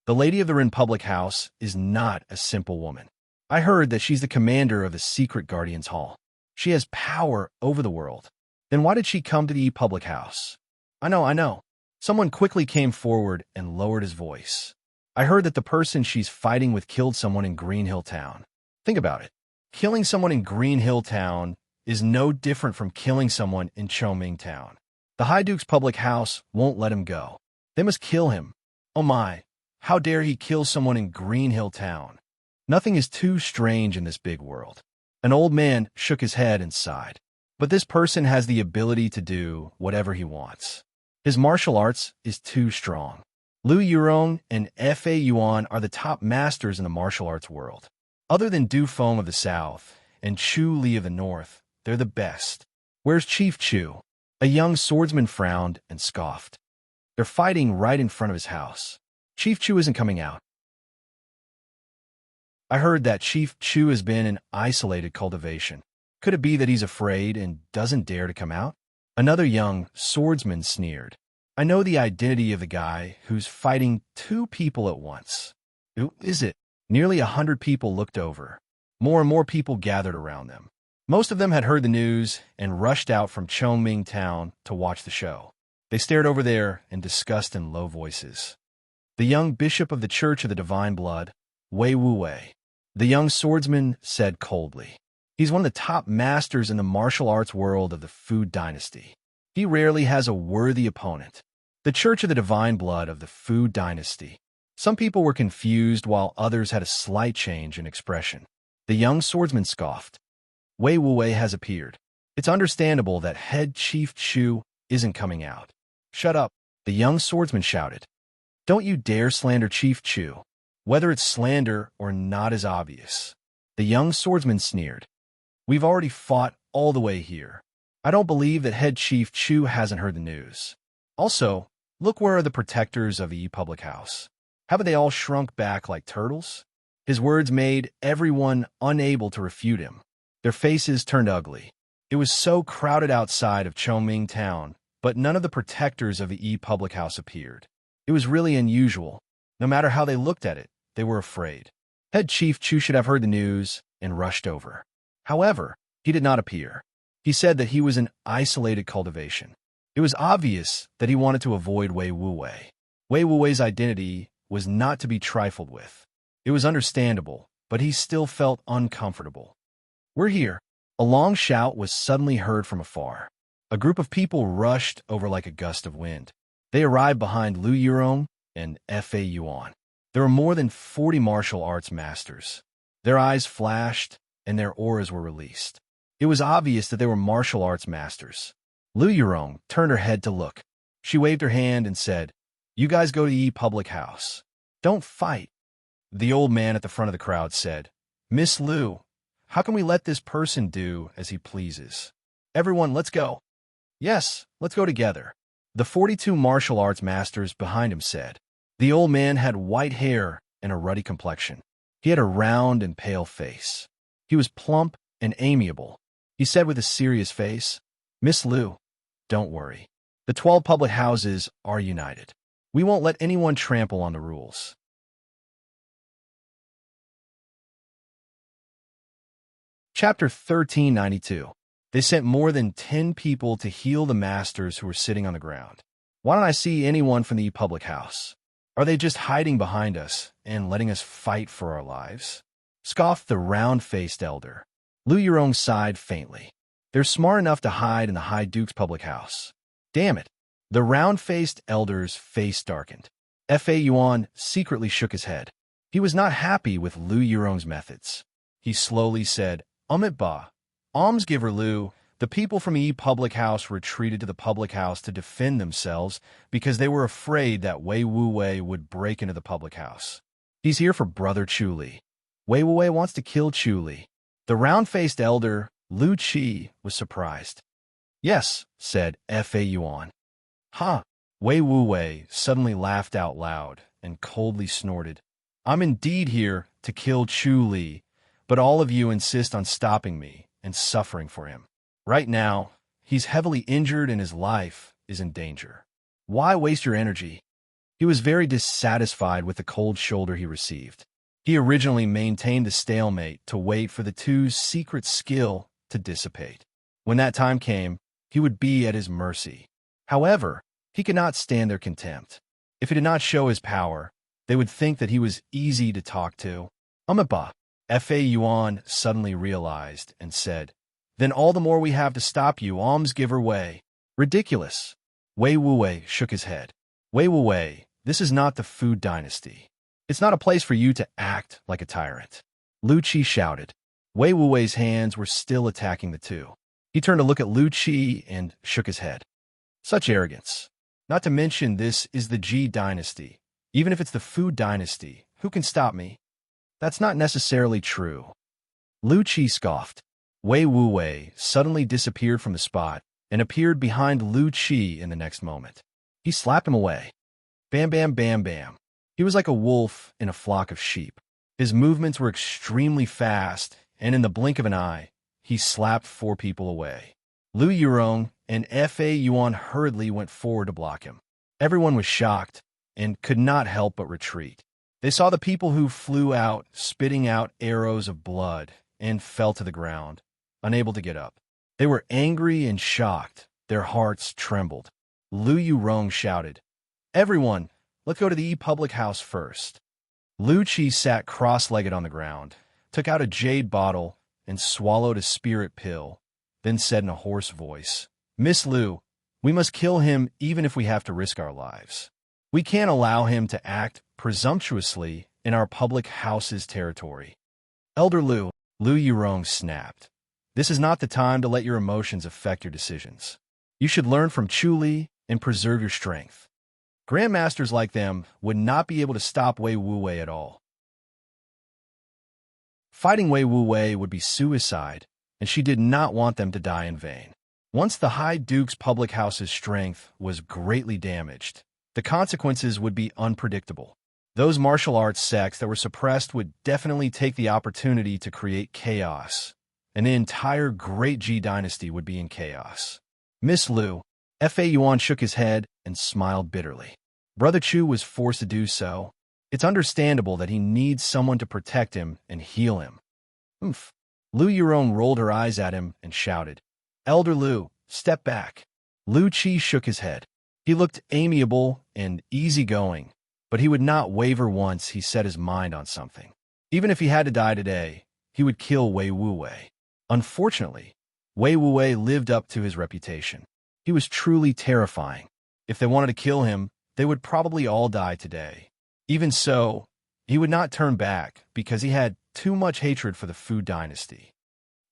The lady of the Ren public house is not a simple woman. I heard that she's the commander of the secret Guardians Hall. She has power over the world. Then why did she come to the public house? I know. Someone quickly came forward and lowered his voice. I heard that the person she's fighting with killed someone in Green Hill Town. Think about it. Killing someone in Green Hill Town is no different from killing someone in Choming Town. The High Duke's public house won't let him go. They must kill him. Oh my, how dare he kill someone in Green Hill Town? Nothing is too strange in this big world. An old man shook his head and sighed. But this person has the ability to do whatever he wants. His martial arts is too strong. Lu Yurong and Fa Yuan are the top masters in the martial arts world. Other than Du Feng of the south and Chu Li of the north, they're the best. Where's Chief Chu? A young swordsman frowned and scoffed. They're fighting right in front of his house. Chief Chu isn't coming out. I heard that Chief Chu has been in isolated cultivation. Could it be that he's afraid and doesn't dare to come out? Another young swordsman sneered. I know the identity of the guy who's fighting 2 people at once. Who is it? Nearly 100 people looked over. More and more people gathered around them. Most of them had heard the news and rushed out from Chongming Town to watch the show. They stared over there and discussed in low voices. The young bishop of the Church of the Divine Blood, Wei Wu Wei. The young swordsman said coldly. He's one of the top masters in the martial arts world of the Fu Dynasty. He rarely has a worthy opponent. The Church of the Divine Blood of the Fu Dynasty. Some people were confused while others had a slight change in expression. The young swordsman scoffed. Wei Wu Wei has appeared. It's understandable that head Chief Chu isn't coming out. Shut up, the young swordsman shouted. Don't you dare slander Chief Chu. Whether it's slander or not is obvious. The young swordsman sneered. We've already fought all the way here. I don't believe that head Chief Chu hasn't heard the news. Also, look where are the protectors of the public house. Haven't they all shrunk back like turtles? His words made everyone unable to refute him. Their faces turned ugly. It was so crowded outside of Chongming Town, but none of the protectors of the public house appeared. It was really unusual. No matter how they looked at it, they were afraid. Head Chief Chu should have heard the news and rushed over. However, he did not appear. He said that he was in isolated cultivation. It was obvious that he wanted to avoid Wei Wu Wei. Wei Wu Wei's identity was not to be trifled with. It was understandable, but he still felt uncomfortable. We're here. A long shout was suddenly heard from afar. A group of people rushed over like a gust of wind. They arrived behind Lu Yurong and Fa Yuan. There were more than 40 martial arts masters. Their eyes flashed, and their auras were released. It was obvious that they were martial arts masters. Lu Yurong turned her head to look. She waved her hand and said, You guys go to the public house. Don't fight. The old man at the front of the crowd said, Miss Lu, how can we let this person do as he pleases? Everyone, let's go. Yes, let's go together. The 42 martial arts masters behind him said. The old man had white hair and a ruddy complexion. He had a round and pale face. He was plump and amiable. He said with a serious face, Miss Lu, don't worry. The 12 public houses are united. We won't let anyone trample on the rules. Chapter 1392. They sent more than 10 people to heal the masters who were sitting on the ground. Why don't I see anyone from the public house? Are they just hiding behind us and letting us fight for our lives? Scoffed the round-faced elder. Lu Yurong sighed faintly. They're smart enough to hide in the High Duke's public house. Damn it. The round-faced elder's face darkened. Fa Yuan secretly shook his head. He was not happy with Lu Yurong's methods. He slowly said, Ba, almsgiver Lu, the people from the public house retreated to the public house to defend themselves because they were afraid that Wei Wu Wei would break into the public house. He's here for Brother Chu Li. Wei Wu Wei wants to kill Chu Li. The round-faced elder, Lu Qi, was surprised. Yes, said Fa Yuan. Ha! Wei Wu Wei suddenly laughed out loud and coldly snorted. I'm indeed here to kill Chu Li, but all of you insist on stopping me and suffering for him. Right now, he's heavily injured and his life is in danger. Why waste your energy? He was very dissatisfied with the cold shoulder he received. He originally maintained the stalemate to wait for the two's secret skill to dissipate. When that time came, he would be at his mercy. However, He could not stand their contempt. If he did not show his power, they would think that he was easy to talk to. Umapa, Fa Yuan suddenly realized and said, "Then all the more we have to stop you, almsgiver Wei." "Ridiculous." Wei Wuwei shook his head. "Wei Wuwei, this is not the Food Dynasty. It's not a place for you to act like a tyrant." Lu Qi shouted. Wei Wuwei's hands were still attacking the two. He turned to look at Lu Qi and shook his head. "Such arrogance. Not to mention this is the Ji Dynasty. Even if it's the Food Dynasty, who can stop me?" "That's not necessarily true." Lu Qi scoffed. Wei Wuwei suddenly disappeared from the spot and appeared behind Lu Qi in the next moment. He slapped him away. Bam, bam, bam, bam. He was like a wolf in a flock of sheep. His movements were extremely fast, and in the blink of an eye, he slapped 4 people away. Lu Yurong and Fa Yuan hurriedly went forward to block him. Everyone was shocked and could not help but retreat. They saw the people who flew out, spitting out arrows of blood, and fell to the ground, unable to get up. They were angry and shocked. Their hearts trembled. Lu Yurong shouted, "Everyone, let's go to the public house first." Lu Qi sat cross-legged on the ground, took out a jade bottle, and swallowed a spirit pill, then said in a hoarse voice, "Miss Lu, we must kill him even if we have to risk our lives. We can't allow him to act presumptuously in our public house's territory." "Elder Lu," Lu Yurong snapped, "this is not the time to let your emotions affect your decisions. You should learn from Chu Li and preserve your strength. Grandmasters like them would not be able to stop Wei Wuwei at all." Fighting Wei Wuwei would be suicide, and she did not want them to die in vain. Once the High Duke's public house's strength was greatly damaged, the consequences would be unpredictable. Those martial arts sects that were suppressed would definitely take the opportunity to create chaos, and the entire Great Ji Dynasty would be in chaos. "Miss Lu," Fa Yuan shook his head and smiled bitterly. "Brother Chu was forced to do so. It's understandable that he needs someone to protect him and heal him." "Oomph." Lu Yurong rolled her eyes at him and shouted, "Elder Lu, step back." Lu Qi shook his head. He looked amiable and easygoing, but he would not waver once he set his mind on something. Even if he had to die today, he would kill Wei Wuwei. Unfortunately, Wei Wuwei lived up to his reputation. He was truly terrifying. If they wanted to kill him, they would probably all die today. Even so, he would not turn back because he had too much hatred for the Food Dynasty.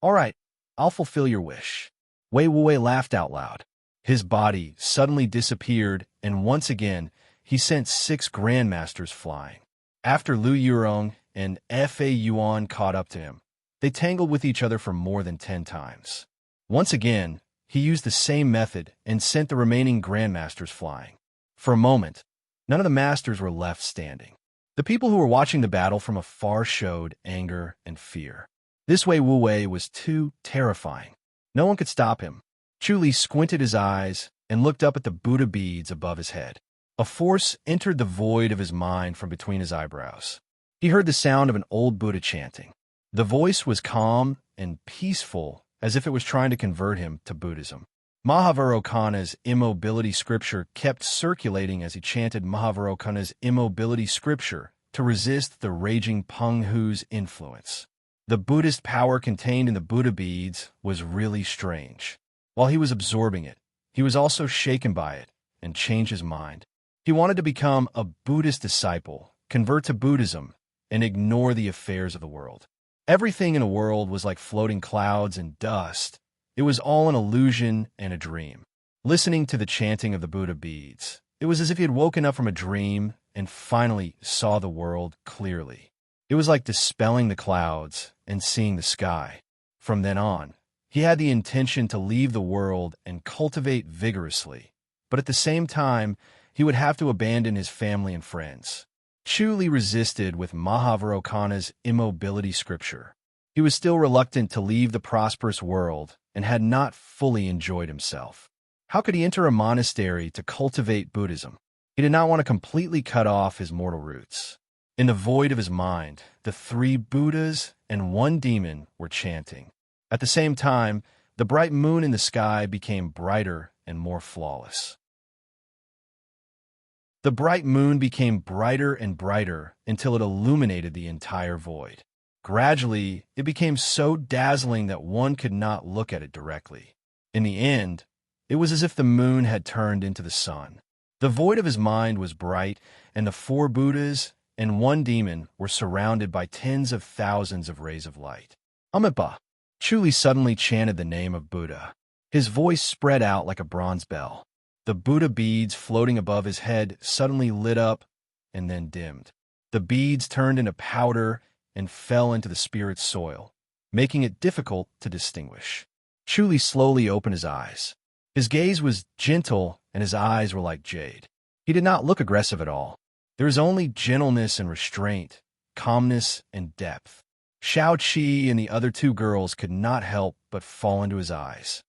"All right, I'll fulfill your wish." Wei Wuwei laughed out loud. His body suddenly disappeared, and once again, he sent 6 grandmasters flying. After Lu Yurong and Fa Yuan caught up to him, they tangled with each other for more than 10 times. Once again, he used the same method and sent the remaining grandmasters flying. For a moment, none of the masters were left standing. The people who were watching the battle from afar showed anger and fear. This Wei Wuwei was too terrifying. No one could stop him. Chu Li squinted his eyes and looked up at the Buddha beads above his head. A force entered the void of his mind from between his eyebrows. He heard the sound of an old Buddha chanting. The voice was calm and peaceful, as if it was trying to convert him to Buddhism. Mahavairocana's immobility scripture kept circulating as he chanted Mahavairocana's immobility scripture to resist the raging Penghu's influence. The Buddhist power contained in the Buddha beads was really strange. While he was absorbing it, he was also shaken by it and changed his mind. He wanted to become a Buddhist disciple, convert to Buddhism, and ignore the affairs of the world. Everything in the world was like floating clouds and dust. It was all an illusion and a dream. Listening to the chanting of the Buddha beads, it was as if he had woken up from a dream and finally saw the world clearly. It was like dispelling the clouds and seeing the sky. From then on, he had the intention to leave the world and cultivate vigorously, but at the same time, he would have to abandon his family and friends. Chu Li resisted with Mahavairocana's immobility scripture. He was still reluctant to leave the prosperous world and had not fully enjoyed himself. How could he enter a monastery to cultivate Buddhism? He did not want to completely cut off his mortal roots. In the void of his mind, the 3 Buddhas and 1 demon were chanting. At the same time, the bright moon in the sky became brighter and more flawless. The bright moon became brighter and brighter until it illuminated the entire void. Gradually, it became so dazzling that one could not look at it directly. In the end, it was as if the moon had turned into the sun. The void of his mind was bright, and the 4 Buddhas and 1 demon were surrounded by tens of thousands of rays of light. Amitabha. Chuli suddenly chanted the name of Buddha. His voice spread out like a bronze bell. The Buddha beads floating above his head suddenly lit up and then dimmed. The beads turned into powder and fell into the spirit's soil, making it difficult to distinguish. Chuli slowly opened his eyes. His gaze was gentle and his eyes were like jade. He did not look aggressive at all. There was only gentleness and restraint, calmness and depth. Xiao Qi and the other 2 girls could not help but fall into his eyes.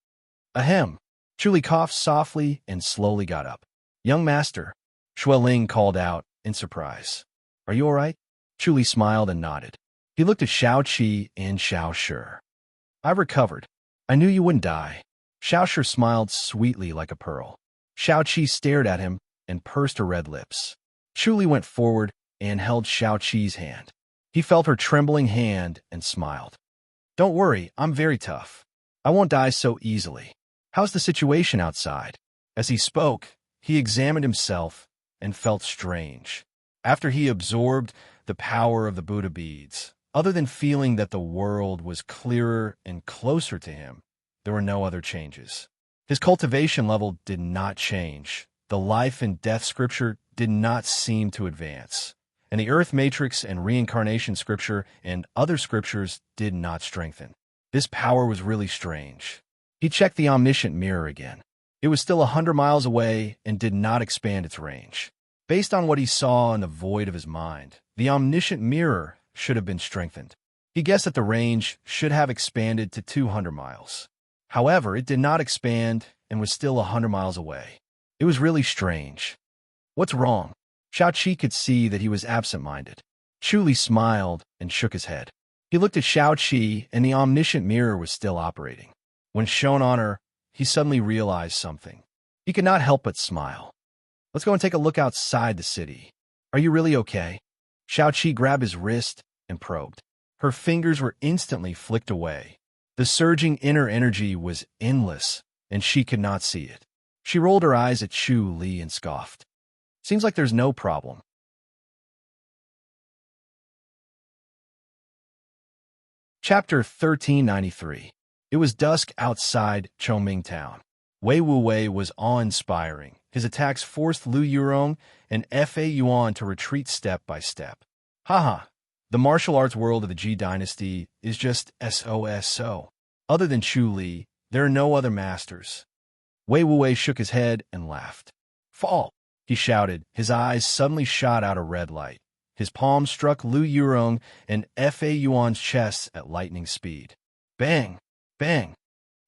Ahem. Chuli coughed softly and slowly got up. Young master, Xueling called out in surprise. Are you all right? Chuli smiled and nodded. He looked at Xiao Qi and Xiao Shi. I've recovered. I knew you wouldn't die. Xiao Shi smiled sweetly like a pearl. Xiao Qi stared at him and pursed her red lips. Chuli went forward and held Xiao Qi's hand. He felt her trembling hand and smiled. Don't worry, I'm very tough. I won't die so easily. How's the situation outside? As he spoke, he examined himself and felt strange. After he absorbed the power of the Buddha beads, other than feeling that the world was clearer and closer to him, there were no other changes. His cultivation level did not change. The life and death scripture did not seem to advance. And the earth matrix and reincarnation scripture and other scriptures did not strengthen. This power was really strange. He checked the omniscient mirror again. It was still 100 miles away and did not expand its range. Based on what he saw in the void of his mind, the omniscient mirror should have been strengthened. He guessed that the range should have expanded to 200 miles. However, it did not expand and was still 100 miles away. It was really strange. What's wrong? Xiao Qi could see that he was absent-minded. Chuli smiled and shook his head. He looked at Xiao Qi, and the omniscient mirror was still operating. When shown on her, he suddenly realized something. He could not help but smile. Let's go and take a look outside the city. Are you really okay? Xiao Qi grabbed his wrist and probed. Her fingers were instantly flicked away. The surging inner energy was endless, and she could not see it. She rolled her eyes at Chu Li and scoffed. Seems like there's no problem. Chapter 1393. It was dusk outside Chongming Town. Wei Wuwei was awe-inspiring. His attacks forced Lu Yurong and Fa Yuan to retreat step by step. Haha, the martial arts world of the Ji dynasty is just so. Other than Chu Li, there are no other masters. Wei Wuwei shook his head and laughed. Fall! He shouted. His eyes suddenly shot out a red light. His palm struck Lu Yurong and Fa Yuan's chests at lightning speed. Bang! Bang!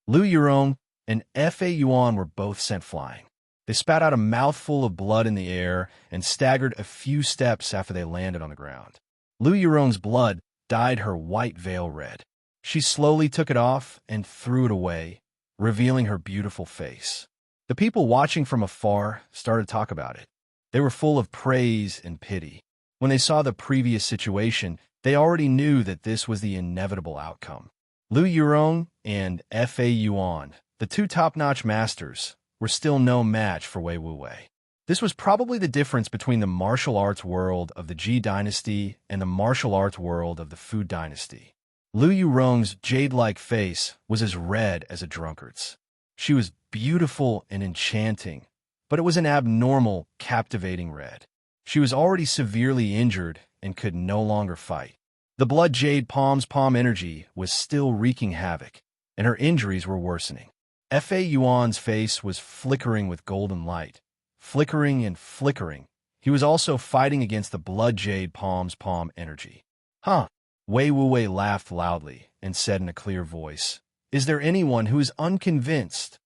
Lu Yurong and Fa Yuan were both sent flying. They spat out a mouthful of blood in the air and staggered a few steps after they landed on the ground. Lu Yurong's blood dyed her white veil red. She slowly took it off and threw it away, revealing her beautiful face. The people watching from afar started to talk about it. They were full of praise and pity. When they saw the previous situation, they already knew that this was the inevitable outcome. Lu Yurong and Fa Yuan, the 2 top-notch masters, were still no match for Wei Wuwei. This was probably the difference between the martial arts world of the Ji dynasty and the martial arts world of the Fu dynasty. Lu Yurong's jade-like face was as red as a drunkard's. She was beautiful and enchanting, but it was an abnormal, captivating red. She was already severely injured and could no longer fight. The blood jade palm energy was still wreaking havoc, and her injuries were worsening. Fa Yuan's face was flickering with golden light. Flickering and flickering. He was also fighting against the blood jade palm energy. Huh. Wei Wuwei laughed loudly and said in a clear voice, Is there anyone who is unconvinced?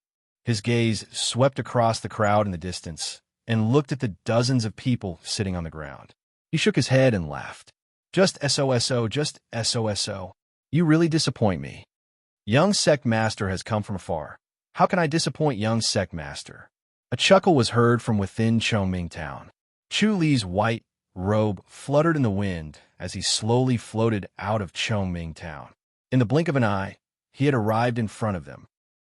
His gaze swept across the crowd in the distance and looked at the dozens of people sitting on the ground. He shook his head and laughed. Just so. You really disappoint me. Young sect master has come from afar. How can I disappoint young sect master? A chuckle was heard from within Chongming Town. Chu Li's white robe fluttered in the wind as he slowly floated out of Chongming town. In the blink of an eye, he had arrived in front of them.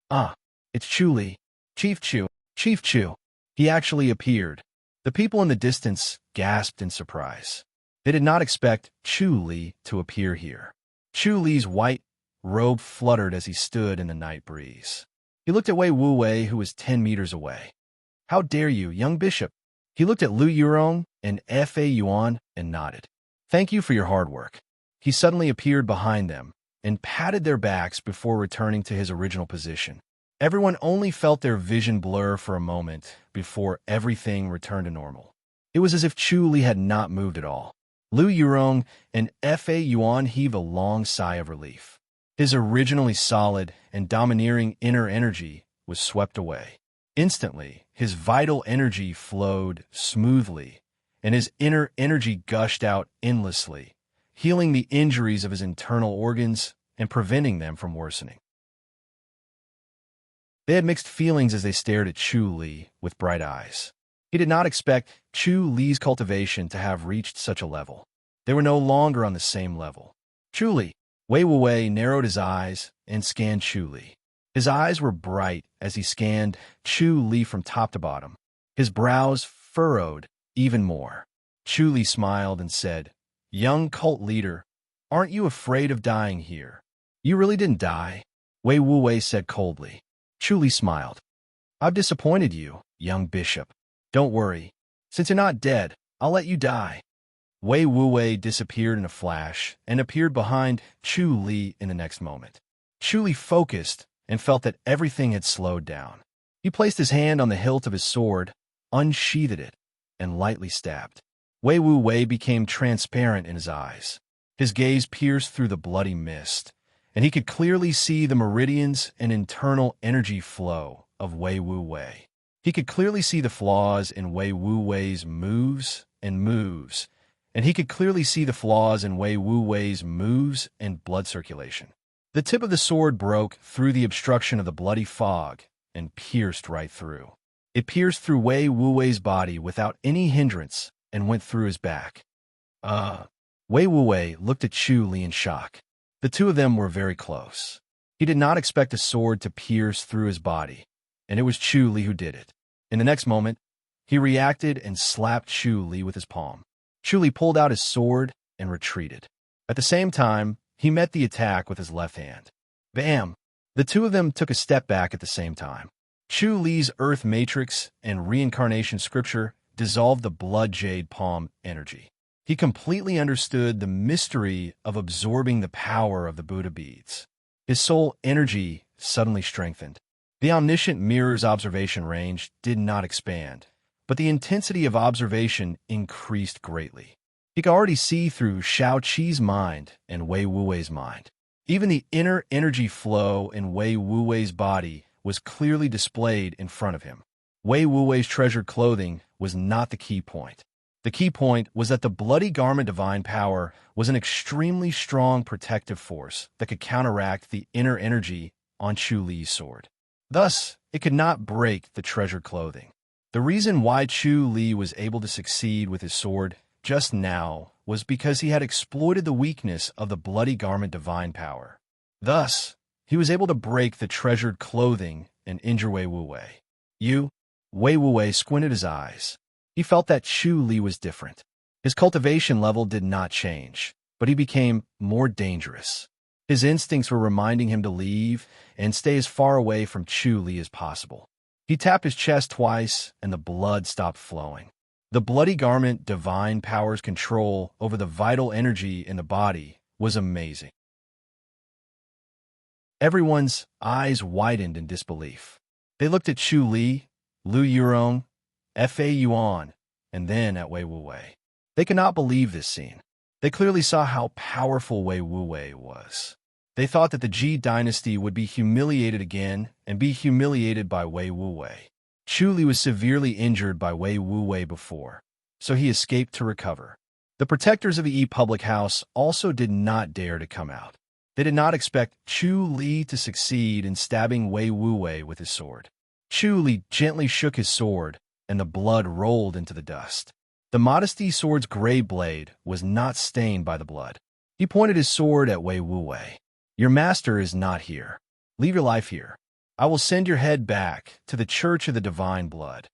Ah, it's Chu Li. Chief Chu. Chief Chu. He actually appeared. The people in the distance gasped in surprise. They did not expect Chu Li to appear here. Chu Li's white robe fluttered as he stood in the night breeze. He looked at Wei Wuwei, who was 10 meters away. How dare you, young bishop? He looked at Lu Yurong and Fa Yuan and nodded. Thank you for your hard work. He suddenly appeared behind them and patted their backs before returning to his original position. Everyone only felt their vision blur for a moment before everything returned to normal. It was as if Chu Li had not moved at all. Lu Yurong and Fa Yuan heaved a long sigh of relief. His originally solid and domineering inner energy was swept away. Instantly, his vital energy flowed smoothly, and his inner energy gushed out endlessly, healing the injuries of his internal organs and preventing them from worsening. They had mixed feelings as they stared at Chu Li with bright eyes. He did not expect Chu Li's cultivation to have reached such a level. They were no longer on the same level. Chu Li. Wei Wuwei narrowed his eyes and scanned Chu Li. His eyes were bright as he scanned Chu Li from top to bottom. His brows furrowed even more. Chu Li smiled and said, "Young cult leader, aren't you afraid of dying here?" "You really didn't die," Wei Wuwei said coldly. Chu Li smiled. "I've disappointed you, young bishop. Don't worry. Since you're not dead, I'll let you die." Wei Wuwei disappeared in a flash and appeared behind Chu Li in the next moment. Chu Li focused and felt that everything had slowed down. He placed his hand on the hilt of his sword, unsheathed it, and lightly stabbed. Wei Wuwei became transparent in his eyes. His gaze pierced through the bloody mist, and he could clearly see the meridians and internal energy flow of Wei Wuwei. He could clearly see the flaws in Wei Wuwei's moves, and he could clearly see the flaws in Wei Wuwei's moves and blood circulation. The tip of the sword broke through the obstruction of the bloody fog and pierced right through. It pierced through Wei Wuwei's body without any hindrance and went through his back. Wei Wuwei looked at Chu Li in shock. The two of them were very close. He did not expect a sword to pierce through his body, and it was Chu Li who did it. In the next moment, he reacted and slapped Chu Li with his palm. Chu Li pulled out his sword and retreated. At the same time, he met the attack with his left hand. Bam! The two of them took a step back at the same time. Chu Li's earth matrix and reincarnation scripture dissolved the blood jade palm energy. He completely understood the mystery of absorbing the power of the Buddha beads. His soul energy suddenly strengthened. The omniscient mirror's observation range did not expand, but the intensity of observation increased greatly. He could already see through Shao Qi's mind and Wei Wuwei's mind. Even the inner energy flow in Wei Wuwei's body was clearly displayed in front of him. Wei Wuwei's treasured clothing was not the key point. The key point was that the bloody garment divine power was an extremely strong protective force that could counteract the inner energy on Chu Li's sword. Thus, it could not break the treasured clothing. The reason why Chu Li was able to succeed with his sword just now was because he had exploited the weakness of the bloody garment divine power. Thus, he was able to break the treasured clothing and injure Wei Wuwei. Wei Wuwei squinted his eyes. He felt that Chu Li was different. His cultivation level did not change, but he became more dangerous. His instincts were reminding him to leave and stay as far away from Chu Li as possible. He tapped his chest twice, and the blood stopped flowing. The bloody garment divine power's control over the vital energy in the body was amazing. Everyone's eyes widened in disbelief. They looked at Chu Li, Lu Yurong, Fa Yuan, and then at Wei Wuwei. They could not believe this scene. They clearly saw how powerful Wei Wuwei was. They thought that the Ji dynasty would be humiliated again and be humiliated by Wei Wuwei. Chu Li was severely injured by Wei Wuwei before, so he escaped to recover. The protectors of the Yi public house also did not dare to come out. They did not expect Chu Li to succeed in stabbing Wei Wuwei with his sword. Chu Li gently shook his sword, and the blood rolled into the dust. The modesty sword's gray blade was not stained by the blood. He pointed his sword at Wei Wuwei. Your master is not here. Leave your life here. I will send your head back to the Church of the Divine Blood.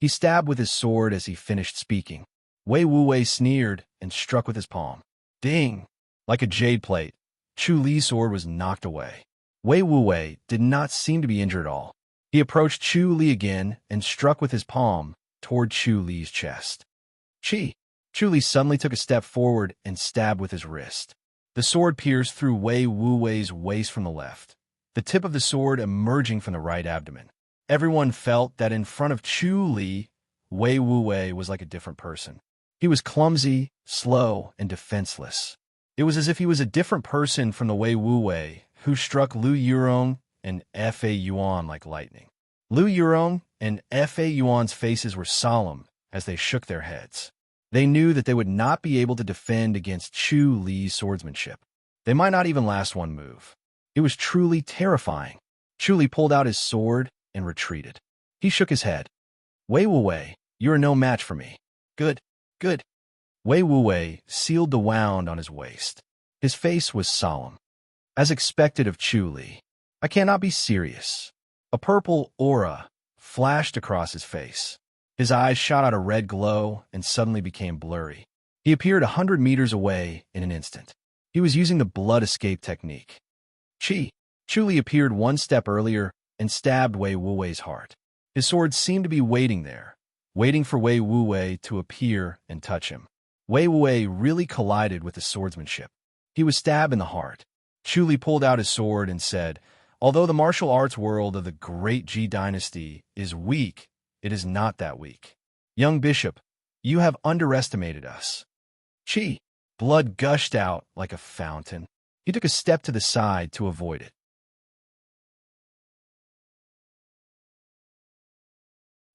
He stabbed with his sword as he finished speaking. Wei Wuwei sneered and struck with his palm. Ding! Like a jade plate, Chu Li's sword was knocked away. Wei Wuwei did not seem to be injured at all. He approached Chu Li again and struck with his palm toward Chu Li's chest. Chi! Chu Li suddenly took a step forward and stabbed with his wrist. The sword pierced through Wei Wuwei's waist from the left, the tip of the sword emerging from the right abdomen. Everyone felt that in front of Chu Li, Wei Wuwei was like a different person. He was clumsy, slow, and defenseless. It was as if he was a different person from the Wei Wuwei who struck Lu Yurong and Fa Yuan like lightning. Lu Yurong and Fa Yuan's faces were solemn as they shook their heads. They knew that they would not be able to defend against Chu Li's swordsmanship. They might not even last one move. It was truly terrifying. Chu Li pulled out his sword and retreated. He shook his head. Wei Wuwei, you are no match for me. Good, good. Wei Wuwei sealed the wound on his waist. His face was solemn. As expected of Chu Li, I cannot be serious. A purple aura flashed across his face. His eyes shot out a red glow and suddenly became blurry. He appeared 100 meters away in an instant. He was using the blood escape technique. Chu Li appeared one step earlier and stabbed Wei Wuwei's heart. His sword seemed to be waiting there, waiting for Wei Wuwei to appear and touch him. Wei Wuwei really collided with his swordsmanship. He was stabbed in the heart. Chu Li pulled out his sword and said, although the martial arts world of the Great Ji Dynasty is weak, it is not that weak. Young bishop, you have underestimated us. Blood gushed out like a fountain. He took a step to the side to avoid it.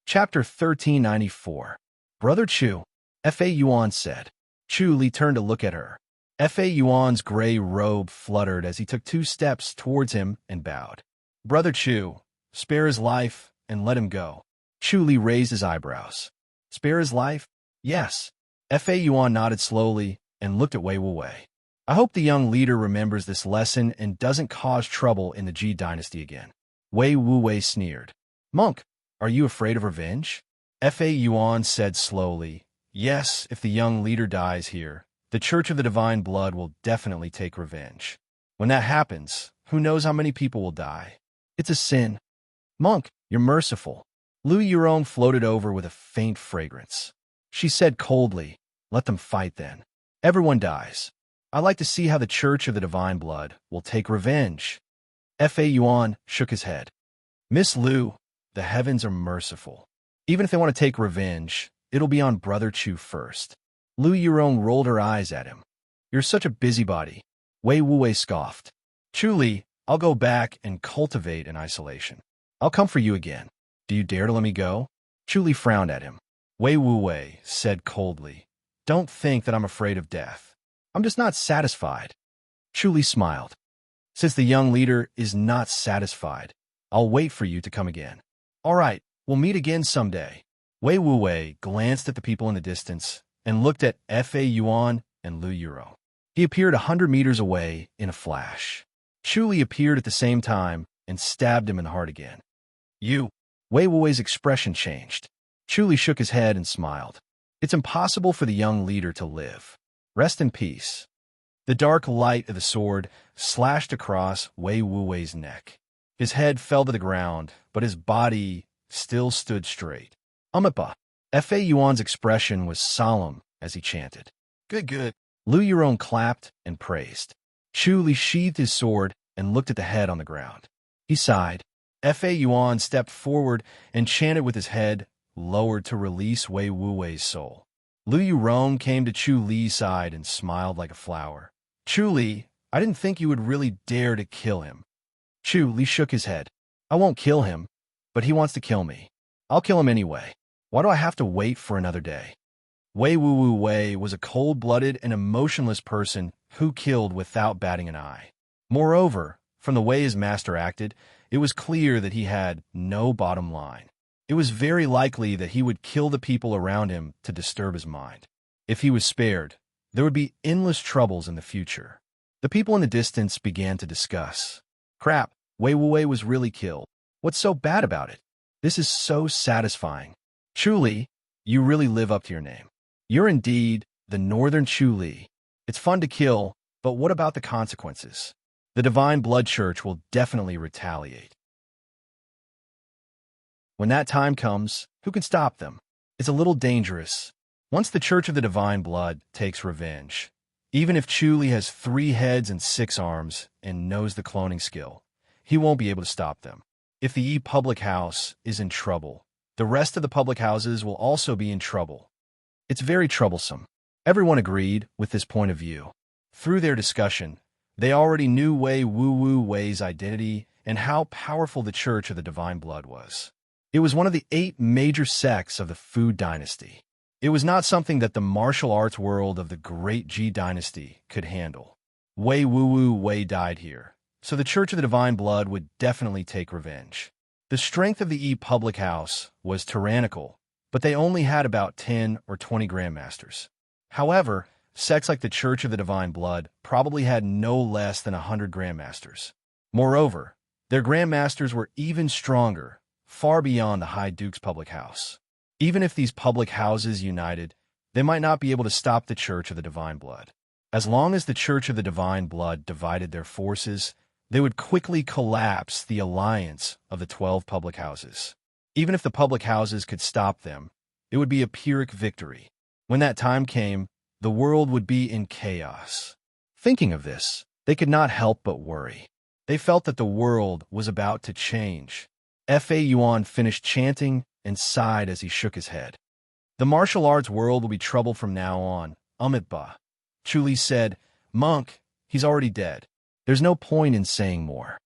Chapter 1394. Brother Chu, Fa Yuan said. Chu Li turned to look at her. Fa Yuan's gray robe fluttered as he took 2 steps towards him and bowed. Brother Chu, spare his life and let him go. Chu Li raised his eyebrows. Spare his life? Yes. Fa Yuan nodded slowly and looked at Wei Wuwei. I hope the young leader remembers this lesson and doesn't cause trouble in the Ji Dynasty again. Wei Wuwei sneered. Monk, are you afraid of revenge? Fa Yuan said slowly. Yes, if the young leader dies here, the Church of the Divine Blood will definitely take revenge. When that happens, who knows how many people will die? It's a sin. Monk, you're merciful. Lu Yurong floated over with a faint fragrance. She said coldly, let them fight then. Everyone dies. I like to see how the Church of the Divine Blood will take revenge. Fa Yuan shook his head. Miss Lu, the heavens are merciful. Even if they want to take revenge, it'll be on Brother Chu first. Lu Yurong rolled her eyes at him. You're such a busybody. Wei Wuwei scoffed. Chu Li, I'll go back and cultivate in isolation. I'll come for you again. Do you dare to let me go? Chu Li frowned at him. Wei Wuwei said coldly, don't think that I'm afraid of death. I'm just not satisfied. Chu Li smiled. Since the young leader is not satisfied, I'll wait for you to come again. All right, we'll meet again someday. Wei Wuwei glanced at the people in the distance and looked at Fa Yuan and Lu Yurong. He appeared 100 meters away in a flash. Chu Li appeared at the same time and stabbed him in the heart again. You. Wei Wuwei's expression changed. Chu Li shook his head and smiled. It's impossible for the young leader to live. Rest in peace. The dark light of the sword slashed across Wei Wuwei's neck. His head fell to the ground, but his body still stood straight. Umipa. Fa Yuan's expression was solemn as he chanted. Good, good. Lu Yurong clapped and praised. Chu Li sheathed his sword and looked at the head on the ground. He sighed. Fa Yuan stepped forward and chanted with his head lowered to release Wei Wuwei's soul. Lu Yurong came to Chu Li's side and smiled like a flower. Chu Li, I didn't think you would really dare to kill him. Chu Li shook his head. I won't kill him, but he wants to kill me. I'll kill him anyway. Why do I have to wait for another day? Wei Wuwei was a cold-blooded and emotionless person who killed without batting an eye. Moreover, from the way his master acted, it was clear that he had no bottom line. It was very likely that he would kill the people around him to disturb his mind. If he was spared, there would be endless troubles in the future. The people in the distance began to discuss. Crap, Wei Wuwei was really killed. What's so bad about it? This is so satisfying. Chu Li, you really live up to your name. You're indeed the Northern Chu Li. It's fun to kill, but what about the consequences? The Divine Blood Church will definitely retaliate. When that time comes, who can stop them? It's a little dangerous. Once the Church of the Divine Blood takes revenge, even if Chu Li has 3 heads and 6 arms and knows the cloning skill, he won't be able to stop them. If the Yi public house is in trouble, the rest of the public houses will also be in trouble. It's very troublesome. Everyone agreed with this point of view. Through their discussion, they already knew Wei Wuwei's identity and how powerful the Church of the Divine Blood was. It was one of the 8 major sects of the Fu dynasty. It was not something that the martial arts world of the Great Ji dynasty could handle. Wei Wuwei died here, so the Church of the Divine Blood would definitely take revenge. The strength of the Yi public house was tyrannical, but they only had about 10 or 20 grandmasters. However, sects like the Church of the Divine Blood probably had no less than 100 grandmasters. Moreover, their grandmasters were even stronger, far beyond the High Duke's public house. Even if these public houses united, they might not be able to stop the Church of the Divine Blood. As long as the Church of the Divine Blood divided their forces, they would quickly collapse the alliance of the 12 public houses. Even if the public houses could stop them, it would be a Pyrrhic victory. When that time came, the world would be in chaos. Thinking of this, they could not help but worry. They felt that the world was about to change. Fa Yuan finished chanting and sighed as he shook his head. The martial arts world will be trouble from now on, Ba. Chu Li said, Monk, he's already dead. There's no point in saying more.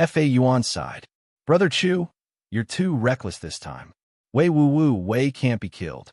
Fa Yuan sighed. Brother Chu, you're too reckless this time. Wei Wuwei can't be killed.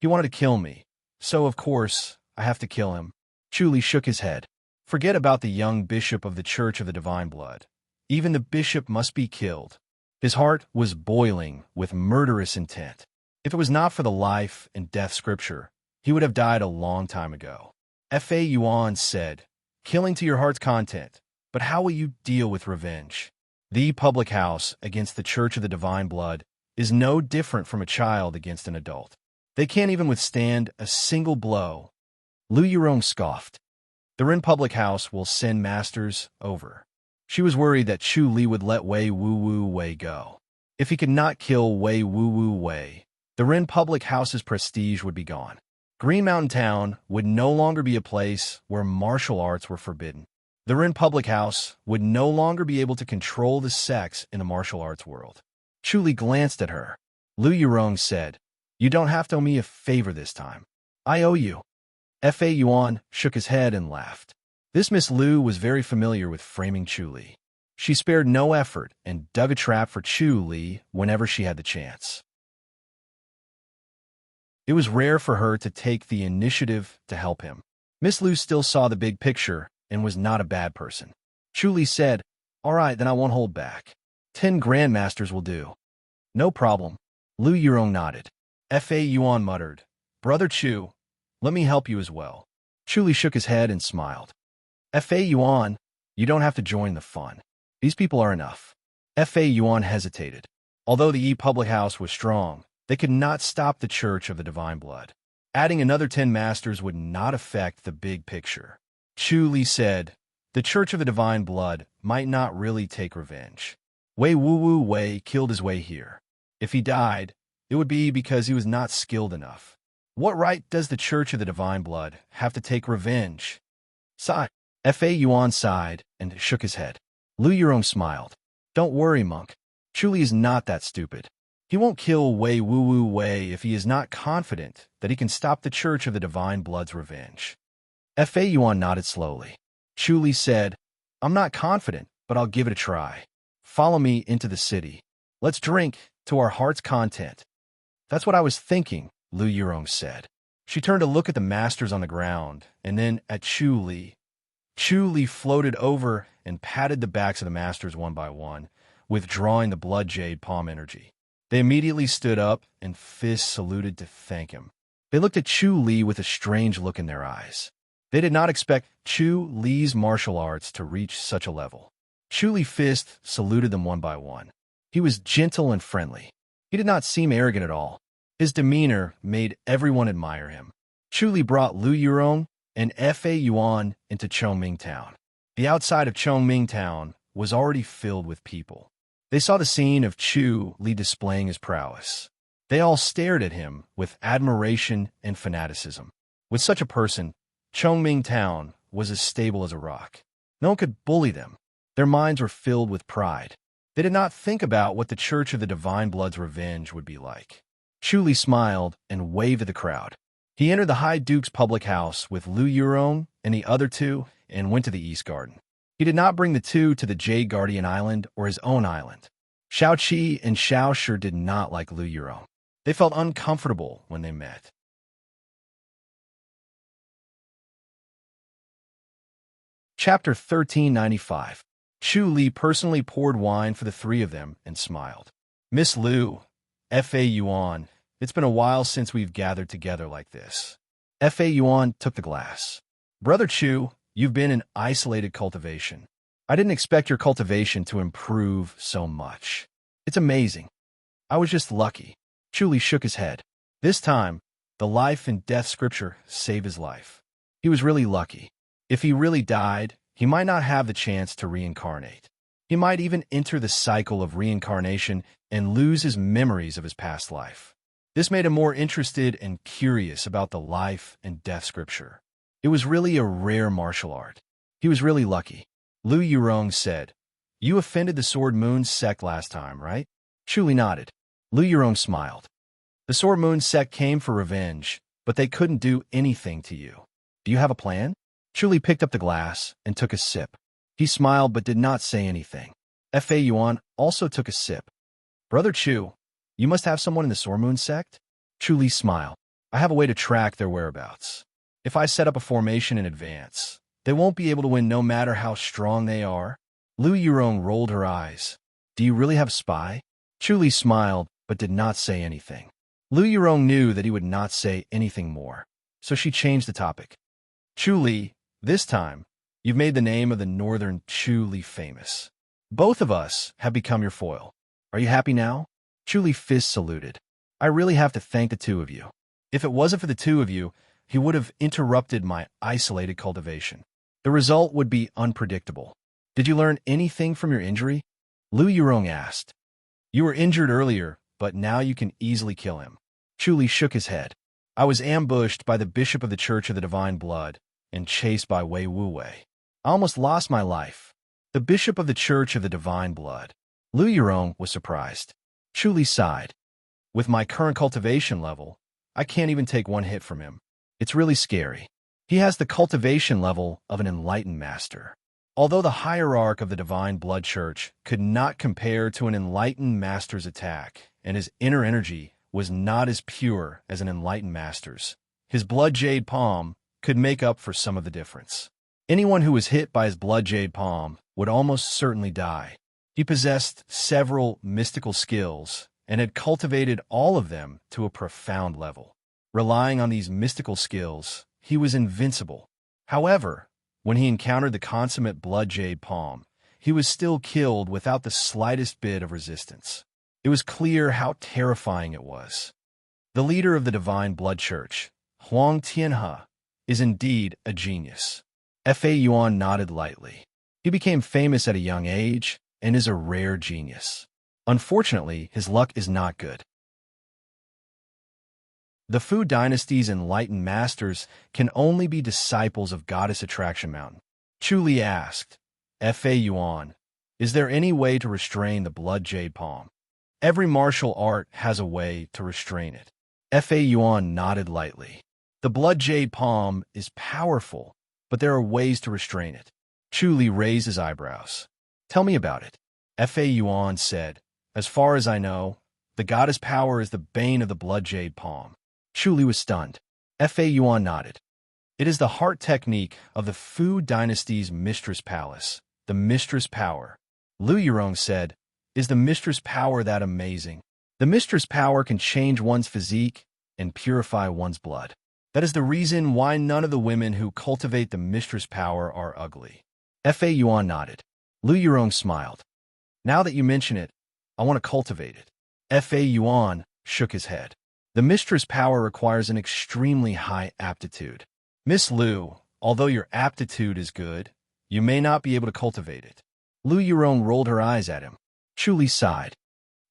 He wanted to kill me, so of course I have to kill him. Chu Li shook his head. Forget about the young bishop of the Church of the Divine Blood. Even the bishop must be killed. His heart was boiling with murderous intent. If it was not for the life and death scripture, he would have died a long time ago. Fa Yuan said, killing to your heart's content, but how will you deal with revenge? The public house against the Church of the Divine Blood is no different from a child against an adult. They can't even withstand a single blow. Lu Yurong scoffed. The Ren public house will send masters over. She was worried that Chu Li would let Wei Wuwei go. If he could not kill Wei Wuwei, the Ren public house's prestige would be gone. Green Mountain Town would no longer be a place where martial arts were forbidden. The Ren public house would no longer be able to control the sects in the martial arts world. Chu Li glanced at her. Lu Yurong said, You don't have to owe me a favor this time. I owe you. Fa Yuan shook his head and laughed. This Miss Lu was very familiar with framing Chu Li. She spared no effort and dug a trap for Chu Li whenever she had the chance. It was rare for her to take the initiative to help him. Miss Lu still saw the big picture and was not a bad person. Chu Li said, All right, then I won't hold back. 10 grandmasters will do. No problem. Lu Yurong nodded. Fa Yuan muttered, Brother Chu, let me help you as well. Chu Li shook his head and smiled. Fa Yuan, you don't have to join the fun. These people are enough. Fa Yuan hesitated. Although the Yi public house was strong, they could not stop the Church of the Divine Blood. Adding another 10 masters would not affect the big picture. Chu Li said, The Church of the Divine Blood might not really take revenge. Wei Wuwei killed his way here. If he died, it would be because he was not skilled enough. What right does the Church of the Divine Blood have to take revenge? Sigh. Fa Yuan sighed and shook his head. Lu Yurong smiled. Don't worry, monk. Chu Li is not that stupid. He won't kill Wei Wuwei if he is not confident that he can stop the Church of the Divine Blood's revenge. Fa Yuan nodded slowly. Chu Li said, I'm not confident, but I'll give it a try. Follow me into the city. Let's drink to our heart's content. That's what I was thinking, Lu Yurong said. She turned to look at the masters on the ground, and then at Chu Li. Chu Li floated over and patted the backs of the masters one by one, withdrawing the blood jade palm energy. They immediately stood up and fists saluted to thank him. They looked at Chu Li with a strange look in their eyes. They did not expect Chu Li's martial arts to reach such a level. Chu Li fist saluted them one by one. He was gentle and friendly. He did not seem arrogant at all. His demeanor made everyone admire him. Chu Li brought Lu Yurong and Fa Yuan into Chongming Town. The outside of Chongming Town was already filled with people. They saw the scene of Chu Li displaying his prowess. They all stared at him with admiration and fanaticism. With such a person, Chongming Town was as stable as a rock. No one could bully them. Their minds were filled with pride. They did not think about what the Church of the Divine Blood's revenge would be like. Chu Li smiled and waved at the crowd. He entered the High Duke's public house with Lu Yurong and the other two and went to the East Garden. He did not bring the two to the Jade Guardian Island or his own island. Xiao Qi and Xiao Shi did not like Lu Yurong. They felt uncomfortable when they met. Chapter 1395. Chu Li personally poured wine for the three of them and smiled. Miss Lu, Fa Yuan, it's been a while since we've gathered together like this. Fa Yuan took the glass. Brother Chu, you've been in isolated cultivation. I didn't expect your cultivation to improve so much. It's amazing. I was just lucky. Chu Li shook his head. This time, the life and death scripture saved his life. He was really lucky. If he really died, he might not have the chance to reincarnate. He might even enter the cycle of reincarnation and lose his memories of his past life. This made him more interested and curious about the life and death scripture. It was really a rare martial art. He was really lucky. Lu Yurong said, "You offended the Sword Moon sect last time, right?" Chu Li nodded. Lu Yurong smiled. "The Sword Moon sect came for revenge, but they couldn't do anything to you. Do you have a plan?" Chu Li picked up the glass and took a sip. He smiled but did not say anything. Fa Yuan also took a sip. "Brother Chu, you must have someone in the Sword Moon sect?" Chu Li smiled. "I have a way to track their whereabouts. If I set up a formation in advance, they won't be able to win no matter how strong they are." Lu Yurong rolled her eyes. "Do you really have a spy?" Chu Li smiled but did not say anything. Lu Yurong knew that he would not say anything more, so she changed the topic. "Chu Li, this time, you've made the name of the Northern Chu Li famous. Both of us have become your foil. Are you happy now?" Chu Li fist saluted. "I really have to thank the two of you. If it wasn't for the two of you, he would have interrupted my isolated cultivation. The result would be unpredictable. Did you learn anything from your injury?" Lu Yurong asked. "You were injured earlier, but now you can easily kill him." Chu Li shook his head. "I was ambushed by the Bishop of the Church of the Divine Blood and chased by Wei Wuwei. I almost lost my life." The Bishop of the Church of the Divine Blood. Lu Yurong was surprised. Chu Li sighed. "With my current cultivation level, I can't even take one hit from him. It's really scary. He has the cultivation level of an enlightened master. Although the hierarch of the Divine Blood Church could not compare to an enlightened master's attack, and his inner energy was not as pure as an enlightened master's, his blood jade palm could make up for some of the difference. Anyone who was hit by his blood jade palm would almost certainly die. He possessed several mystical skills and had cultivated all of them to a profound level. Relying on these mystical skills, he was invincible. However, when he encountered the consummate blood jade palm, he was still killed without the slightest bit of resistance. It was clear how terrifying it was. The leader of the Divine Blood Church, Huang Tianhe, is indeed a genius." Fa Yuan nodded lightly. "He became famous at a young age and is a rare genius. Unfortunately, his luck is not good." The Fu dynasty's enlightened masters can only be disciples of Goddess Attraction Mountain. Chu Li asked, "Fa Yuan, is there any way to restrain the blood jade palm?" "Every martial art has a way to restrain it." Fa Yuan nodded lightly. "The blood jade palm is powerful, but there are ways to restrain it." Chu Li raised his eyebrows. "Tell me about it." Fa Yuan said, "As far as I know, the goddess power is the bane of the blood jade palm." Chu Li was stunned. Fa Yuan nodded. "It is the heart technique of the Fu dynasty's mistress palace, the mistress power." Lu Yurong said, "Is the mistress power that amazing?" The mistress power can change one's physique and purify one's blood. That is the reason why none of the women who cultivate the mistress power are ugly. Fa Yuan nodded. Lu Yurong smiled. Now that you mention it, I want to cultivate it. Fa Yuan shook his head. The mistress power requires an extremely high aptitude. Miss Lu, although your aptitude is good, you may not be able to cultivate it. Lu Yurong rolled her eyes at him. Chu Li sighed.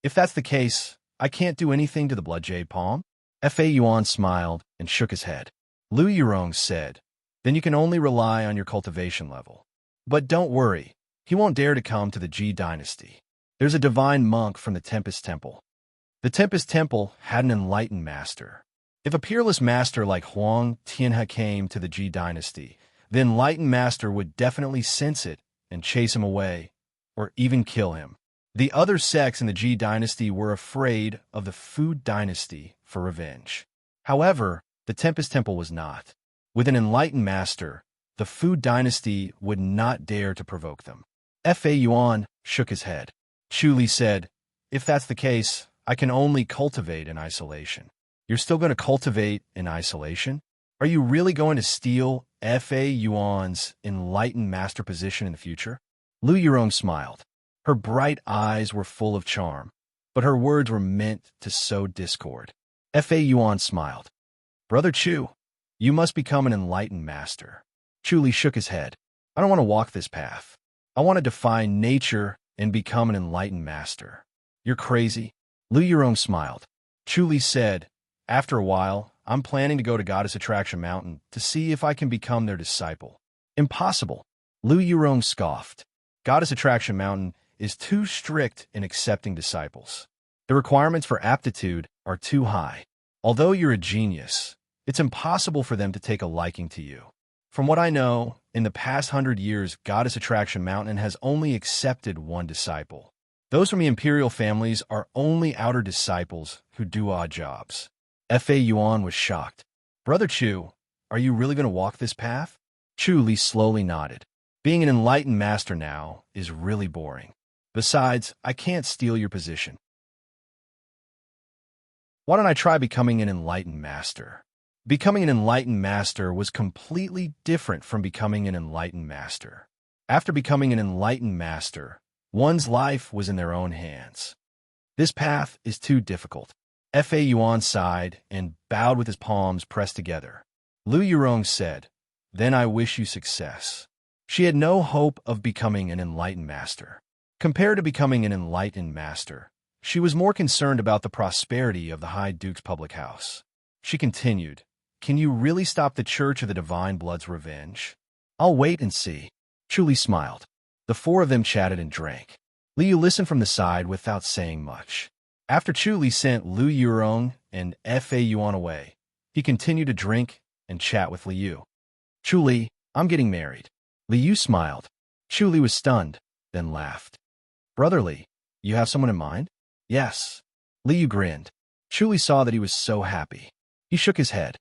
If that's the case, I can't do anything to the blood jade palm? Fa Yuan smiled and shook his head. Lu Yurong said, then you can only rely on your cultivation level. But don't worry, he won't dare to come to the Ji dynasty. There's a divine monk from the Tempest Temple. The Tempest Temple had an enlightened master. If a peerless master like Huang Tianhe came to the Ji dynasty, the enlightened master would definitely sense it and chase him away, or even kill him. The other sects in the Ji dynasty were afraid of the Fu dynasty for revenge. However, the Tempest Temple was not. With an enlightened master, the Fu dynasty would not dare to provoke them. Fa Yuan shook his head. Chu Li said, if that's the case, I can only cultivate in isolation. You're still going to cultivate in isolation? Are you really going to steal Fa Yuan's enlightened master position in the future? Lu Yurong smiled. Her bright eyes were full of charm, but her words were meant to sow discord. Fa Yuan smiled. Brother Chu, you must become an enlightened master. Chu Li shook his head. I don't want to walk this path. I want to defy nature and become an enlightened master. You're crazy. Lu Yurong smiled. Chu Li said, after a while, I'm planning to go to Goddess Attraction Mountain to see if I can become their disciple. Impossible. Lu Yurong scoffed. Goddess Attraction Mountain is too strict in accepting disciples. The requirements for aptitude are too high. Although you're a genius, it's impossible for them to take a liking to you. From what I know, in the past 100 years, Goddess Attraction Mountain has only accepted one disciple. Those from the imperial families are only outer disciples who do odd jobs. Fa Yuan was shocked. Brother Chu, are you really going to walk this path? Chu Li slowly nodded. Being an enlightened master now is really boring. Besides, I can't steal your position. Why don't I try becoming an enlightened master? Becoming an enlightened master was completely different from becoming an enlightened master. After becoming an enlightened master, one's life was in their own hands. This path is too difficult. Fa Yuan sighed and bowed with his palms pressed together. Lu Yurong said, then I wish you success. She had no hope of becoming an enlightened master. Compared to becoming an enlightened master, she was more concerned about the prosperity of the High Duke's public house. She continued, can you really stop the Church of the Divine Blood's revenge? I'll wait and see. Chu Li smiled. The four of them chatted and drank. Liu listened from the side without saying much. After Chu Li sent Lu Yurong and Fa Yuan away, he continued to drink and chat with Liu. Chu Li, I'm getting married. Liu smiled. Chu Li was stunned, then laughed. Brother Li, you have someone in mind? Yes. Liu grinned. Chu Li saw that he was so happy. He shook his head.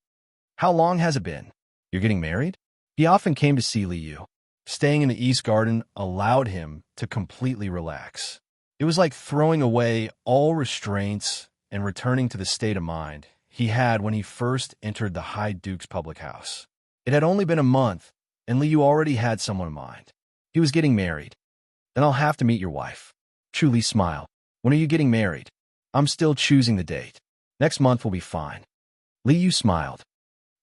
How long has it been? You're getting married? He often came to see Liu. Staying in the East Garden allowed him to completely relax. It was like throwing away all restraints and returning to the state of mind he had when he first entered the High Duke's public house. It had only been a month, and Liu already had someone in mind. He was getting married. Then I'll have to meet your wife. Chu Li smiled. When are you getting married? I'm still choosing the date. Next month will be fine. Liu smiled.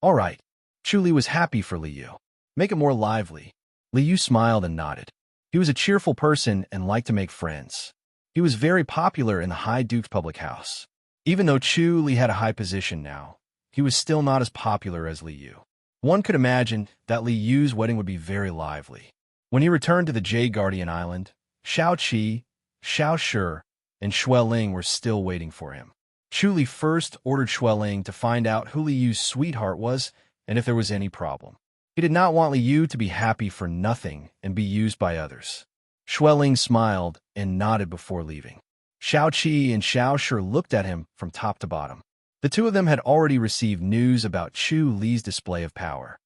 All right. Chu Li was happy for Liu. Make it more lively. Liu smiled and nodded. He was a cheerful person and liked to make friends. He was very popular in the High Duke's public house. Even though Chu Li had a high position now, he was still not as popular as Liu. One could imagine that Liu's wedding would be very lively. When he returned to the Jade Guardian Island, Xiao Qi, Xiao Shi, and Xueling were still waiting for him. Chu Li first ordered Xueling to find out who Liu's sweetheart was and if there was any problem. He did not want Liu to be happy for nothing and be used by others. Xueling smiled and nodded before leaving. Xiao Qi and Xiao Shi looked at him from top to bottom. The two of them had already received news about Chu Li's display of power.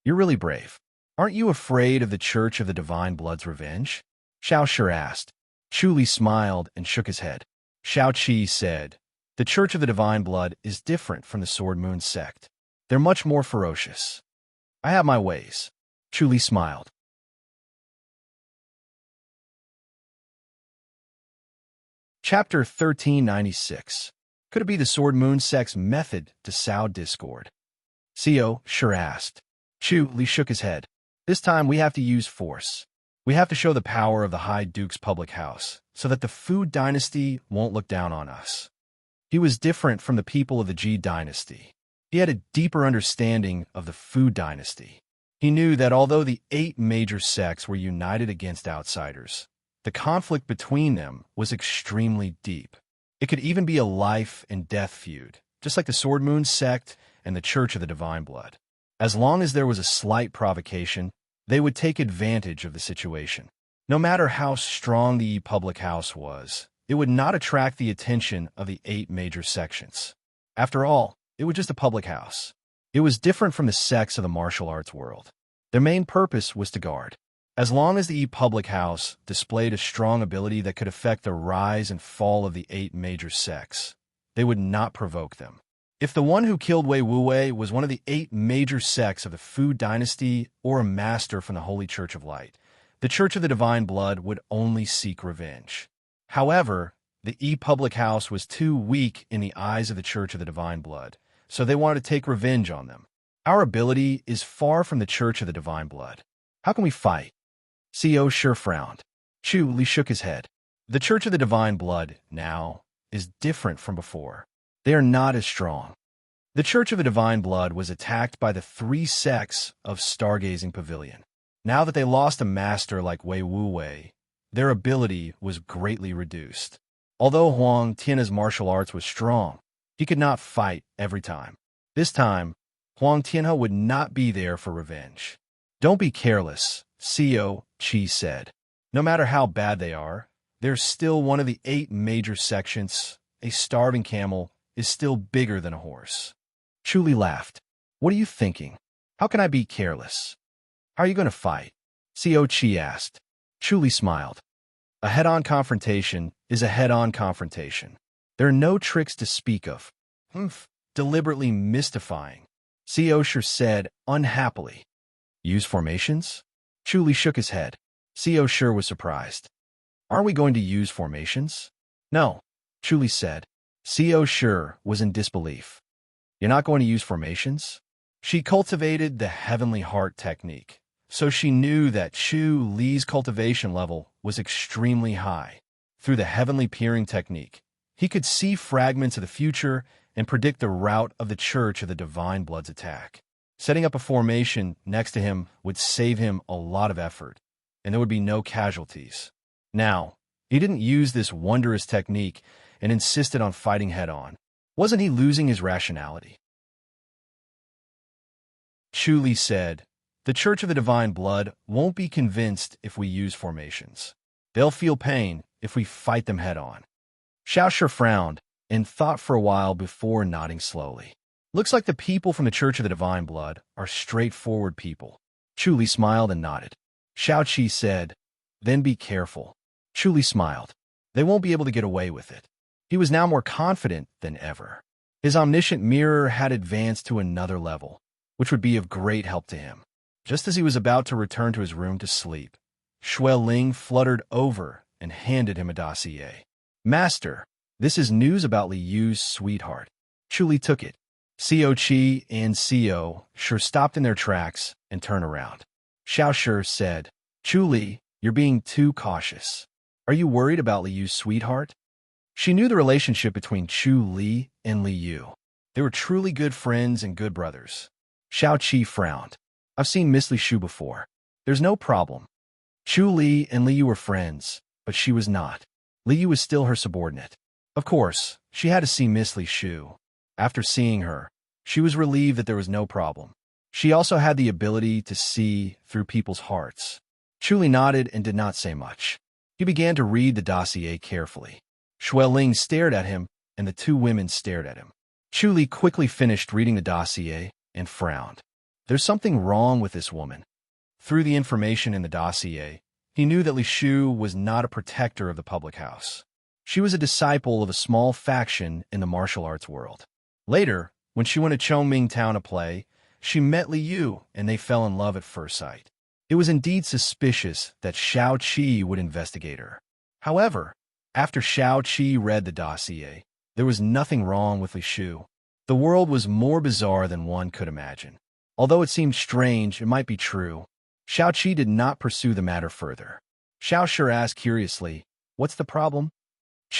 You're really brave. Aren't you afraid of the Church of the Divine Blood's revenge? Xiao Shi asked. Chu Li smiled and shook his head. Shao Qi said, "The Church of the Divine Blood is different from the Sword Moon sect. They're much more ferocious. I have my ways." Chu Li smiled. Chapter 1396. Could it be the Sword Moon sect's method to sow discord? Co sure asked. Chu Li shook his head. "This time we have to use force. We have to show the power of the High Duke's public house, so that the Fu dynasty won't look down on us." He was different from the people of the Ji dynasty. He had a deeper understanding of the Fu dynasty. He knew that although the 8 major sects were united against outsiders, the conflict between them was extremely deep. It could even be a life and death feud, just like the Sword Moon sect and the Church of the Divine Blood. As long as there was a slight provocation, they would take advantage of the situation. No matter how strong the public house was, it would not attract the attention of the 8 major sections. After all, it was just a public house. It was different from the sects of the martial arts world. Their main purpose was to guard. As long as the public house displayed a strong ability that could affect the rise and fall of the 8 major sects, they would not provoke them. If the one who killed Wei Wuwei was one of the 8 major sects of the Fu dynasty or a master from the Holy Church of Light, the Church of the Divine Blood would only seek revenge. However, the public house was too weak in the eyes of the Church of the Divine Blood, so they wanted to take revenge on them. Our ability is far from the Church of the Divine Blood. How can we fight? Co sure frowned. Chu Li shook his head. The Church of the Divine Blood, now, is different from before. They are not as strong. The Church of the Divine Blood was attacked by the 3 sects of Stargazing Pavilion. Now that they lost a master like Wei Wuwei, their ability was greatly reduced. Although Huang Tian's martial arts was strong, he could not fight every time. This time, Huang Tianhe would not be there for revenge. "Don't be careless," Co Qi said. "No matter how bad they are, they're still one of the 8 major sections. A starving camel is still bigger than a horse." Chu Li laughed. "What are you thinking? How can I be careless? How are you going to fight?" Co Qi asked. Chu Li smiled. "A head-on confrontation is a head-on confrontation. There are no tricks to speak of." Deliberately mystifying. Co sure said unhappily. "Use formations?" Chu Li shook his head. Co sure was surprised. "Aren't we going to use formations?" "No," Chu Li said. Co sure was in disbelief. "You're not going to use formations?" She cultivated the heavenly heart technique, so she knew that Chu Li's cultivation level was extremely high. Through the heavenly peering technique, he could see fragments of the future and predict the route of the Church of the Divine Blood's attack. Setting up a formation next to him would save him a lot of effort, and there would be no casualties. Now, he didn't use this wondrous technique and insisted on fighting head-on. Wasn't he losing his rationality? Chu Li said, "The Church of the Divine Blood won't be convinced if we use formations. They'll feel pain if we fight them head-on." Shao Shi frowned and thought for a while before nodding slowly. "Looks like the people from the Church of the Divine Blood are straightforward people." Chu Li smiled and nodded. Shao Qi said, "Then be careful." Chu Li smiled. "They won't be able to get away with it." He was now more confident than ever. His omniscient mirror had advanced to another level, which would be of great help to him. Just as he was about to return to his room to sleep, Shui Ling fluttered over and handed him a dossier. "Master, this is news about Li Yu's sweetheart." Chu Li took it. Co Qi and Co sure stopped in their tracks and turned around. Shao Shi said, "Chu Li, you're being too cautious. Are you worried about Li Yu's sweetheart?" She knew the relationship between Chu Li and Li Yu. They were truly good friends and good brothers. Shao Qi frowned. "I've seen Miss Li Shu before. There's no problem." Chu Li and Li Yu were friends, but she was not. Li Yu was still her subordinate. Of course, she had to see Miss Li Shu. After seeing her, she was relieved that there was no problem. She also had the ability to see through people's hearts. Chu Li nodded and did not say much. He began to read the dossier carefully. Shui Ling stared at him, and the 2 women stared at him. Chu Li quickly finished reading the dossier and frowned. There's something wrong with this woman. Through the information in the dossier, he knew that Li Shu was not a protector of the public house. She was a disciple of a small faction in the martial arts world. Later, when she went to Chongming Town to play, she met Li Yu and they fell in love at first sight. It was indeed suspicious that Xiao Qi would investigate her. However, after Xiao Qi read the dossier, there was nothing wrong with Li Shu. The world was more bizarre than one could imagine. Although it seemed strange, it might be true. Xiao Qi did not pursue the matter further. Xiao Shi asked curiously, "What's the problem?"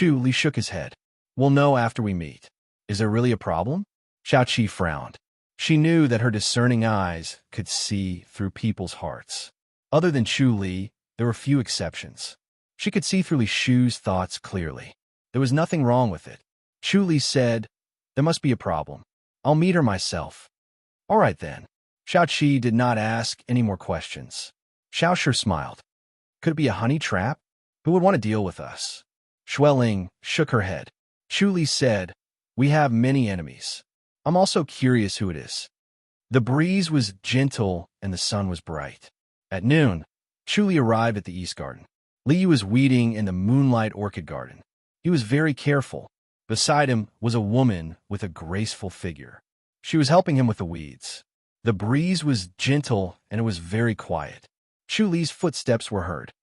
Li shook his head. "We'll know after we meet." "Is there really a problem?" Xiao Qi frowned. She knew that her discerning eyes could see through people's hearts. Other than Chu Li, there were few exceptions. She could see through Li Shu's thoughts clearly. There was nothing wrong with it. Chu Li said, "There must be a problem. I'll meet her myself." "All right then." Xiao Qi did not ask any more questions. Xiao Shi smiled. "Could it be a honey trap? Who would want to deal with us?" Xueling shook her head. Chu Li said, "We have many enemies. I'm also curious who it is." The breeze was gentle and the sun was bright. At noon, Chu Li arrived at the East Garden. Li Yu was weeding in the moonlight orchid garden. He was very careful. Beside him was a woman with a graceful figure. She was helping him with the weeds. The breeze was gentle and it was very quiet. Chu Li's footsteps were heard.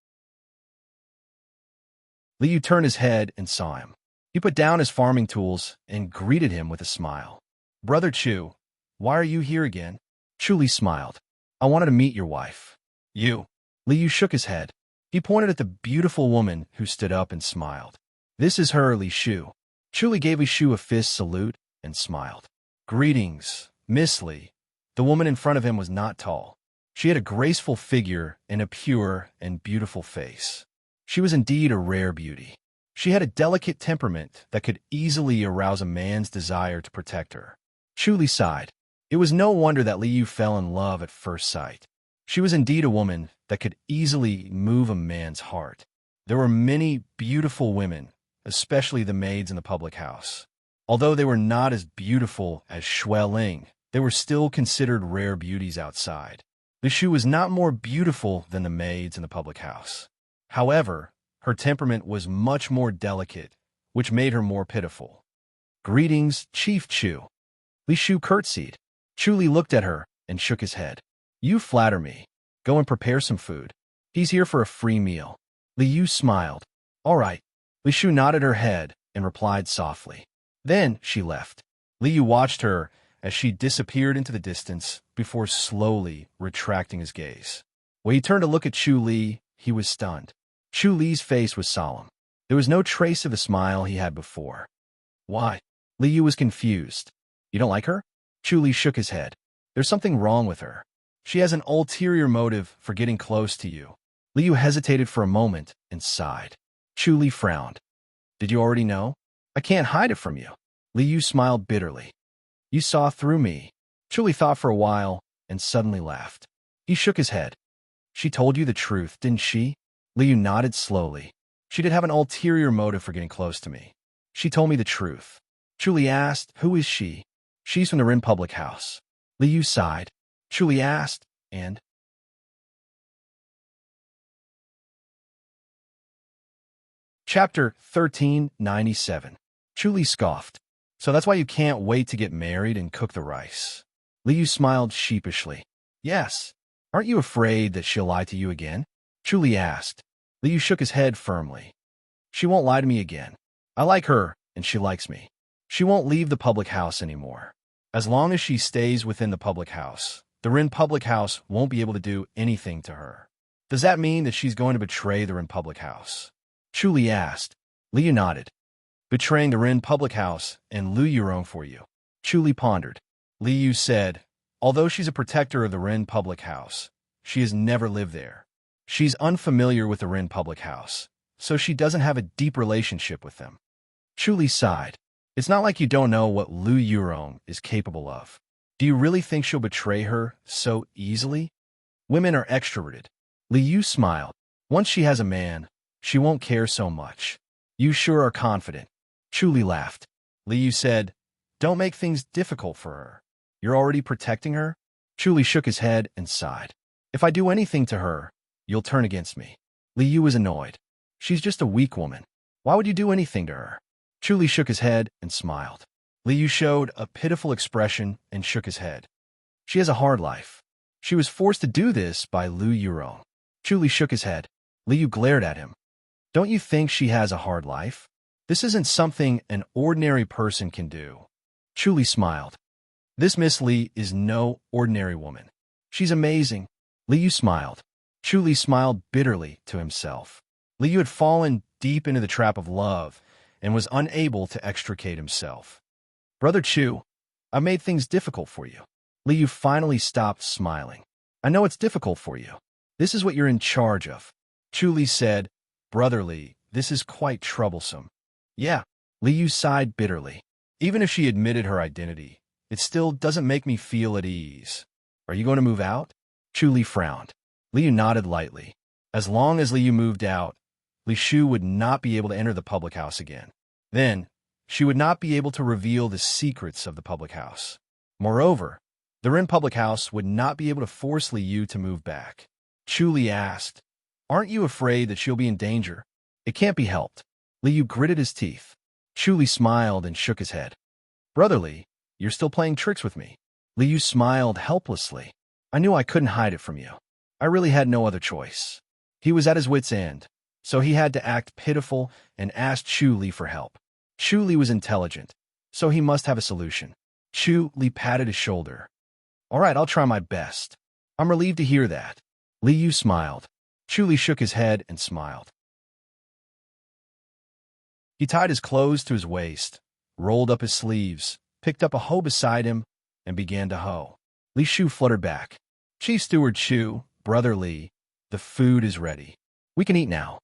Li Yu turned his head and saw him. He put down his farming tools and greeted him with a smile. "Brother Chu, why are you here again?" Chu Li smiled. "I wanted to meet your wife." "You?" Li Yu shook his head. He pointed at the beautiful woman who stood up and smiled. "This is her, Li Shu." Chu Li gave Li Shu a fist salute and smiled. "Greetings, Miss Li." The woman in front of him was not tall. She had a graceful figure and a pure and beautiful face. She was indeed a rare beauty. She had a delicate temperament that could easily arouse a man's desire to protect her. Chu Li sighed. It was no wonder that Li Yu fell in love at first sight. She was indeed a woman that could easily move a man's heart. There were many beautiful women, especially the maids in the public house. Although they were not as beautiful as Xueling, they were still considered rare beauties outside. Li Shu was not more beautiful than the maids in the public house. However, her temperament was much more delicate, which made her more pitiful. "Greetings, Chief Chu." Li Shu curtsied. Chu Li looked at her and shook his head. "You flatter me. Go and prepare some food. He's here for a free meal." Li Yu smiled. "All right." Li Shu nodded her head and replied softly. Then she left. Li Yu watched her as she disappeared into the distance before slowly retracting his gaze. When he turned to look at Chu Li, he was stunned. Chu Li's face was solemn. There was no trace of the smile he had before. "Why?" Li Yu was confused. "You don't like her?" Chu Li shook his head. "There's something wrong with her. She has an ulterior motive for getting close to you." Li Yu hesitated for a moment and sighed. Chu Li frowned. "Did you already know?" "I can't hide it from you." Li Yu smiled bitterly. "You saw through me." Chu Li thought for a while and suddenly laughed. He shook his head. "She told you the truth, didn't she?" Li Yu nodded slowly. "She did have an ulterior motive for getting close to me. She told me the truth." Chu Li asked, "Who is she?" "She's from the Rin public house." Li Yu sighed. Chu Li asked, "And?" Chapter 1397. Chu Li scoffed. "So that's why you can't wait to get married and cook the rice." Li Yu smiled sheepishly. "Yes. Aren't you afraid that she'll lie to you again?" Chu Li asked. Li Yu shook his head firmly. "She won't lie to me again. I like her, and she likes me. She won't leave the public house anymore. As long as she stays within the public house, the Rin public house won't be able to do anything to her." "Does that mean that she's going to betray the Rin public house?" Chu Li asked. Li Yu nodded. "Betraying the Rin public house and Lu Yurong for you." Chu Li pondered. Li Yu said, "Although she's a protector of the Rin public house, she has never lived there. She's unfamiliar with the Rin public house, so she doesn't have a deep relationship with them." Chu Li sighed. "It's not like you don't know what Lu Yurong is capable of. Do you really think she'll betray her so easily? Women are extroverted." Li Yu smiled. "Once she has a man, she won't care so much." "You sure are confident." Chu Li laughed. Li Yu said, "Don't make things difficult for her. You're already protecting her?" Chu Li shook his head and sighed. "If I do anything to her, you'll turn against me." Li Yu was annoyed. "She's just a weak woman. Why would you do anything to her? Chu Li shook his head and smiled. Li Yu showed a pitiful expression and shook his head. She has a hard life. She was forced to do this by Lu Yurong. Chu Li shook his head. Li Yu glared at him. Don't you think she has a hard life? This isn't something an ordinary person can do. Chu Li smiled. This Miss Li is no ordinary woman. She's amazing. Li Yu smiled. Chu Li smiled bitterly to himself. Li Yu had fallen deep into the trap of love and was unable to extricate himself. Brother Chu, I made things difficult for you. Li Yu finally stopped smiling. I know it's difficult for you. This is what you're in charge of. Chu Li said, Brother Li, this is quite troublesome. Yeah, Li Yu sighed bitterly. Even if she admitted her identity, it still doesn't make me feel at ease. Are you going to move out? Chu Li frowned. Li Yu nodded lightly. As long as Li Yu moved out, Li Shu would not be able to enter the public house again. Then, she would not be able to reveal the secrets of the public house. Moreover, the Ren public house would not be able to force Li Yu to move back. Chu Li asked, Aren't you afraid that she'll be in danger? It can't be helped. Li Yu gritted his teeth. Chu Li smiled and shook his head. Brother Li, you're still playing tricks with me. Li Yu smiled helplessly. I knew I couldn't hide it from you. I really had no other choice. He was at his wit's end, so he had to act pitiful and ask Chu Li for help. Chu Li was intelligent, so he must have a solution. Chu Li patted his shoulder. All right, I'll try my best. I'm relieved to hear that. Li Yu smiled. Chu Li shook his head and smiled. He tied his clothes to his waist, rolled up his sleeves, picked up a hoe beside him, and began to hoe. Li Shu fluttered back. Chief Steward Chu, Brother Li, the food is ready. We can eat now.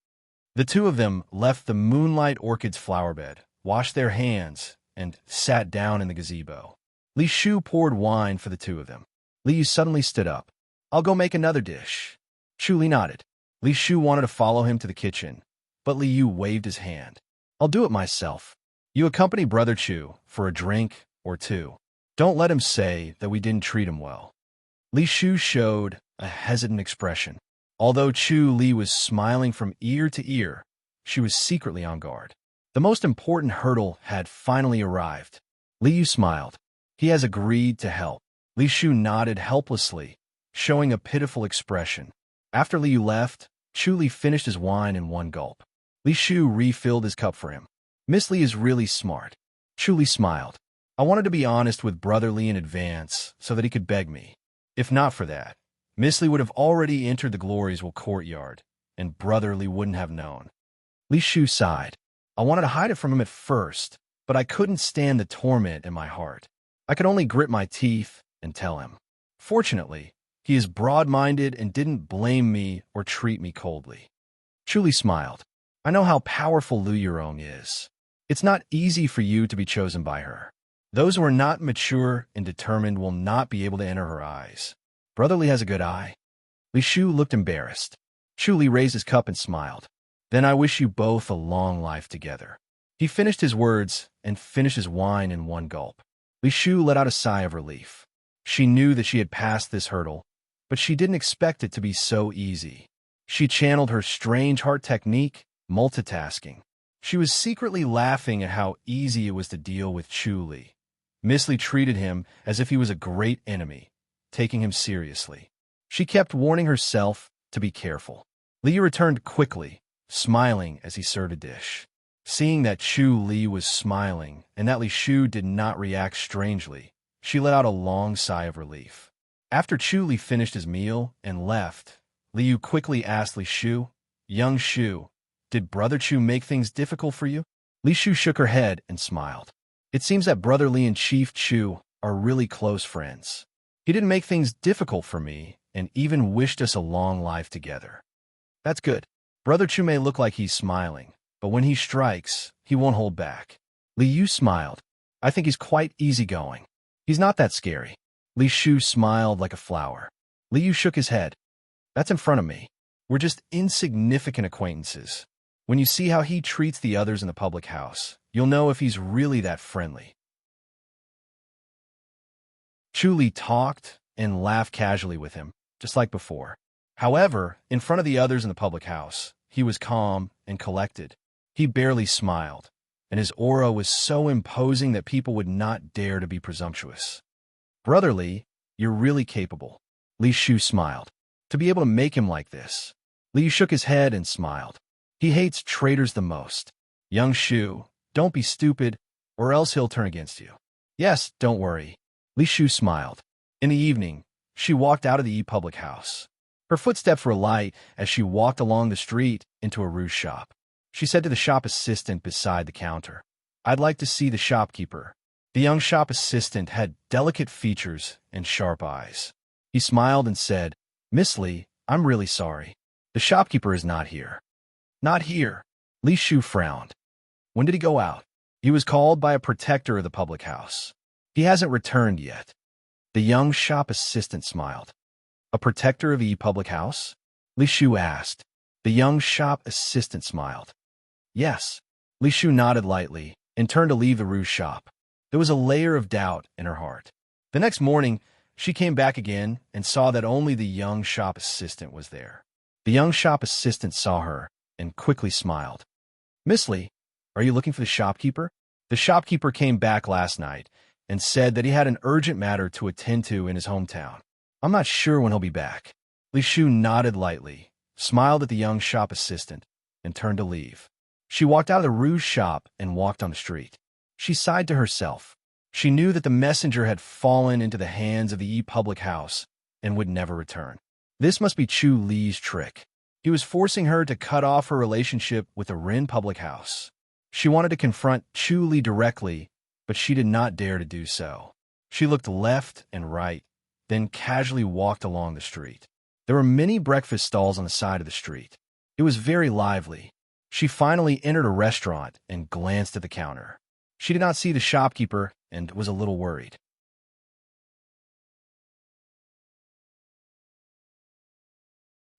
The two of them left the Moonlight Orchid's flower bed, washed their hands, and sat down in the gazebo. Li Shu poured wine for the two of them. Li Yu suddenly stood up. I'll go make another dish. Chu Li nodded. Li Shu wanted to follow him to the kitchen, but Li Yu waved his hand. I'll do it myself. You accompany Brother Chu for a drink or two. Don't let him say that we didn't treat him well. Li Shu showed a hesitant expression. Although Chu Li was smiling from ear to ear, she was secretly on guard. The most important hurdle had finally arrived. Li Yu smiled. He has agreed to help. Li Shu nodded helplessly, showing a pitiful expression. After Li Yu left, Chu Li finished his wine in one gulp. Li Shu refilled his cup for him. Miss Li is really smart. Chu Li smiled. I wanted to be honest with Brother Li in advance so that he could beg me. If not for that, Miss Li would have already entered the Gloriesville courtyard, and Brother Li wouldn't have known. Li Shu sighed. I wanted to hide it from him at first, but I couldn't stand the torment in my heart. I could only grit my teeth and tell him. Fortunately, he is broad-minded and didn't blame me or treat me coldly. Chu Li smiled. I know how powerful Lu Yurong is. It's not easy for you to be chosen by her. Those who are not mature and determined will not be able to enter her eyes. Brother Li has a good eye. Li Shu looked embarrassed. Chu Li raised his cup and smiled. Then I wish you both a long life together. He finished his words and finished his wine in one gulp. Li Shu let out a sigh of relief. She knew that she had passed this hurdle, but she didn't expect it to be so easy. She channeled her strange heart technique, multitasking. She was secretly laughing at how easy it was to deal with Chu Li. Miss Li treated him as if he was a great enemy, taking him seriously. She kept warning herself to be careful. Li Yu returned quickly, smiling as he served a dish. Seeing that Chu Li was smiling and that Li Shu did not react strangely, she let out a long sigh of relief. After Chu Li finished his meal and left, Li Yu quickly asked Li Shu, Young Shu, did Brother Chu make things difficult for you? Li Shu shook her head and smiled. It seems that Brother Li and Chief Chu are really close friends. He didn't make things difficult for me and even wished us a long life together. That's good. Brother Chu may look like he's smiling, but when he strikes, he won't hold back. Li Yu smiled. I think he's quite easygoing. He's not that scary. Li Shu smiled like a flower. Li Yu shook his head. That's in front of me. We're just insignificant acquaintances. When you see how he treats the others in the public house, you'll know if he's really that friendly. Chu Li talked and laughed casually with him, just like before. However, in front of the others in the public house, he was calm and collected. He barely smiled, and his aura was so imposing that people would not dare to be presumptuous. Brother Li, you're really capable. Li Shu smiled. To be able to make him like this. Li shook his head and smiled. He hates traitors the most. Young Shu, don't be stupid, or else he'll turn against you. Yes, don't worry. Li Shu smiled. In the evening, she walked out of the public house. Her footsteps were light as she walked along the street into a rouge shop. She said to the shop assistant beside the counter, "I'd like to see the shopkeeper." The young shop assistant had delicate features and sharp eyes. He smiled and said, "Miss Li, I'm really sorry. The shopkeeper is not here." "Not here." Li Shu frowned. "When did he go out?" "He was called by a protector of the public house. He hasn't returned yet." The young shop assistant smiled. "A protector of the public house?" Li Shu asked. The young shop assistant smiled. "Yes." Li Shu nodded lightly and turned to leave the rouge shop. There was a layer of doubt in her heart. The next morning, she came back again and saw that only the young shop assistant was there. The young shop assistant saw her and quickly smiled. "Miss Li, are you looking for the shopkeeper?" The shopkeeper came back last night and said that he had an urgent matter to attend to in his hometown. "I'm not sure when he'll be back." Li Shu nodded lightly, smiled at the young shop assistant, and turned to leave. She walked out of the rouge shop and walked on the street. She sighed to herself. She knew that the messenger had fallen into the hands of the public house and would never return. This must be Chu Li's trick. He was forcing her to cut off her relationship with the Rin public house. She wanted to confront Chu Li directly, but she did not dare to do so. She looked left and right, then casually walked along the street. There were many breakfast stalls on the side of the street. It was very lively. She finally entered a restaurant and glanced at the counter. She did not see the shopkeeper and was a little worried.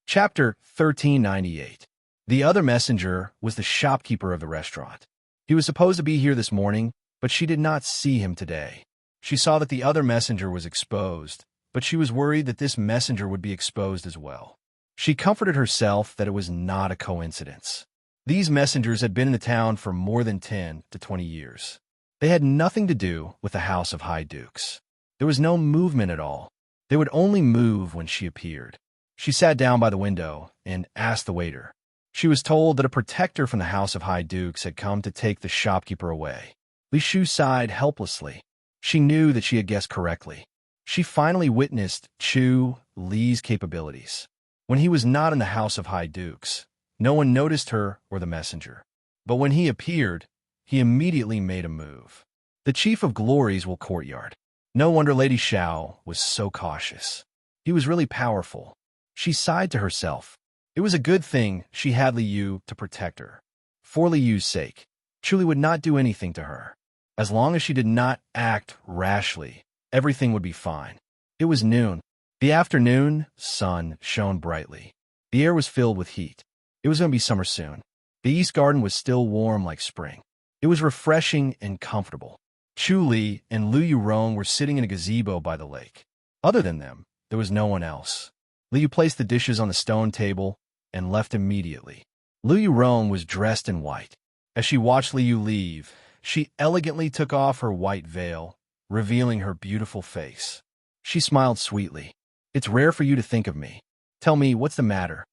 Chapter 1398. The other messenger was the shopkeeper of the restaurant. He was supposed to be here this morning, but she did not see him today. She saw that the other messenger was exposed, but she was worried that this messenger would be exposed as well. She comforted herself that it was not a coincidence. These messengers had been in the town for more than 10 to 20 years. They had nothing to do with the House of High Dukes. There was no movement at all. They would only move when she appeared. She sat down by the window and asked the waiter. She was told that a protector from the House of High Dukes had come to take the shopkeeper away. Li Shu sighed helplessly. She knew that she had guessed correctly. She finally witnessed Chu Li's capabilities. When he was not in the House of High Dukes, no one noticed her or the messenger. But when he appeared, he immediately made a move. The Chief of Glories will courtyard. No wonder Lady Xiao was so cautious. He was really powerful. She sighed to herself. It was a good thing she had Li Yu to protect her. For Li Yu's sake, Chu Li would not do anything to her. As long as she did not act rashly, everything would be fine. It was noon. The afternoon sun shone brightly. The air was filled with heat. It was going to be summer soon. The East Garden was still warm like spring. It was refreshing and comfortable. Chu Li and Lu Yurong were sitting in a gazebo by the lake. Other than them, there was no one else. Li Yu placed the dishes on the stone table and left immediately. Lu Yurong was dressed in white. As she watched Li Yu leave, she elegantly took off her white veil, revealing her beautiful face. She smiled sweetly. "It's rare for you to think of me. Tell me, what's the matter?"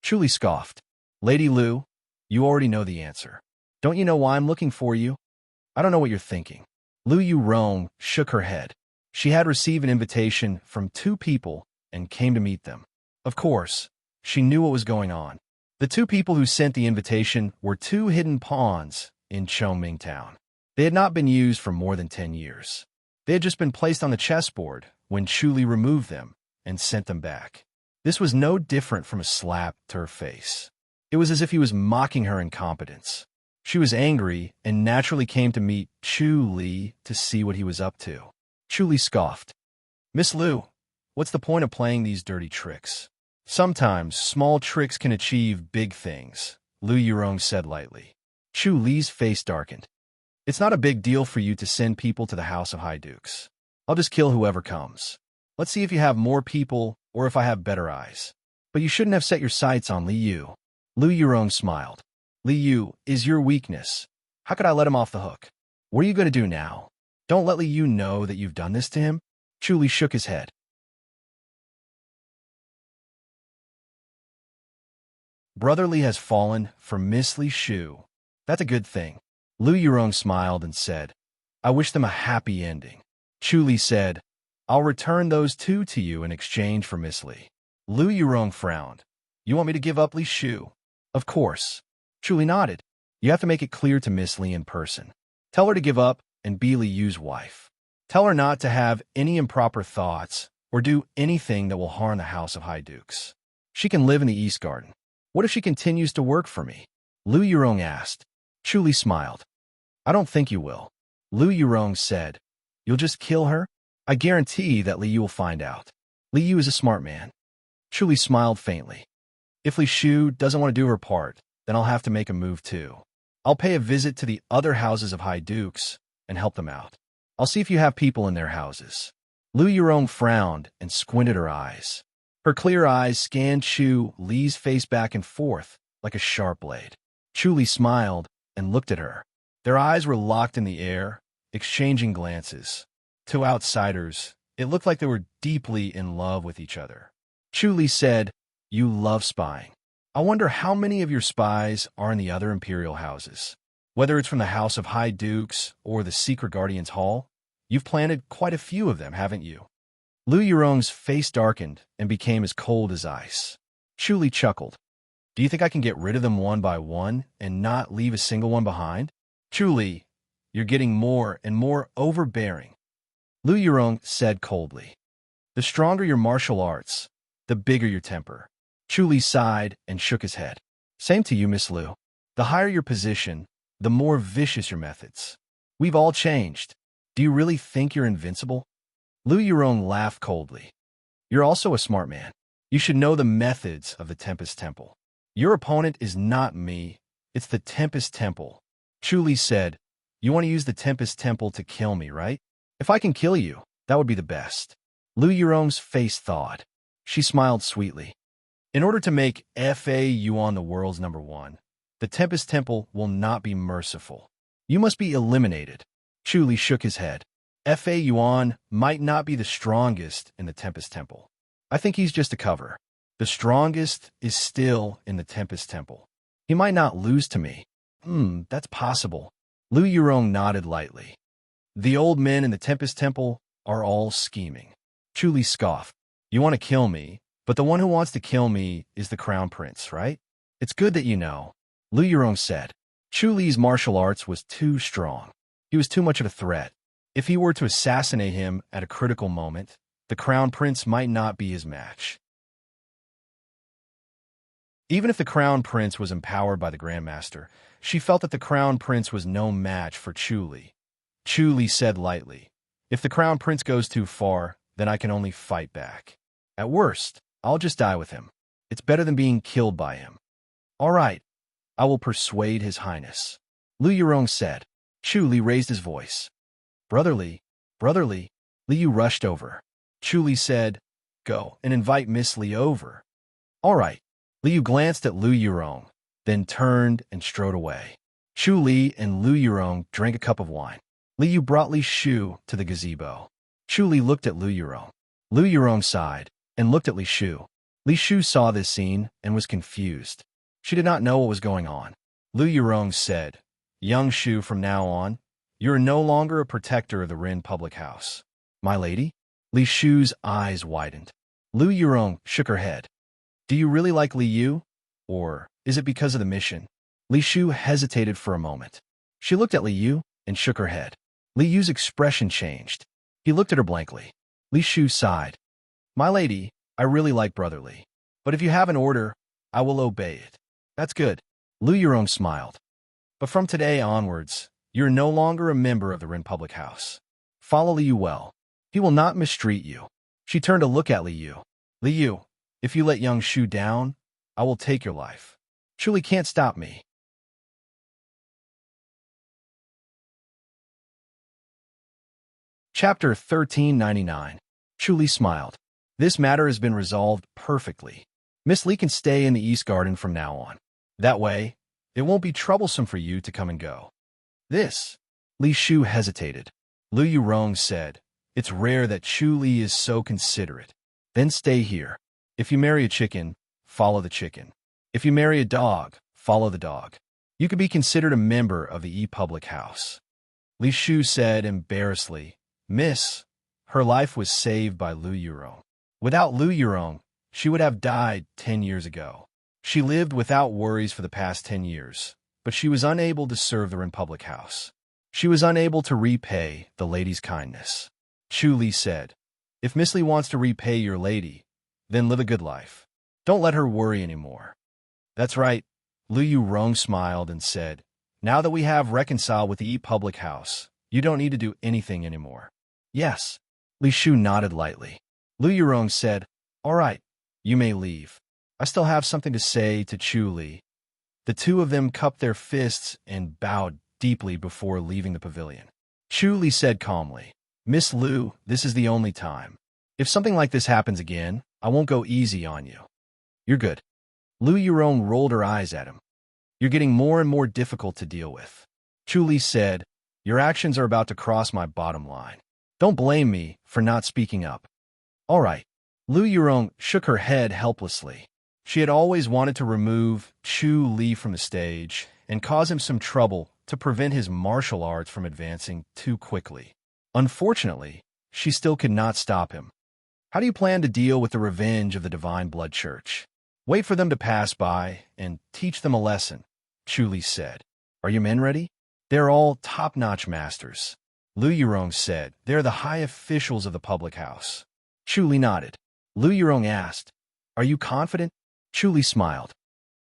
Chu Li scoffed. "Lady Lu, you already know the answer. Don't you know why I'm looking for you?" "I don't know what you're thinking." Lu Yurong shook her head. She had received an invitation from 2 people and came to meet them. Of course, she knew what was going on. The 2 people who sent the invitation were 2 hidden pawns in Chongming Town. They had not been used for more than 10 years. They had just been placed on the chessboard when Chu Li removed them and sent them back. This was no different from a slap to her face. It was as if he was mocking her incompetence. She was angry and naturally came to meet Chu Li to see what he was up to. Chu Li scoffed. "Miss Lu, what's the point of playing these dirty tricks? Sometimes small tricks can achieve big things," Lu Yurong said lightly. Chu Li's face darkened. "It's not a big deal for you to send people to the House of High Dukes. I'll just kill whoever comes. Let's see if you have more people or if I have better eyes. But you shouldn't have set your sights on Li Yu." Lu Yurong smiled. Li Yu is your weakness. How could I let him off the hook? What are you going to do now? Don't let Li Yu know that you've done this to him? Chu Li shook his head. Brother Li has fallen for Miss Li Shu. That's a good thing. Lu Yurong smiled and said, I wish them a happy ending. Chu Li said, I'll return those two to you in exchange for Miss Li. Lu Yurong frowned. You want me to give up Li Shu? Of course. Chu Li nodded. You have to make it clear to Miss Li in person. Tell her to give up and be Li Yu's wife. Tell her not to have any improper thoughts or do anything that will harm the House of High Dukes. She can live in the East Garden. What if she continues to work for me? Lu Yurong asked. Chu Li smiled. I don't think you will. Lu Yurong said, You'll just kill her? I guarantee that Li Yu will find out. Li Yu is a smart man. Chu Li smiled faintly. If Li Shu doesn't want to do her part, then I'll have to make a move too. I'll pay a visit to the other houses of High Dukes and help them out. I'll see if you have people in their houses. Lu Yurong frowned and squinted her eyes. Her clear eyes scanned Chu Li's face back and forth like a sharp blade. Chu Li smiled and looked at her. Their eyes were locked in the air, exchanging glances. To outsiders, it looked like they were deeply in love with each other. Chu Li said, You love spying. I wonder how many of your spies are in the other imperial houses. Whether it's from the House of High Dukes or the Secret Guardians Hall, you've planted quite a few of them, haven't you? Lu Yurong's face darkened and became as cold as ice. Chu Li chuckled. Do you think I can get rid of them one by one and not leave a single one behind? Chu Li, you're getting more and more overbearing. Lu Yurong said coldly. The stronger your martial arts, the bigger your temper. Chu Li sighed and shook his head. Same to you, Miss Lu. The higher your position, the more vicious your methods. We've all changed. Do you really think you're invincible? Lu Yurong laughed coldly. You're also a smart man. You should know the methods of the Tempest Temple. Your opponent is not me. It's the Tempest Temple. Chu Li said, You want to use the Tempest Temple to kill me, right? If I can kill you, that would be the best. Lu Yurong's face thawed. She smiled sweetly. In order to make Fa Yuan the world's #1, the Tempest Temple will not be merciful. You must be eliminated. Chu Li shook his head. Fa Yuan might not be the strongest in the Tempest Temple. I think he's just a cover. The strongest is still in the Tempest Temple. He might not lose to me. That's possible. Lu Yurong nodded lightly. The old men in the Tempest Temple are all scheming. Chu Li scoffed. You want to kill me, but the one who wants to kill me is the Crown Prince, right? It's good that you know. Lu Yurong said. Chu Li's martial arts was too strong. He was too much of a threat. If he were to assassinate him at a critical moment, the Crown Prince might not be his match. Even if the Crown Prince was empowered by the Grandmaster, she felt that the Crown Prince was no match for Chu Li. Chu Li said lightly, If the Crown Prince goes too far, then I can only fight back. At worst, I'll just die with him. It's better than being killed by him. All right, I will persuade His Highness. Lu Yurong said. Chu Li raised his voice. Brother Li, Li Yu rushed over. Chu Li said, Go and invite Miss Li over. All right. Li Yu glanced at Lu Yurong, then turned and strode away. Chu Li and Lu Yurong drank a cup of wine. Li Yu brought Li Shu to the gazebo. Chu Li looked at Lu Yurong. Lu Yurong sighed and looked at Li Shu. Li Shu saw this scene and was confused. She did not know what was going on. Lu Yurong said, Young Shu, from now on, you are no longer a protector of the Rin public house. My lady? Li Shu's eyes widened. Lu Yurong shook her head. Do you really like Li Yu? Or is it because of the mission? Li Shu hesitated for a moment. She looked at Li Yu and shook her head. Li Yu's expression changed. He looked at her blankly. Li Shu sighed. My lady, I really like Brother Li. But if you have an order, I will obey it. That's good. Lu Yurong smiled. But from today onwards, you're no longer a member of the Rin public house. Follow Li Yu well. He will not mistreat you. She turned to look at Li Yu. Li Yu, if you let young Shu down, I will take your life. Chu Li can't stop me. Chapter 1399. Chu Li smiled. This matter has been resolved perfectly. Miss Li can stay in the East Garden from now on. That way, It won't be troublesome for you to come and go. This. Li Shu hesitated. Lu Yurong said, "It's rare that Chu Li is so considerate. Then stay here. If you marry a chicken, follow the chicken. If you marry a dog, follow the dog. You could be considered a member of the public house." Li Shu said embarrassedly, "Miss, her life was saved by Lu Yurong. Without Lu Yurong, she would have died 10 years ago. She lived without worries for the past 10 years, but she was unable to serve the Ren public house. She was unable to repay the lady's kindness." Chu Li said, "If Miss Li wants to repay your lady, then live a good life. Don't let her worry anymore." "That's right." Lu Yurong smiled and said, "Now that we have reconciled with the public house, you don't need to do anything anymore." "Yes." Li Shu nodded lightly. Lu Yurong said, "All right, you may leave. I still have something to say to Chu Li." The two of them cupped their fists and bowed deeply before leaving the pavilion. Chu Li said calmly, "Miss Lu, this is the only time. If something like this happens again, I won't go easy on you. You're good." Lu Yurong rolled her eyes at him. "You're getting more and more difficult to deal with." Chu Li said, "Your actions are about to cross my bottom line. Don't blame me for not speaking up." "All right." Lu Yurong shook her head helplessly. She had always wanted to remove Chu Li from the stage and cause him some trouble to prevent his martial arts from advancing too quickly. Unfortunately, she still could not stop him. "How do you plan to deal with the revenge of the Divine Blood Church?" "Wait for them to pass by and teach them a lesson," Chu Li said. "Are your men ready?" "They're all top-notch masters," Lu Yurong said. "They're the high officials of the public house." Chu Li nodded. Lu Yurong asked, "Are you confident?" Chu Li smiled.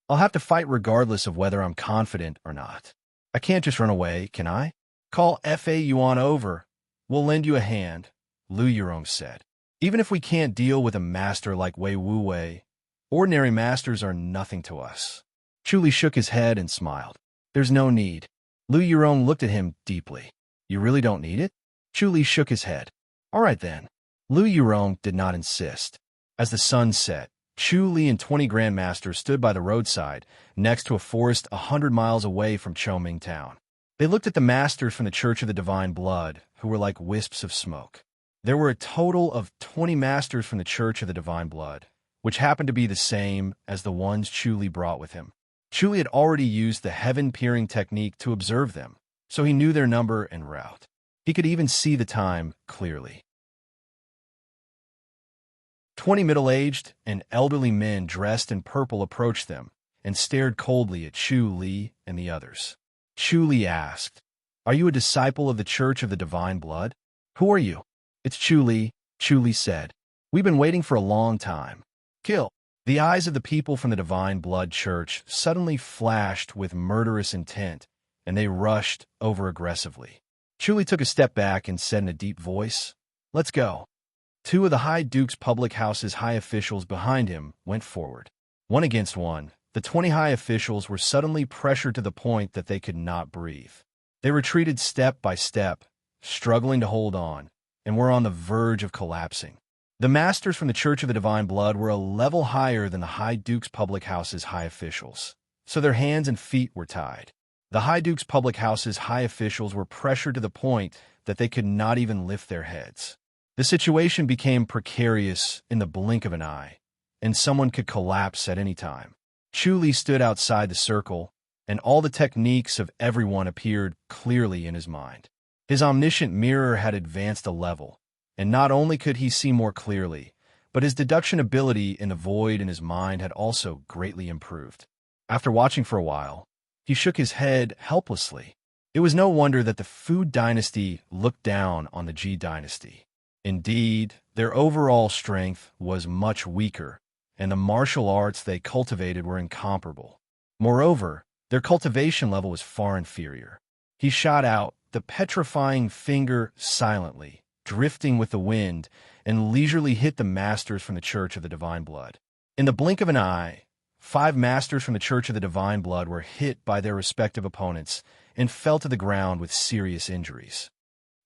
"I'll have to fight regardless of whether I'm confident or not. I can't just run away, can I?" "Call Fa Yuan over. We'll lend you a hand," Lu Yurong said. "Even if we can't deal with a master like Wei Wu Wei, ordinary masters are nothing to us." Chu Li shook his head and smiled. "There's no need." Lu Yurong looked at him deeply. "You really don't need it?" Chu Li shook his head. "All right then." Lu Yurong did not insist. As the sun set, Chu Li and 20 grandmasters stood by the roadside, next to a forest 100 miles away from Choming town. They looked at the masters from the Church of the Divine Blood, who were like wisps of smoke. There were a total of 20 masters from the Church of the Divine Blood, which happened to be the same as the ones Chu Li brought with him. Chu Li had already used the heaven-peering technique to observe them, so he knew their number and route. He could even see the time clearly. 20 middle-aged and elderly men dressed in purple approached them and stared coldly at Chu Li and the others. Chu Li asked, "Are you a disciple of the Church of the Divine Blood?" "Who are you?" "It's Chu Li," Chu Li said. "We've been waiting for a long time." "Kill." The eyes of the people from the Divine Blood Church suddenly flashed with murderous intent, and they rushed over aggressively. Chu Li took a step back and said in a deep voice, "Let's go." Two of the High Duke's public house's high officials behind him went forward. One against one, the 20 high officials were suddenly pressured to the point that they could not breathe. They retreated step by step, struggling to hold on, and were on the verge of collapsing. The masters from the Church of the Divine Blood were a level higher than the High Duke's public house's high officials, so their hands and feet were tied. The High Duke's public house's high officials were pressured to the point that they could not even lift their heads. The situation became precarious in the blink of an eye, and someone could collapse at any time. Chu Li stood outside the circle, and all the techniques of everyone appeared clearly in his mind. His omniscient mirror had advanced a level, and not only could he see more clearly, but his deduction ability in the void in his mind had also greatly improved. After watching for a while, he shook his head helplessly. It was no wonder that the Fu dynasty looked down on the Ji dynasty. Indeed, their overall strength was much weaker, and the martial arts they cultivated were incomparable. Moreover, their cultivation level was far inferior. He shot out the petrifying finger silently, drifting with the wind, and leisurely hit the masters from the Church of the Divine Blood. In the blink of an eye, 5 masters from the Church of the Divine Blood were hit by their respective opponents and fell to the ground with serious injuries.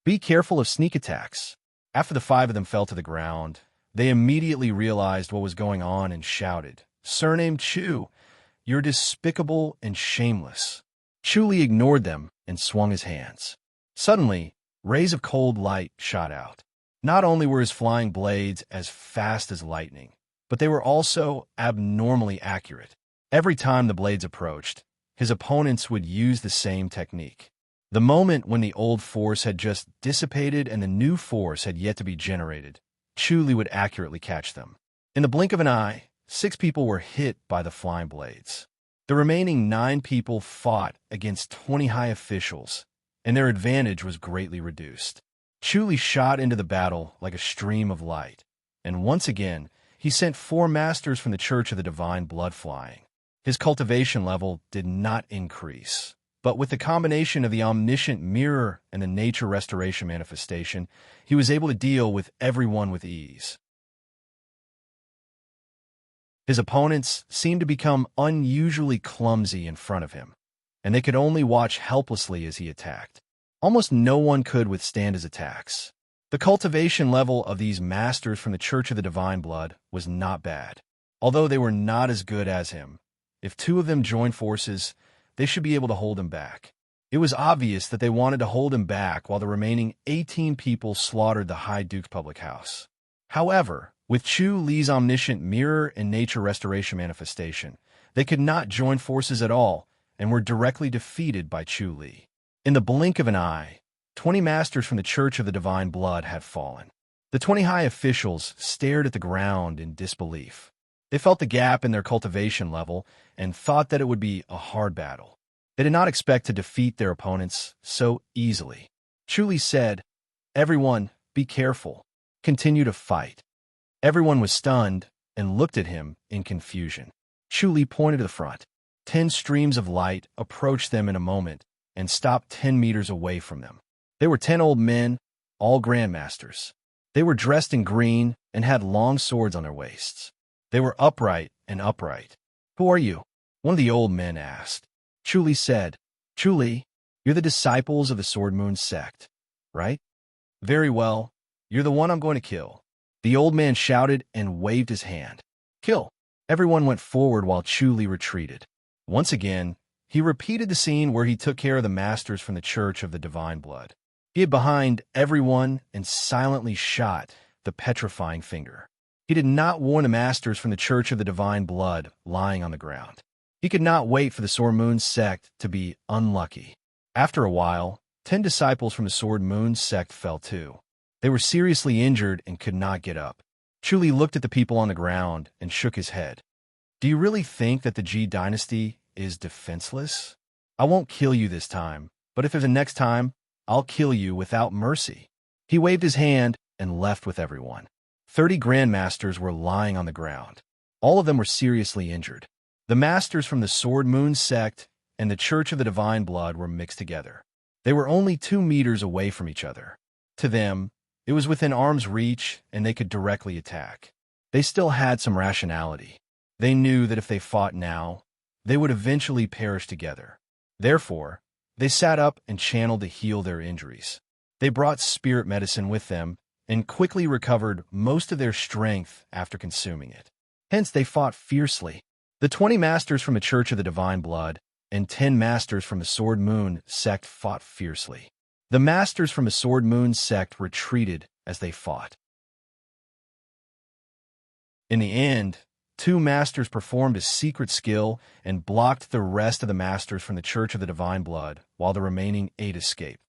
Be careful of sneak attacks. After the 5 of them fell to the ground, they immediately realized what was going on and shouted, "Surname Chu, You're despicable and shameless." Chu Li ignored them and swung his hands. Suddenly, rays of cold light shot out. Not only were his flying blades as fast as lightning, but they were also abnormally accurate. Every time the blades approached, his opponents would use the same technique. The moment when the old force had just dissipated and the new force had yet to be generated, Chu Li would accurately catch them. In the blink of an eye, 6 people were hit by the flying blades. The remaining 9 people fought against 20 high officials, and their advantage was greatly reduced. Chu Li shot into the battle like a stream of light, and once again, he sent 4 masters from the Church of the Divine Blood flying. His cultivation level did not increase, but with the combination of the omniscient mirror and the nature restoration manifestation, he was able to deal with everyone with ease. His opponents seemed to become unusually clumsy in front of him, and they could only watch helplessly as he attacked. Almost no one could withstand his attacks. The cultivation level of these masters from the Church of the Divine Blood was not bad. Although they were not as good as him, if 2 of them joined forces, they should be able to hold him back. It was obvious that they wanted to hold him back while the remaining 18 people slaughtered the High Duke's public house. However, with Chu Li's omniscient mirror and nature restoration manifestation, they could not join forces at all and were directly defeated by Chu Li. In the blink of an eye, 20 masters from the Church of the Divine Blood had fallen. The 20 high officials stared at the ground in disbelief. They felt the gap in their cultivation level and thought that it would be a hard battle. They did not expect to defeat their opponents so easily. Chu Li said, "Everyone, be careful. Continue to fight." Everyone was stunned and looked at him in confusion. Chu Li pointed to the front. 10 streams of light approached them in a moment and stopped 10 meters away from them. They were 10 old men, all grandmasters. They were dressed in green and had long swords on their waists. They were upright and upright. "Who are you?" one of the old men asked. Chu Li said, "Chu Li, you're the disciples of the Sword Moon sect, right? Very well, you're the one I'm going to kill." The old man shouted and waved his hand. "Kill!" Everyone went forward while Chu Li retreated. Once again, he repeated the scene where he took care of the masters from the Church of the Divine Blood. He hid behind everyone and silently shot the petrifying finger. He did not warn the masters from the Church of the Divine Blood lying on the ground. He could not wait for the Sword Moon sect to be unlucky. After a while, 10 disciples from the Sword Moon sect fell too. They were seriously injured and could not get up. Chu Li looked at the people on the ground and shook his head. "Do you really think that the Ji dynasty is defenseless? I won't kill you this time, but if it's the next time, I'll kill you without mercy." He waved his hand and left with everyone. 30 grandmasters were lying on the ground. All of them were seriously injured. The masters from the Sword Moon sect and the Church of the Divine Blood were mixed together. They were only 2 meters away from each other. To them, it was within arm's reach and they could directly attack. They still had some rationality. They knew that if they fought now, they would eventually perish together. Therefore, they sat up and channeled to heal their injuries. They brought spirit medicine with them and quickly recovered most of their strength after consuming it. Hence, they fought fiercely. The 20 masters from the Church of the Divine Blood and 10 masters from the Sword Moon sect fought fiercely. The masters from the Sword Moon sect retreated as they fought. In the end, 2 masters performed a secret skill and blocked the rest of the masters from the Church of the Divine Blood, while the remaining 8 escaped.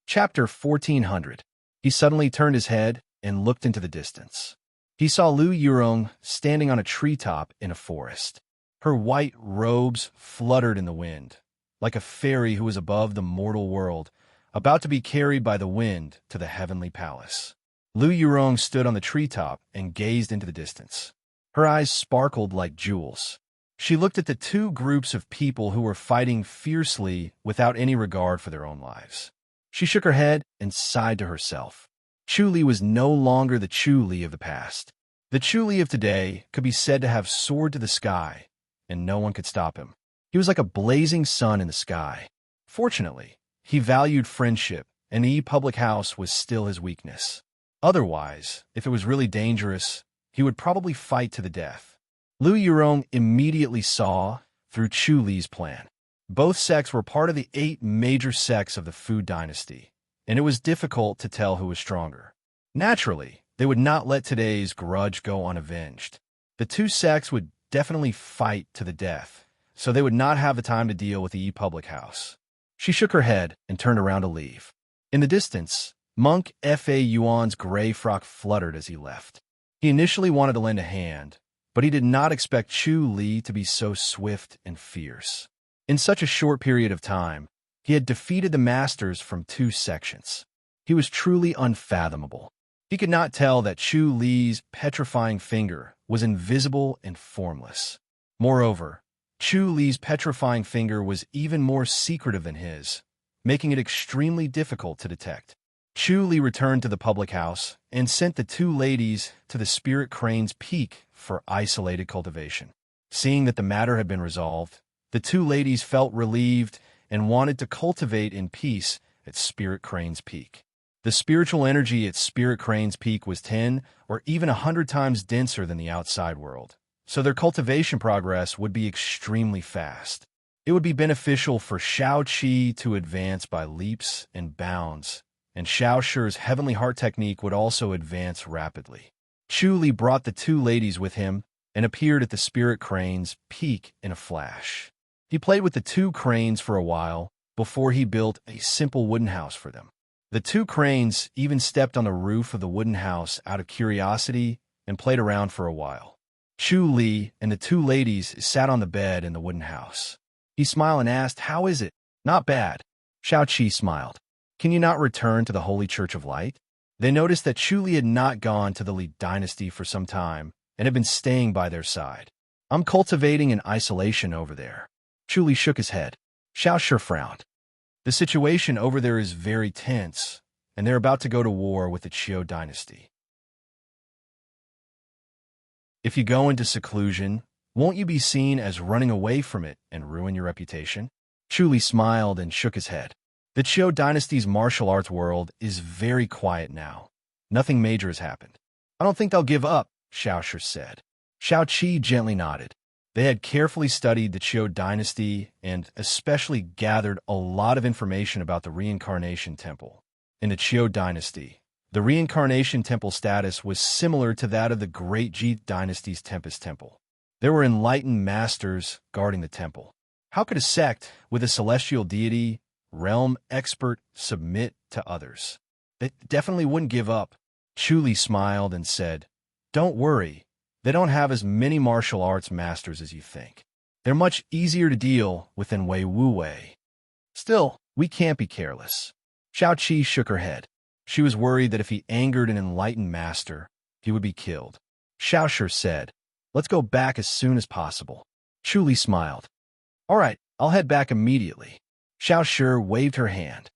Chapter 1400. He suddenly turned his head and looked into the distance. He saw Lu Yurong standing on a treetop in a forest. Her white robes fluttered in the wind, like a fairy who was above the mortal world, about to be carried by the wind to the heavenly palace. Lu Yurong stood on the treetop and gazed into the distance. Her eyes sparkled like jewels. She looked at the 2 groups of people who were fighting fiercely without any regard for their own lives. She shook her head and sighed to herself. Chu Li was no longer the Chu Li of the past. The Chu Li of today could be said to have soared to the sky, and no one could stop him. He was like a blazing sun in the sky. Fortunately, he valued friendship, and the public house was still his weakness. Otherwise, if it was really dangerous, he would probably fight to the death. Liu Yurong immediately saw through Chu Li's plan. Both sects were part of the 8 major sects of the Fu dynasty, and it was difficult to tell who was stronger. Naturally, they would not let today's grudge go unavenged. The 2 sects would definitely fight to the death, so they would not have the time to deal with the public house. She shook her head and turned around to leave. In the distance, Monk Fa Yuan's gray frock fluttered as he left. He initially wanted to lend a hand, but he did not expect Chu Li to be so swift and fierce. In such a short period of time, he had defeated the masters from 2 sections. He was truly unfathomable. He could not tell that Chu Li's petrifying finger was invisible and formless. Moreover, Chu Li's petrifying finger was even more secretive than his, making it extremely difficult to detect. Chu Li returned to the public house and sent the 2 ladies to the Spirit Crane's Peak for isolated cultivation. Seeing that the matter had been resolved, the 2 ladies felt relieved and wanted to cultivate in peace at Spirit Crane's Peak. The spiritual energy at Spirit Crane's Peak was 10 or even 100 times denser than the outside world, so their cultivation progress would be extremely fast. It would be beneficial for Shao Qi to advance by leaps and bounds, and Xiao Shi's Heavenly Heart technique would also advance rapidly. Chu Li brought the 2 ladies with him and appeared at the Spirit Crane's Peak in a flash. He played with the 2 cranes for a while before he built a simple wooden house for them. The 2 cranes even stepped on the roof of the wooden house out of curiosity and played around for a while. Chu Li and the 2 ladies sat on the bed in the wooden house. He smiled and asked, "How is it?" "Not bad." Shao Qi smiled. "Can you not return to the Holy Church of Light?" They noticed that Chu Li had not gone to the Li dynasty for some time and had been staying by their side. "I'm cultivating in isolation over there." Chu Li shook his head. Xiao Shi frowned. "The situation over there is very tense, and they're about to go to war with the Qiu dynasty. If you go into seclusion, won't you be seen as running away from it and ruin your reputation?" Chu Li smiled and shook his head. The Qiu dynasty's martial arts world is very quiet now. Nothing major has happened. "I don't think they'll give up," Xiao Shi said. Shao Qi gently nodded. They had carefully studied the Qiu dynasty and especially gathered a lot of information about the Reincarnation Temple. In the Qiu dynasty, the Reincarnation Temple status was similar to that of the Great Ji dynasty's Tempest Temple. There were enlightened masters guarding the temple. How could a sect with a celestial deity, realm expert, submit to others? They definitely wouldn't give up. Chu Li smiled and said, "Don't worry. They don't have as many martial arts masters as you think. They're much easier to deal with than Wei Wu Wei. Still, we can't be careless." Shao Qi shook her head. She was worried that if he angered an enlightened master, he would be killed. Xiao Shi said, "Let's go back as soon as possible." Chu Li smiled. "All right, I'll head back immediately." Xiao Shi waved her hand.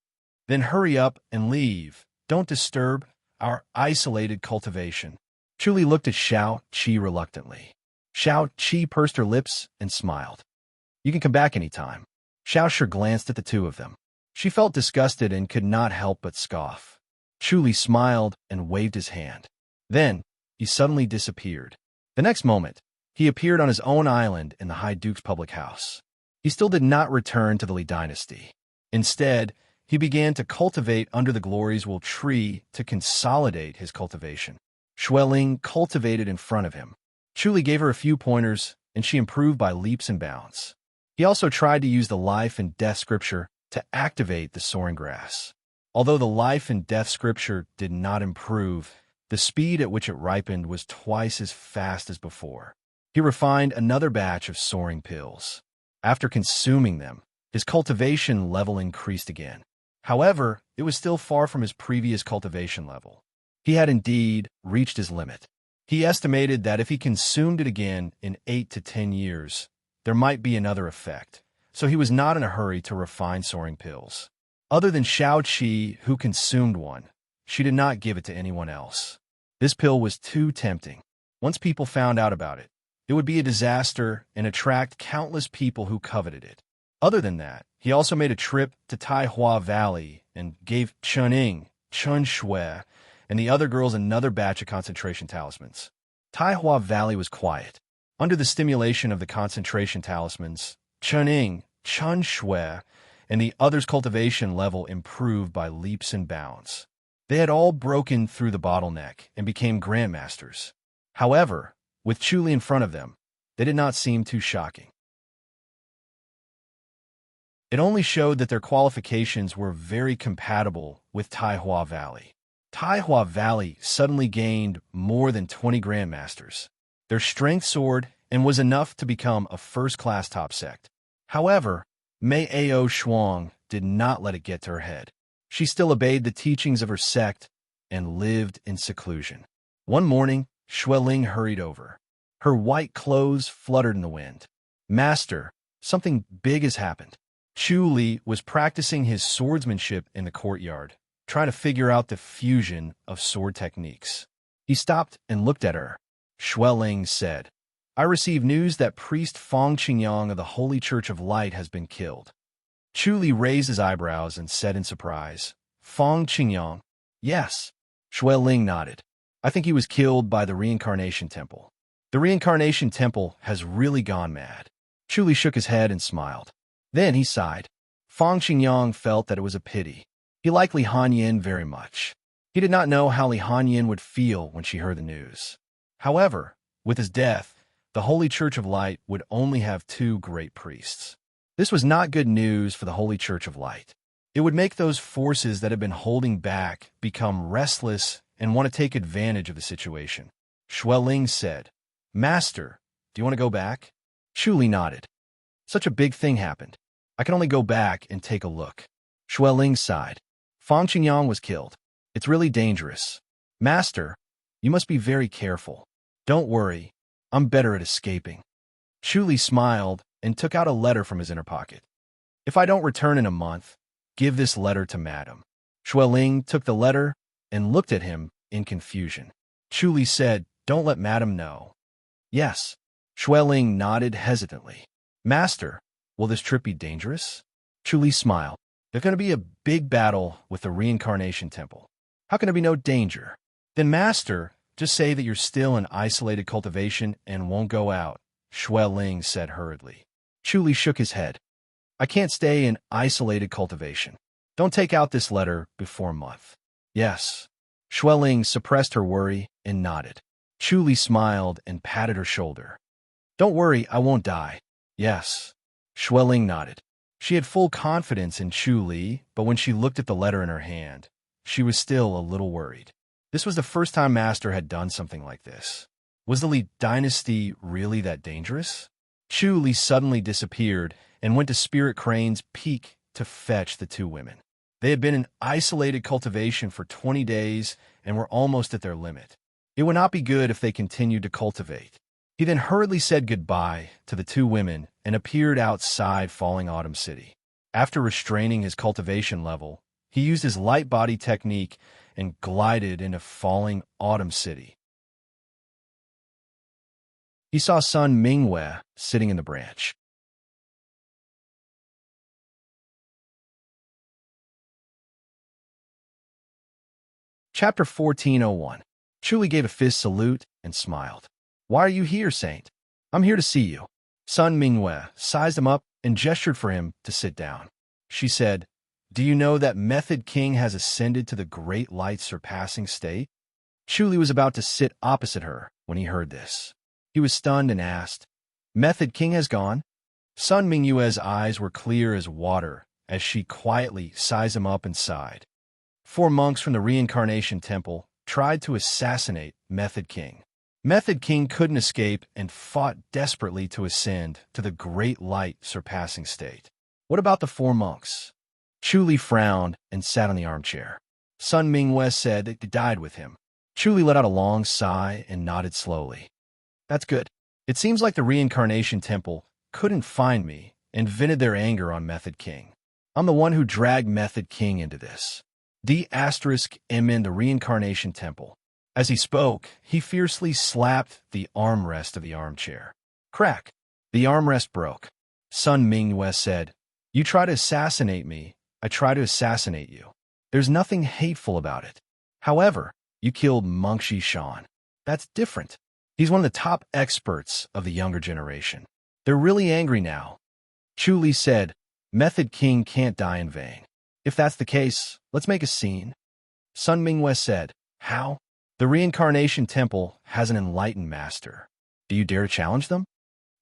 "Then hurry up and leave. Don't disturb our isolated cultivation." Chu Li looked at Shao Qi reluctantly. Shao Qi pursed her lips and smiled. "You can come back anytime." Xiao Shi glanced at the 2 of them. She felt disgusted and could not help but scoff. Chu Li smiled and waved his hand. Then, he suddenly disappeared. The next moment, he appeared on his own island in the High Duke's public house. He still did not return to the Li dynasty. Instead, he began to cultivate under the Glories Will tree to consolidate his cultivation. Xueling cultivated in front of him. Chu Li gave her a few pointers, and she improved by leaps and bounds. He also tried to use the life and death scripture to activate the soaring grass. Although the life and death scripture did not improve, the speed at which it ripened was twice as fast as before. He refined another batch of soaring pills. After consuming them, his cultivation level increased again. However, it was still far from his previous cultivation level. He had indeed reached his limit. He estimated that if he consumed it again in 8 to 10 years, there might be another effect, so he was not in a hurry to refine soaring pills. Other than Shao Qi, who consumed one, she did not give it to anyone else. This pill was too tempting. Once people found out about it, it would be a disaster and attract countless people who coveted it. Other than that, he also made a trip to Taihua Valley and gave Chuning, Chun Shui, and the other girls another batch of concentration talismans. Taihua Valley was quiet. Under the stimulation of the concentration talismans, Chening, Chun Shui, and the others' cultivation level improved by leaps and bounds. They had all broken through the bottleneck and became grandmasters. However, with Chuli in front of them, they did not seem too shocking. It only showed that their qualifications were very compatible with Taihua Valley. Taihua Valley suddenly gained more than 20 grandmasters. Their strength soared and was enough to become a first-class top sect. However, Mei Ao Shuang did not let it get to her head. She still obeyed the teachings of her sect and lived in seclusion. One morning, Xueling hurried over. Her white clothes fluttered in the wind. "Master, something big has happened." Chu Li was practicing his swordsmanship in the courtyard, trying to figure out the fusion of sword techniques. He stopped and looked at her. Xueling said, "I received news that priest Fong Qingyang of the Holy Church of Light has been killed." Chu Li raised his eyebrows and said in surprise, "Fong Qingyang?" "Yes." Xueling nodded. "I think he was killed by the Reincarnation Temple." "The Reincarnation Temple has really gone mad." Chu Li shook his head and smiled. Then he sighed. Fong Qingyang felt that it was a pity. He liked Li Hanyin very much. He did not know how Li Hanyin would feel when she heard the news. However, with his death, the Holy Church of Light would only have 2 great priests. This was not good news for the Holy Church of Light. It would make those forces that had been holding back become restless and want to take advantage of the situation. Xueling said, "Master, do you want to go back?" Chu Li nodded. "Such a big thing happened. I can only go back and take a look." Xueling sighed. "Fong Qingyang was killed. It's really dangerous. Master, you must be very careful." "Don't worry. I'm better at escaping." Chu Li smiled and took out a letter from his inner pocket. "If I don't return in a month, give this letter to Madam." Xueling took the letter and looked at him in confusion. Chu Li said, "Don't let Madam know." "Yes." Xueling nodded hesitantly. "Master, will this trip be dangerous?" Chu Li smiled. "There's going to be a big battle with the Reincarnation Temple. How can there be no danger?" "Then, Master, just say that you're still in isolated cultivation and won't go out," Xueling said hurriedly. Chu Li shook his head. "I can't stay in isolated cultivation. Don't take out this letter before a month." "Yes." Xueling suppressed her worry and nodded. Chu Li smiled and patted her shoulder. "Don't worry, I won't die." "Yes." Xueling nodded. She had full confidence in Chu Li, but when she looked at the letter in her hand, she was still a little worried. This was the first time Master had done something like this. Was the Li dynasty really that dangerous? Chu Li suddenly disappeared and went to Spirit Crane's peak to fetch the 2 women. They had been in isolated cultivation for 20 days and were almost at their limit. It would not be good if they continued to cultivate. He then hurriedly said goodbye to the 2 women and appeared outside Falling Autumn City. After restraining his cultivation level, he used his light body technique and glided into Falling Autumn City. He saw Sun Mingwei sitting in the branch. Chapter 1401. Chu Li gave a fist salute and smiled. "Why are you here, Saint?" "I'm here to see you." Sun Mingwei sized him up and gestured for him to sit down. She said, "Do you know that Method King has ascended to the great light surpassing state?" Chu Li was about to sit opposite her when he heard this. He was stunned and asked, "Method King has gone?" Sun Mingwei's eyes were clear as water as she quietly sized him up and sighed. 4 monks from the Reincarnation Temple tried to assassinate Method King. Method King couldn't escape and fought desperately to ascend to the great light surpassing state. What about the 4 monks? Chu Li frowned and sat on the armchair. Sun Mingwei said that they died with him. Chu Li let out a long sigh and nodded slowly. "That's good. It seems like the Reincarnation Temple couldn't find me and vented their anger on Method King. I'm the one who dragged Method King into this. D*M in the Reincarnation Temple." As he spoke, he fiercely slapped the armrest of the armchair. Crack! The armrest broke. Sun Mingwei said, "You try to assassinate me, I try to assassinate you. There's nothing hateful about it. However, You killed Monk Shan. That's different. He's one of the top experts of the younger generation. They're really angry now. Chu Li said, Method King can't die in vain. If that's the case, let's make a scene. Sun Mingwei said, how? The reincarnation temple has an enlightened master. Do you dare to challenge them?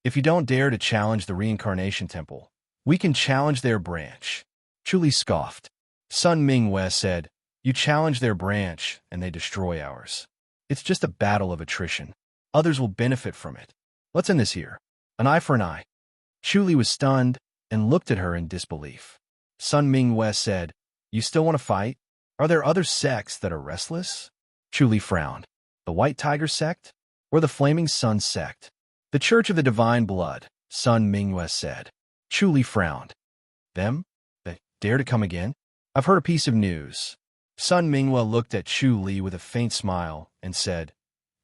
If you don't dare to challenge the reincarnation temple, we can challenge their branch. Chu Li scoffed. Sun Mingwei said, you challenge their branch and they destroy ours. It's just a battle of attrition. Others will benefit from it. Let's end this here. An eye for an eye. Chu Li was stunned and looked at her in disbelief. Sun Mingwei said, you still want to fight? Are there other sects that are restless? Chu Li frowned. The White Tiger sect? Or the Flaming Sun sect? The Church of the Divine Blood, Sun Mingwei said. Chu Li frowned. Them? They dare to come again? I've heard a piece of news. Sun Mingwei looked at Chu Li with a faint smile and said,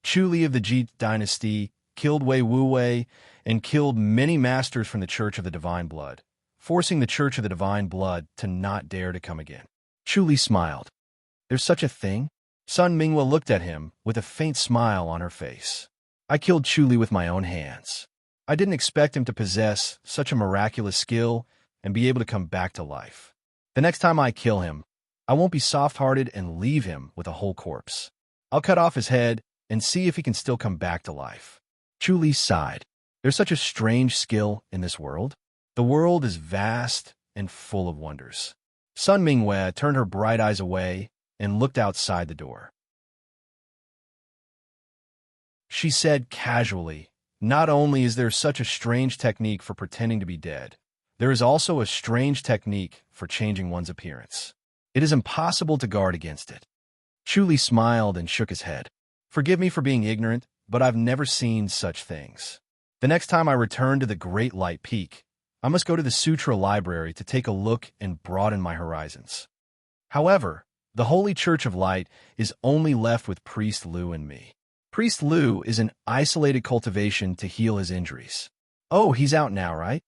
Chu Li of the Ji dynasty killed Wei Wuwei and killed many masters from the Church of the Divine Blood, forcing the Church of the Divine Blood to not dare to come again. Chu Li smiled. There's such a thing? Sun Mingwei looked at him with a faint smile on her face. I killed Chu Li with my own hands. I didn't expect him to possess such a miraculous skill and be able to come back to life. The next time I kill him, I won't be soft-hearted and leave him with a whole corpse. I'll cut off his head and see if he can still come back to life. Chu Li sighed. There's such a strange skill in this world. The world is vast and full of wonders. Sun Mingwei turned her bright eyes away and looked outside the door. She said casually, not only is there such a strange technique for pretending to be dead, there is also a strange technique for changing one's appearance. It is impossible to guard against it. Chu Li smiled and shook his head. Forgive me for being ignorant, but I've never seen such things. The next time I return to the Great Light Peak, I must go to the Sutra Library to take a look and broaden my horizons. However, the Holy Church of Light is only left with Priest Lu and me. Priest Lu is an isolated cultivation to heal his injuries. Oh, he's out now, right?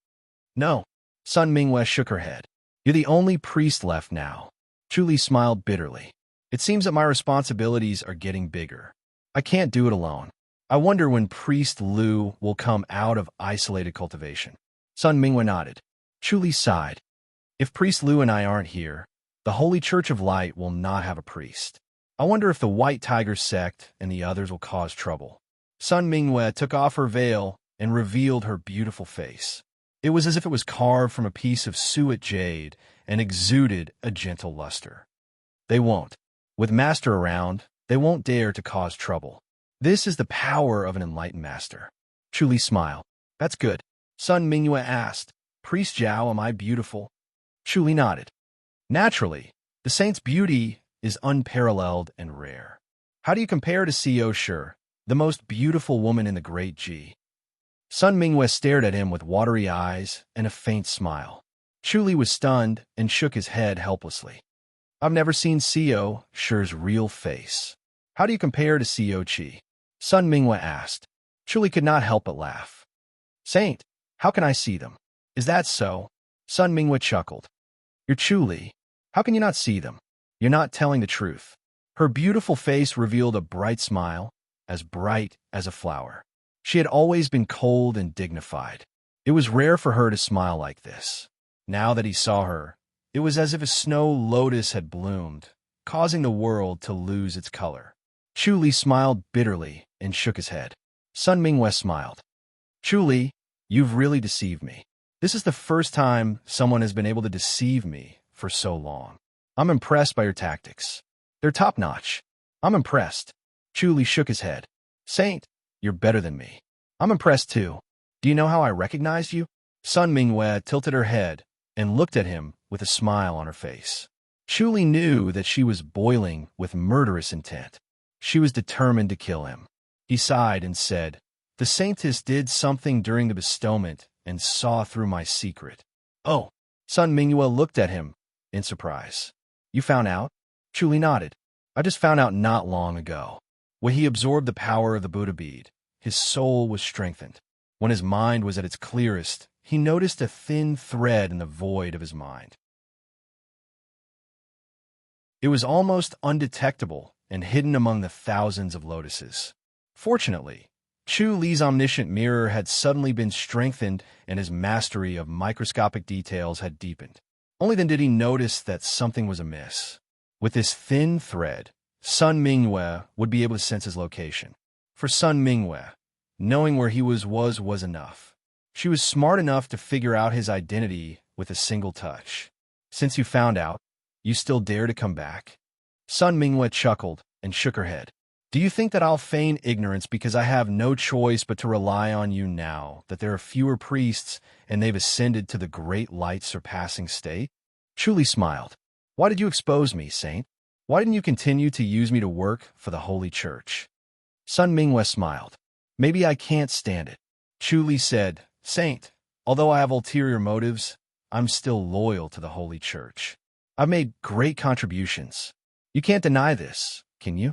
No. Sun Mingwei shook her head. You're the only priest left now. Chu Li smiled bitterly. It seems that my responsibilities are getting bigger. I can't do it alone. I wonder when Priest Lu will come out of isolated cultivation. Sun Mingwei nodded. Chu Li sighed. If Priest Lu and I aren't here, the Holy Church of Light will not have a priest. I wonder if the White Tiger sect and the others will cause trouble. Sun Mingwei took off her veil and revealed her beautiful face. It was as if it was carved from a piece of suet jade and exuded a gentle luster. They won't. With Master around, they won't dare to cause trouble. This is the power of an enlightened master. Chu Li smiled. That's good. Sun Mingwei asked, Priest Zhao, am I beautiful? Chu Li nodded. Naturally, the saint's beauty is unparalleled and rare. How do you compare to Xiao Shi, the most beautiful woman in the Great Ji? Sun Mingwei stared at him with watery eyes and a faint smile. Chu Li was stunned and shook his head helplessly. I've never seen Xiao Shi's real face. How do you compare to Xiao Qi? Sun Mingwei asked. Chu Li could not help but laugh. Saint, how can I see them? Is that so? Sun Mingwei chuckled. You're Chu Li. How can you not see them? You're not telling the truth. Her beautiful face revealed a bright smile, as bright as a flower. She had always been cold and dignified. It was rare for her to smile like this. Now that he saw her, it was as if a snow lotus had bloomed, causing the world to lose its color. Chu Li smiled bitterly and shook his head. Sun Mingwei smiled. Chu Li, you've really deceived me. This is the first time someone has been able to deceive me for so long. I'm impressed by your tactics. They're top-notch. I'm impressed. Chu Li shook his head. Saint, you're better than me. I'm impressed too. Do you know how I recognized you? Sun Mingwei tilted her head and looked at him with a smile on her face. Chu Li knew that she was boiling with murderous intent. She was determined to kill him. He sighed and said, The saintess did something during the bestowment and saw through my secret. Oh, Sun Mingwei looked at him in surprise. You found out? Chu Li nodded. I just found out not long ago. When he absorbed the power of the Buddha bead, his soul was strengthened. When his mind was at its clearest, he noticed a thin thread in the void of his mind. It was almost undetectable and hidden among the thousands of lotuses. Fortunately, Chu Li's omniscient mirror had suddenly been strengthened and his mastery of microscopic details had deepened. Only then did he notice that something was amiss. With this thin thread, Sun Mingwei would be able to sense his location. For Sun Mingwei, knowing where he was enough. She was smart enough to figure out his identity with a single touch. Since you found out, you still dare to come back? Sun Mingwei chuckled and shook her head. Do you think that I'll feign ignorance because I have no choice but to rely on you now that there are fewer priests and they've ascended to the great light-surpassing state? Chu Li smiled. Why did you expose me, Saint? Why didn't you continue to use me to work for the Holy Church? Sun Mingwei smiled. Maybe I can't stand it. Chu Li said, Saint, although I have ulterior motives, I'm still loyal to the Holy Church. I've made great contributions. You can't deny this, can you?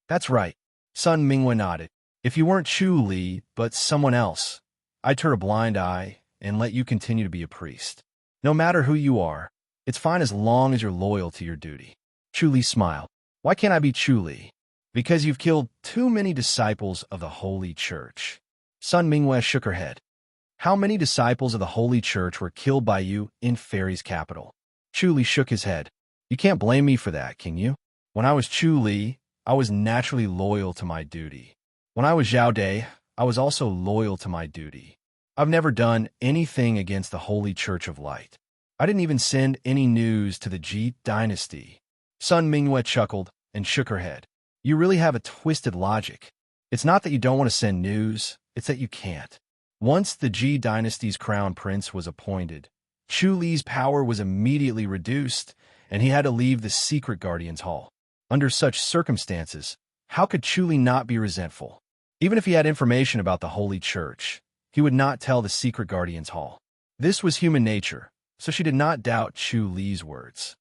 That's right. Sun Mingwei nodded. If you weren't Chu Li, but someone else, I'd turn a blind eye and let you continue to be a priest. No matter who you are, it's fine as long as you're loyal to your duty. Chu Li smiled. Why can't I be Chu Li? Because you've killed too many disciples of the Holy Church. Sun Mingwei shook her head. How many disciples of the Holy Church were killed by you in Fairy's capital? Chu Li shook his head. You can't blame me for that, can you? When I was Chu Li, I was naturally loyal to my duty. When I was Zhao Dai, I was also loyal to my duty. I've never done anything against the Holy Church of Light. I didn't even send any news to the Ji dynasty. Sun Mingwei chuckled and shook her head. You really have a twisted logic. It's not that you don't want to send news, it's that you can't. Once the Ji dynasty's crown prince was appointed, Chu Li's power was immediately reduced, and he had to leave the secret Guardian's Hall. Under such circumstances, how could Chu Li not be resentful? Even if he had information about the Holy Church, he would not tell the secret Guardian's Hall. This was human nature, so she did not doubt Chu Li's words.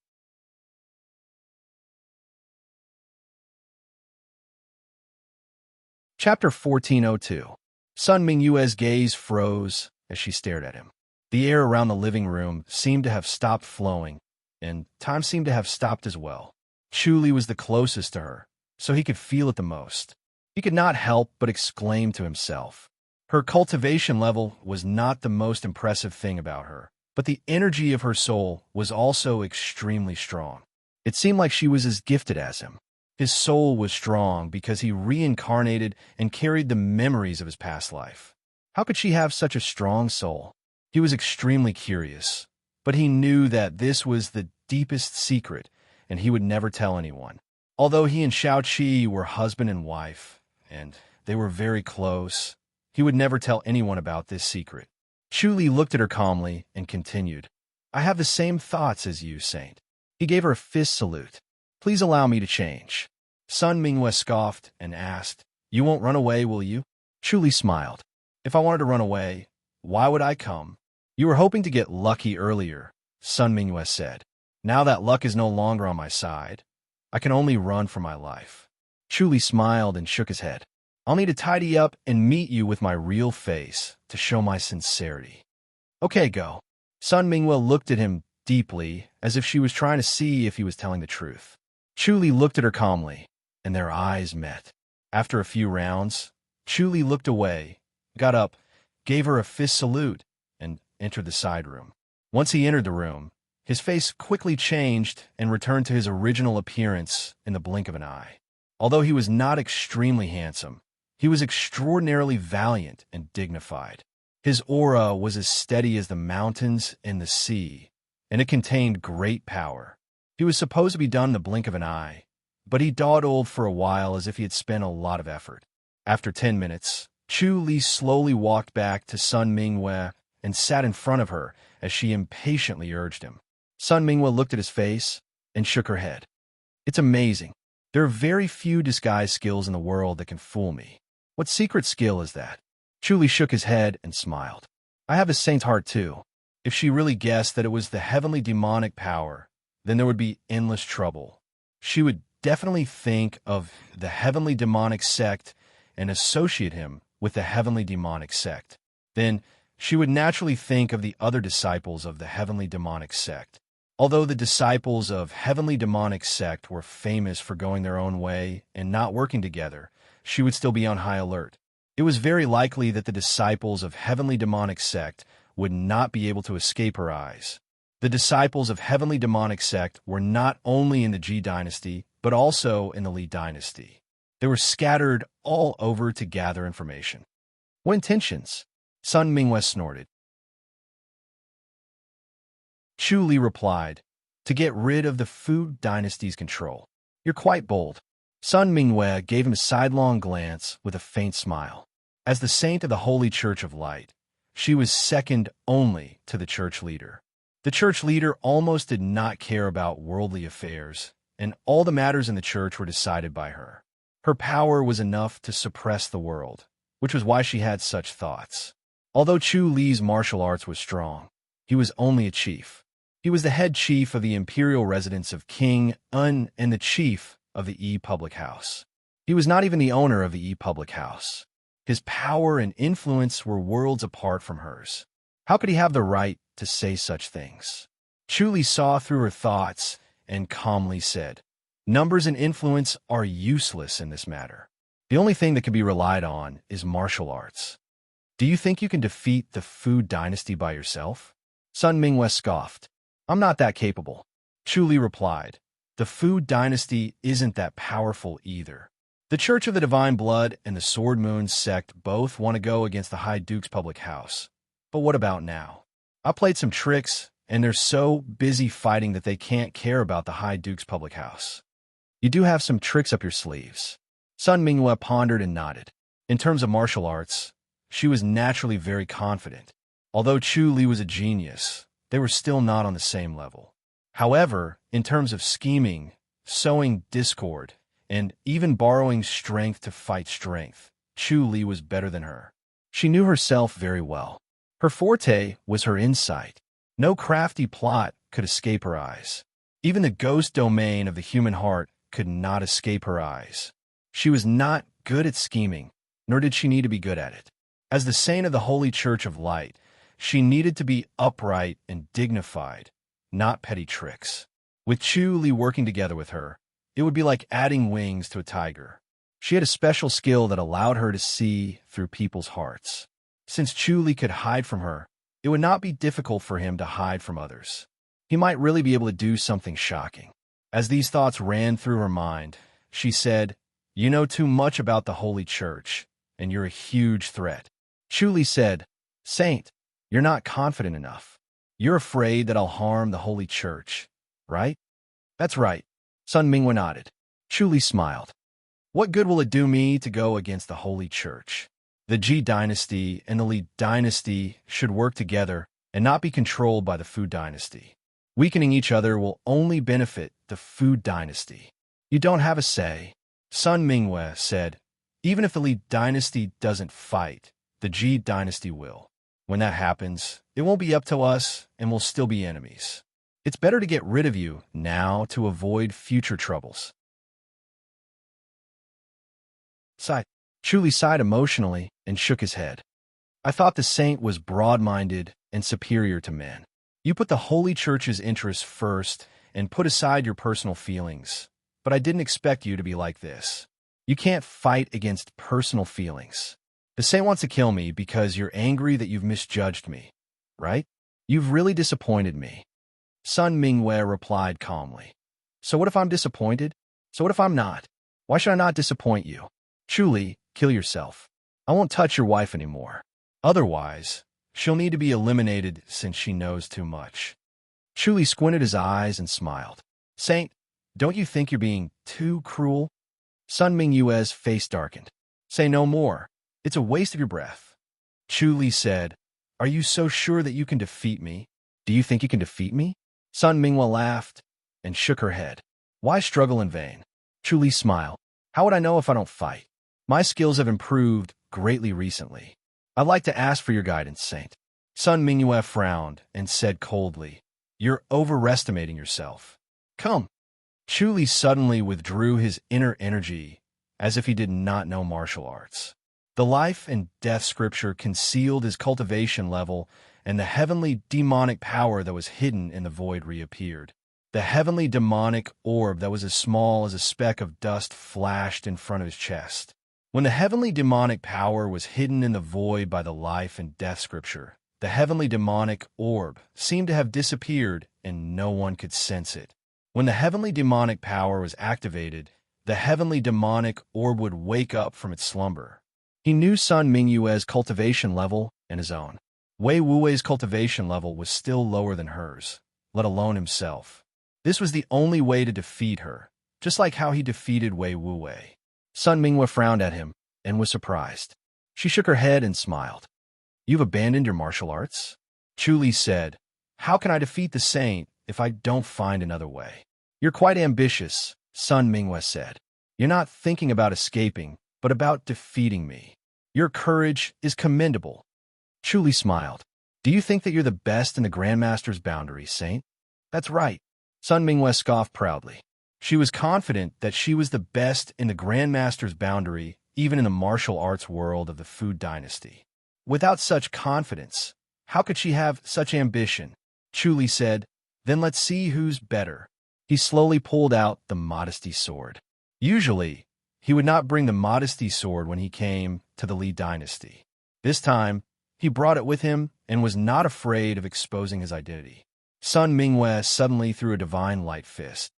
Chapter 1402. Sun Mingwei's gaze froze as she stared at him. The air around the living room seemed to have stopped flowing, and time seemed to have stopped as well. Chu Li was the closest to her, so he could feel it the most. He could not help but exclaim to himself. Her cultivation level was not the most impressive thing about her, but the energy of her soul was also extremely strong. It seemed like she was as gifted as him. His soul was strong because he reincarnated and carried the memories of his past life. How could she have such a strong soul? He was extremely curious, but he knew that this was the deepest secret, and he would never tell anyone. Although he and Xiao Qi were husband and wife, and they were very close, he would never tell anyone about this secret. Chu Li looked at her calmly and continued, I have the same thoughts as you, Saint. He gave her a fist salute. Please allow me to change. Sun Mingwei scoffed and asked, You won't run away, will you? Chu Li smiled. If I wanted to run away, why would I come? You were hoping to get lucky earlier, Sun Mingwei said. Now that luck is no longer on my side, I can only run for my life. Chu Li smiled and shook his head. I'll need to tidy up and meet you with my real face to show my sincerity. Okay, go. Sun Mingwei looked at him deeply, as if she was trying to see if he was telling the truth. Chu Li looked at her calmly, and their eyes met. After a few rounds, Chu Li looked away, got up, gave her a fist salute, and entered the side room. Once he entered the room, his face quickly changed and returned to his original appearance in the blink of an eye. Although he was not extremely handsome, he was extraordinarily valiant and dignified. His aura was as steady as the mountains and the sea, and it contained great power. He was supposed to be done in the blink of an eye, but he dawdled for a while as if he had spent a lot of effort. After 10 minutes, Chu Li slowly walked back to Sun Mingwei and sat in front of her as she impatiently urged him. Sun Mingwei looked at his face and shook her head. It's amazing. There are very few disguise skills in the world that can fool me. What secret skill is that? Chu Li shook his head and smiled. I have a saint's heart too. If she really guessed that it was the heavenly demonic power, then there would be endless trouble. She would definitely think of the heavenly demonic sect and associate him with the heavenly demonic sect. Then she would naturally think of the other disciples of the heavenly demonic sect. Although the disciples of heavenly demonic sect were famous for going their own way and not working together, she would still be on high alert. It was very likely that the disciples of heavenly demonic sect would not be able to escape her eyes. The disciples of heavenly demonic sect were not only in the Ji dynasty, but also in the Li dynasty. They were scattered all over to gather information. What intentions? Sun Mingwei snorted. Chu Li replied, to get rid of the Fu dynasty's control. You're quite bold. Sun Mingwei gave him a sidelong glance with a faint smile. As the saint of the Holy Church of Light, she was second only to the church leader. The church leader almost did not care about worldly affairs, and all the matters in the church were decided by her. Her power was enough to suppress the world, which was why she had such thoughts. Although Chu Li's martial arts was strong, he was only a chief. He was the head chief of the imperial residence of King Un and the chief of the Yi public house. He was not even the owner of the Yi public house. His power and influence were worlds apart from hers. How could he have the right to say such things? Chu Li saw through her thoughts and calmly said, numbers and influence are useless in this matter. The only thing that can be relied on is martial arts. Do you think you can defeat the Fu dynasty by yourself? Sun Mingwei scoffed. I'm not that capable. Chu Li replied, the Fu dynasty isn't that powerful either. The Church of the Divine Blood and the Sword Moon sect both want to go against the High Duke's public house. But what about now? I played some tricks, and they're so busy fighting that they can't care about the High Duke's public house. You do have some tricks up your sleeves. Sun Mingwei pondered and nodded. In terms of martial arts, she was naturally very confident. Although Chu Li was a genius, they were still not on the same level. However, in terms of scheming, sowing discord, and even borrowing strength to fight strength, Chu Li was better than her. She knew herself very well. Her forte was her insight. No crafty plot could escape her eyes. Even the ghost domain of the human heart could not escape her eyes. She was not good at scheming, nor did she need to be good at it. As the saint of the Holy Church of Light, she needed to be upright and dignified, not petty tricks. With Chu Li working together with her, it would be like adding wings to a tiger. She had a special skill that allowed her to see through people's hearts. Since Chu Li could hide from her, it would not be difficult for him to hide from others. He might really be able to do something shocking. As these thoughts ran through her mind, she said, you know too much about the Holy Church, and you're a huge threat. Chu Li said, Saint, you're not confident enough. You're afraid that I'll harm the Holy Church, right? That's right. Sun Mingwei nodded. Chu Li smiled. What good will it do me to go against the Holy Church? The Ji dynasty and the Li dynasty should work together and not be controlled by the Fu dynasty. Weakening each other will only benefit the Fu dynasty. You don't have a say. Sun Mingwei said, even if the Li dynasty doesn't fight, the Ji dynasty will. When that happens, it won't be up to us and we'll still be enemies. It's better to get rid of you now to avoid future troubles. Sighed. Chu Li sighed emotionally and shook his head. I thought the saint was broad-minded and superior to men. You put the Holy Church's interests first and put aside your personal feelings, but I didn't expect you to be like this. You can't fight against personal feelings. The saint wants to kill me because you're angry that you've misjudged me, right? You've really disappointed me. Sun Mingwei replied calmly. So what if I'm disappointed? So what if I'm not? Why should I not disappoint you? Chu Li, kill yourself. I won't touch your wife anymore. Otherwise, she'll need to be eliminated since she knows too much. Chu Li squinted his eyes and smiled. Saint, don't you think you're being too cruel? Sun Mingwei's face darkened. Say no more. It's a waste of your breath. Chu Li said, are you so sure that you can defeat me? Do you think you can defeat me? Sun Mingwei laughed and shook her head. Why struggle in vain? Chu Li smiled. How would I know if I don't fight? My skills have improved greatly recently. I'd like to ask for your guidance, Saint. Sun Mingwei frowned and said coldly, you're overestimating yourself. Come. Chu Li suddenly withdrew his inner energy as if he did not know martial arts. The life and death scripture concealed his cultivation level, and the heavenly demonic power that was hidden in the void reappeared. The heavenly demonic orb that was as small as a speck of dust flashed in front of his chest. When the heavenly demonic power was hidden in the void by the life and death scripture, the heavenly demonic orb seemed to have disappeared and no one could sense it. When the heavenly demonic power was activated, the heavenly demonic orb would wake up from its slumber. He knew Sun Mingyue's cultivation level and his own. Wei Wuwei's cultivation level was still lower than hers, let alone himself. This was the only way to defeat her, just like how he defeated Wei Wuwei. Sun Mingyue frowned at him and was surprised. She shook her head and smiled. "You've abandoned your martial arts?" Chu Li said, "How can I defeat the saint if I don't find another way?" "You're quite ambitious," Sun Mingyue said. "You're not thinking about escaping, but about defeating me. Your courage is commendable." Chu Li smiled. "Do you think that you're the best in the Grandmaster's boundary, Saint?" "That's right." Sun Mingyue scoffed proudly. She was confident that she was the best in the Grandmaster's boundary, even in the martial arts world of the Fu dynasty. Without such confidence, how could she have such ambition? Chu Li said, "Then let's see who's better." He slowly pulled out the modesty sword. Usually, he would not bring the modesty sword when he came to the Li dynasty. This time, he brought it with him and was not afraid of exposing his identity. Sun Mingyue suddenly threw a divine light fist.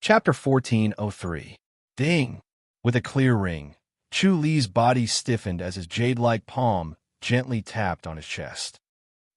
Chapter 1403. Ding! With a clear ring, Chu Li's body stiffened as his jade-like palm gently tapped on his chest.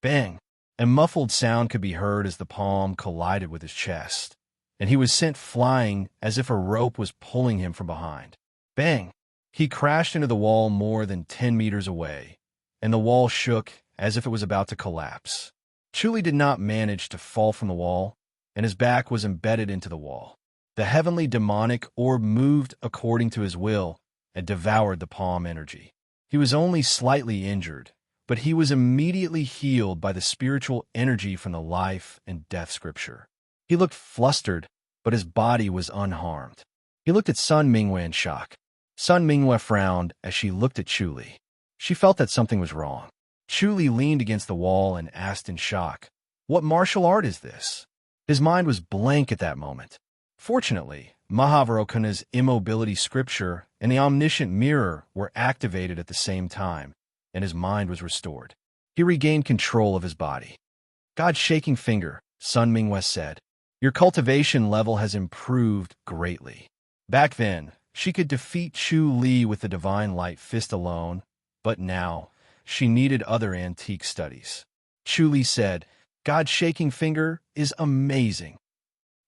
Bang! A muffled sound could be heard as the palm collided with his chest, and he was sent flying as if a rope was pulling him from behind. Bang! He crashed into the wall more than 10 meters away, and the wall shook as if it was about to collapse. Chu Li did not manage to fall from the wall, and his back was embedded into the wall. The heavenly demonic orb moved according to his will and devoured the palm energy. He was only slightly injured, but he was immediately healed by the spiritual energy from the life and death scripture. He looked flustered, but his body was unharmed. He looked at Sun Mingyue in shock. Sun Mingyue frowned as she looked at Chu Li. She felt that something was wrong. Chu Li leaned against the wall and asked in shock, "What martial art is this?" His mind was blank at that moment. Fortunately, Mahavarokuna's immobility scripture and the omniscient mirror were activated at the same time, and his mind was restored. He regained control of his body. "God's shaking finger," Sun Mingyue said. "Your cultivation level has improved greatly." Back then, she could defeat Chu Li with the divine light fist alone, but now, she needed other antique studies. Chu Li said, "God's shaking finger is amazing.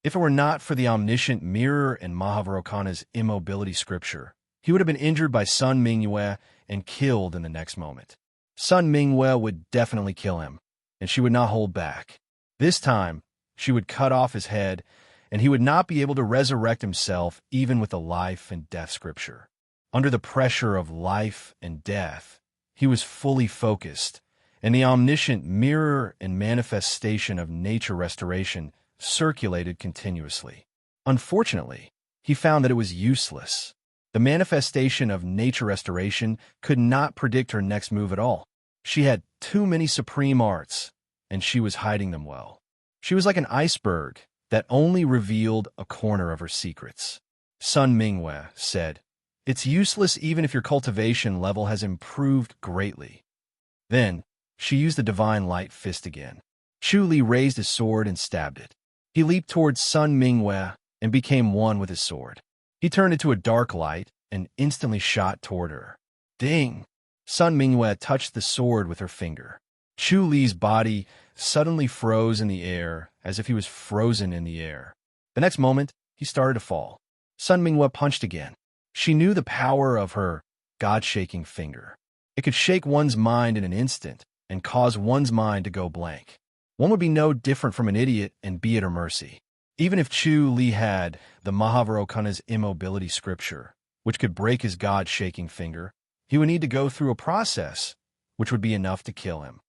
If it were not for the omniscient mirror and Mahavarokuna's immobility scripture, he would have been injured by Sun Mingyue and killed in the next moment. Sun Mingyue would definitely kill him, and she would not hold back. This time, she would cut off his head, and he would not be able to resurrect himself even with the life and death scripture. Under the pressure of life and death, he was fully focused, and the omniscient mirror and manifestation of nature restoration circulated continuously. Unfortunately, he found that it was useless. The manifestation of nature restoration could not predict her next move at all. She had too many supreme arts, and she was hiding them well. She was like an iceberg that only revealed a corner of her secrets. Sun Mingyue said, "It's useless even if your cultivation level has improved greatly." Then, she used the divine light fist again. Chu Li raised his sword and stabbed it. He leaped towards Sun Mingyue and became one with his sword. He turned into a dark light and instantly shot toward her. Ding! Sun Mingyue touched the sword with her finger. Chu Li's body suddenly froze in the air as if he was frozen in the air. The next moment, he started to fall. Sun Mingyue punched again. She knew the power of her God-shaking finger. It could shake one's mind in an instant and cause one's mind to go blank. One would be no different from an idiot and be at her mercy. Even if Chu Li had the Mahavarokuna's immobility scripture, which could break his God-shaking finger, he would need to go through a process which would be enough to kill him.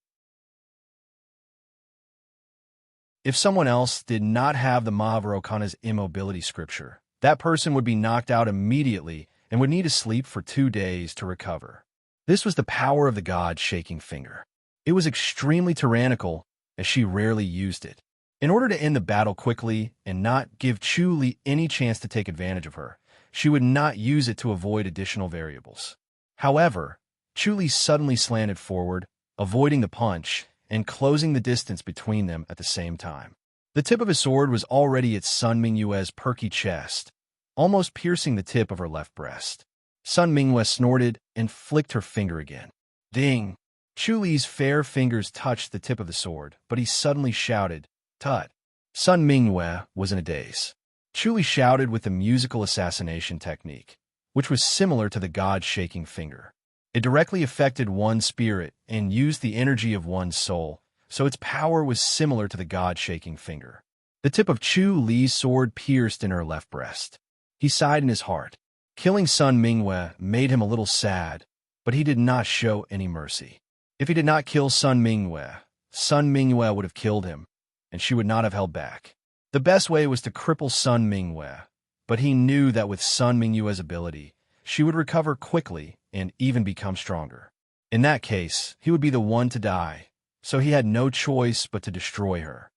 If someone else did not have the Mahavirokana's immobility scripture, that person would be knocked out immediately and would need to sleep for 2 days to recover. This was the power of the god's shaking finger. It was extremely tyrannical, as she rarely used it. In order to end the battle quickly and not give Chu Li any chance to take advantage of her, she would not use it to avoid additional variables. However, Chu Li suddenly slanted forward, avoiding the punch and closing the distance between them at the same time. The tip of his sword was already at Sun Mingyue's perky chest, almost piercing the tip of her left breast. Sun Mingyue snorted and flicked her finger again. Ding! Chu Li's fair fingers touched the tip of the sword, but he suddenly shouted, "Tut!" Sun Mingyue was in a daze. Chu Li shouted with the musical assassination technique, which was similar to the god's shaking finger. It directly affected one's spirit and used the energy of one's soul, so its power was similar to the god's shaking finger. The tip of Chu Li's sword pierced in her left breast. He sighed in his heart. Killing Sun Mingyue made him a little sad, but he did not show any mercy. If he did not kill Sun Mingyue would have killed him, and she would not have held back. The best way was to cripple Sun Mingyue, but he knew that with Sun Mingyue's ability, she would recover quickly and even become stronger. In that case, he would be the one to die, so he had no choice but to destroy her.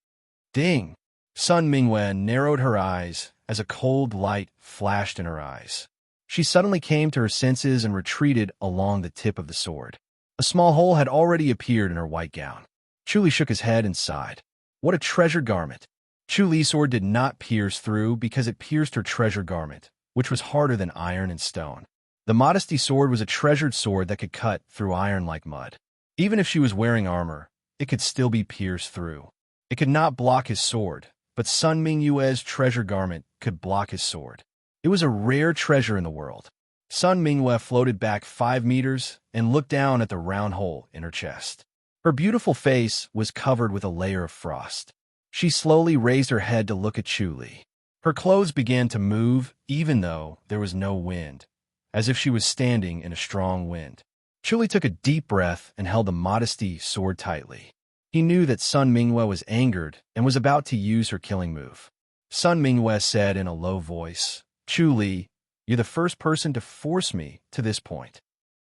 Ding! Sun Mingyue narrowed her eyes as a cold light flashed in her eyes. She suddenly came to her senses and retreated along the tip of the sword. A small hole had already appeared in her white gown. Chu Li shook his head and sighed. What a treasured garment! Chu Li's sword did not pierce through because it pierced her treasured garment, which was harder than iron and stone. The modesty sword was a treasured sword that could cut through iron like mud. Even if she was wearing armor, it could still be pierced through. It could not block his sword, but Sun Mingyue's treasure garment could block his sword. It was a rare treasure in the world. Sun Mingyue floated back 5 meters and looked down at the round hole in her chest. Her beautiful face was covered with a layer of frost. She slowly raised her head to look at Chu Li. Her clothes began to move even though there was no wind, as if she was standing in a strong wind. Chu Li took a deep breath and held the modesty sword tightly. He knew that Sun Mingyue was angered and was about to use her killing move. Sun Mingyue said in a low voice, "Chu Li, you're the first person to force me to this point."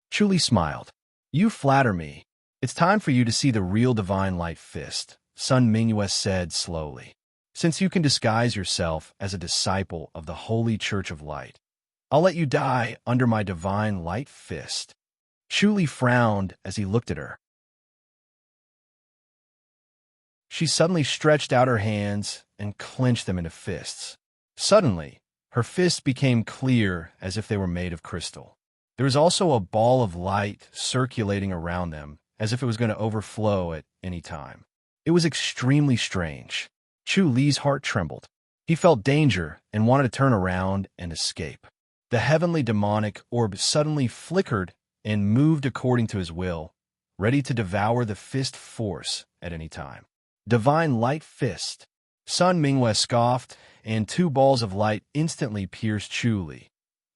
Chu Li smiled. "You flatter me. It's time for you to see the real divine light fist," Sun Mingyue said slowly. "Since you can disguise yourself as a disciple of the Holy Church of Light, I'll let you die under my divine light fist." Chu Li frowned as he looked at her. She suddenly stretched out her hands and clenched them into fists. Suddenly, her fists became clear as if they were made of crystal. There was also a ball of light circulating around them as if it was going to overflow at any time. It was extremely strange. Chu Li's heart trembled. He felt danger and wanted to turn around and escape. The heavenly demonic orb suddenly flickered and moved according to his will, ready to devour the fist force at any time. Divine light fist. Sun Mingyue scoffed, and 2 balls of light instantly pierced Chu Li.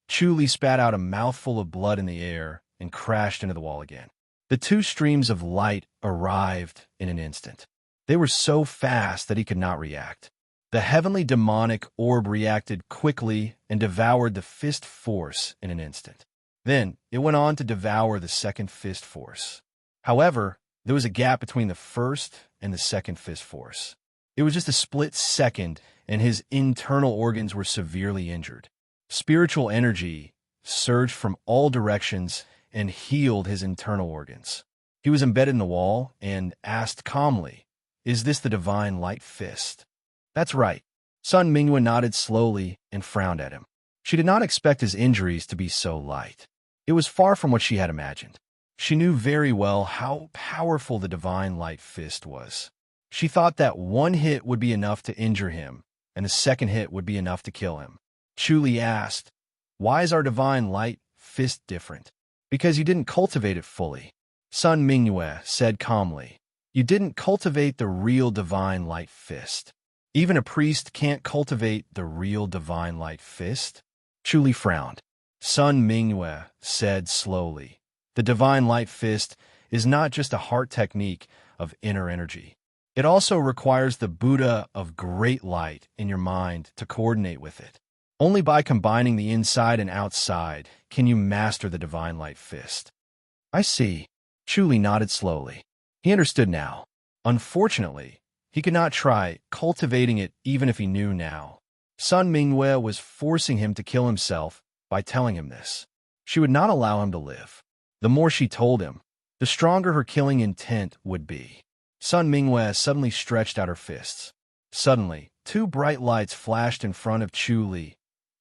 Chu Li spat out a mouthful of blood in the air and crashed into the wall again. The 2 streams of light arrived in an instant. They were so fast that he could not react. The heavenly demonic orb reacted quickly and devoured the fist force in an instant. Then it went on to devour the second fist force. However, there was a gap between the first and the second fist force. It was just a split second, and his internal organs were severely injured. Spiritual energy surged from all directions and healed his internal organs. He was embedded in the wall and asked calmly, "Is this the divine light fist?" "That's right." Sun Mingyue nodded slowly and frowned at him. She did not expect his injuries to be so light. It was far from what she had imagined. She knew very well how powerful the divine light fist was. She thought that 1 hit would be enough to injure him, and the second hit would be enough to kill him. Chu Li asked, "Why is our divine light fist different?" "Because you didn't cultivate it fully," Sun Mingyue said calmly. "You didn't cultivate the real divine light fist. Even a priest can't cultivate the real divine light fist." Chu Li frowned. Sun Mingyue said slowly, "The divine light fist is not just a heart technique of inner energy. It also requires the Buddha of great light in your mind to coordinate with it. Only by combining the inside and outside can you master the divine light fist. I see. Chu Li nodded slowly. He understood now. Unfortunately, he could not try cultivating it even if he knew now. Sun Mingwei was forcing him to kill himself by telling him this. She would not allow him to live. The more she told him, the stronger her killing intent would be. Sun Mingwei suddenly stretched out her fists. Suddenly, two bright lights flashed in front of Chu Li.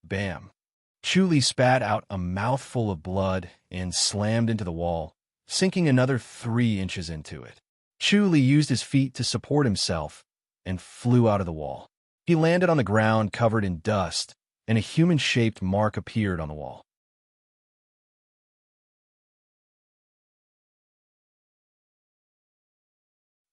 Bam! Chu Li spat out a mouthful of blood and slammed into the wall, sinking another 3 inches into it. Chu Li used his feet to support himself and flew out of the wall. He landed on the ground covered in dust, and a human-shaped mark appeared on the wall.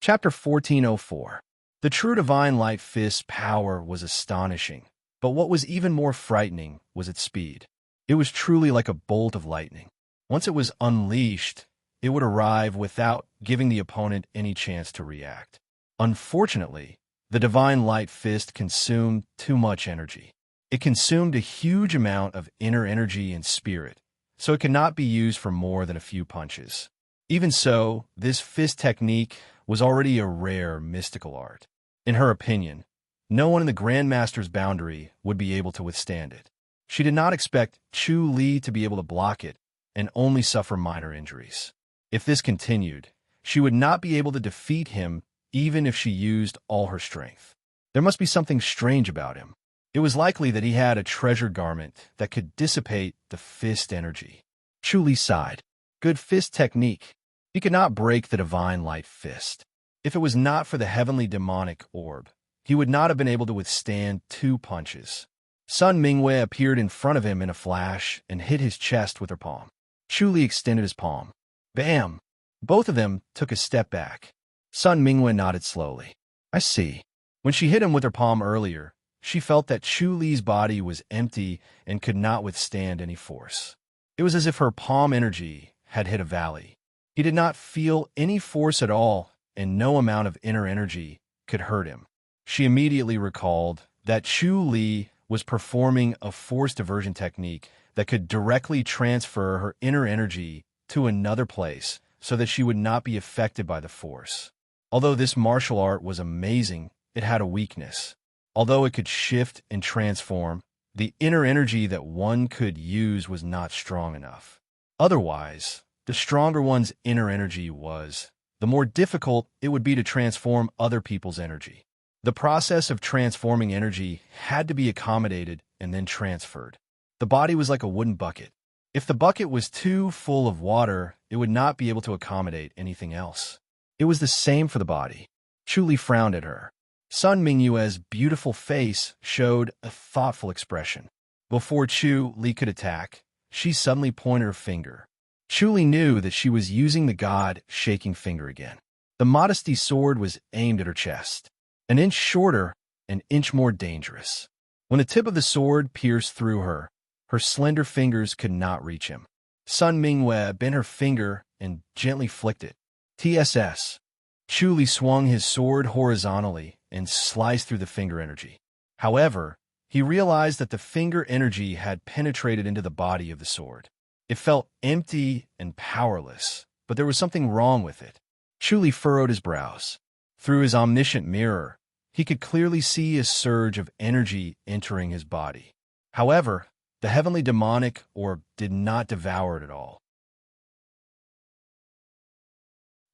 Chapter 1404. The true divine light fist's power was astonishing, but what was even more frightening was its speed. It was truly like a bolt of lightning. Once it was unleashed, it would arrive without giving the opponent any chance to react. Unfortunately, the divine light fist consumed too much energy. It consumed a huge amount of inner energy and spirit, so it could not be used for more than a few punches. Even so, this fist technique was already a rare mystical art. In her opinion, no one in the Grandmaster's boundary would be able to withstand it. She did not expect Chu Li to be able to block it and only suffer minor injuries. If this continued, she would not be able to defeat him even if she used all her strength. There must be something strange about him. It was likely that he had a treasure garment that could dissipate the fist energy. Chu Li sighed. Good fist technique. He could not break the divine light fist. If it was not for the heavenly demonic orb, he would not have been able to withstand 2 punches. Sun Mingwei appeared in front of him in a flash and hit his chest with her palm. Chu Li extended his palm. Bam! Both of them took a step back. Sun Mingwei nodded slowly. I see. When she hit him with her palm earlier, she felt that Chu Li's body was empty and could not withstand any force. It was as if her palm energy had hit a valley. He did not feel any force at all, and no amount of inner energy could hurt him. She immediately recalled that Chu Li was performing a force diversion technique that could directly transfer her inner energy to another place so that she would not be affected by the force. Although this martial art was amazing, it had a weakness. Although it could shift and transform, the inner energy that one could use was not strong enough. Otherwise, the stronger one's inner energy was, the more difficult it would be to transform other people's energy. The process of transforming energy had to be accommodated and then transferred. The body was like a wooden bucket. If the bucket was too full of water, it would not be able to accommodate anything else. It was the same for the body. Chu Li frowned at her. Sun Mingyue's beautiful face showed a thoughtful expression. Before Chu Li could attack, she suddenly pointed her finger. Chu Li knew that she was using the god-shaking finger again. The modesty sword was aimed at her chest. An inch shorter, an inch more dangerous. When the tip of the sword pierced through her, her slender fingers could not reach him. Sun Mingwei bent her finger and gently flicked it. TSS. Chu Li swung his sword horizontally and sliced through the finger energy. However, he realized that the finger energy had penetrated into the body of the sword. It felt empty and powerless, but there was something wrong with it. Chu Li furrowed his brows. Through his omniscient mirror, he could clearly see a surge of energy entering his body. However, the heavenly demonic orb did not devour it at all.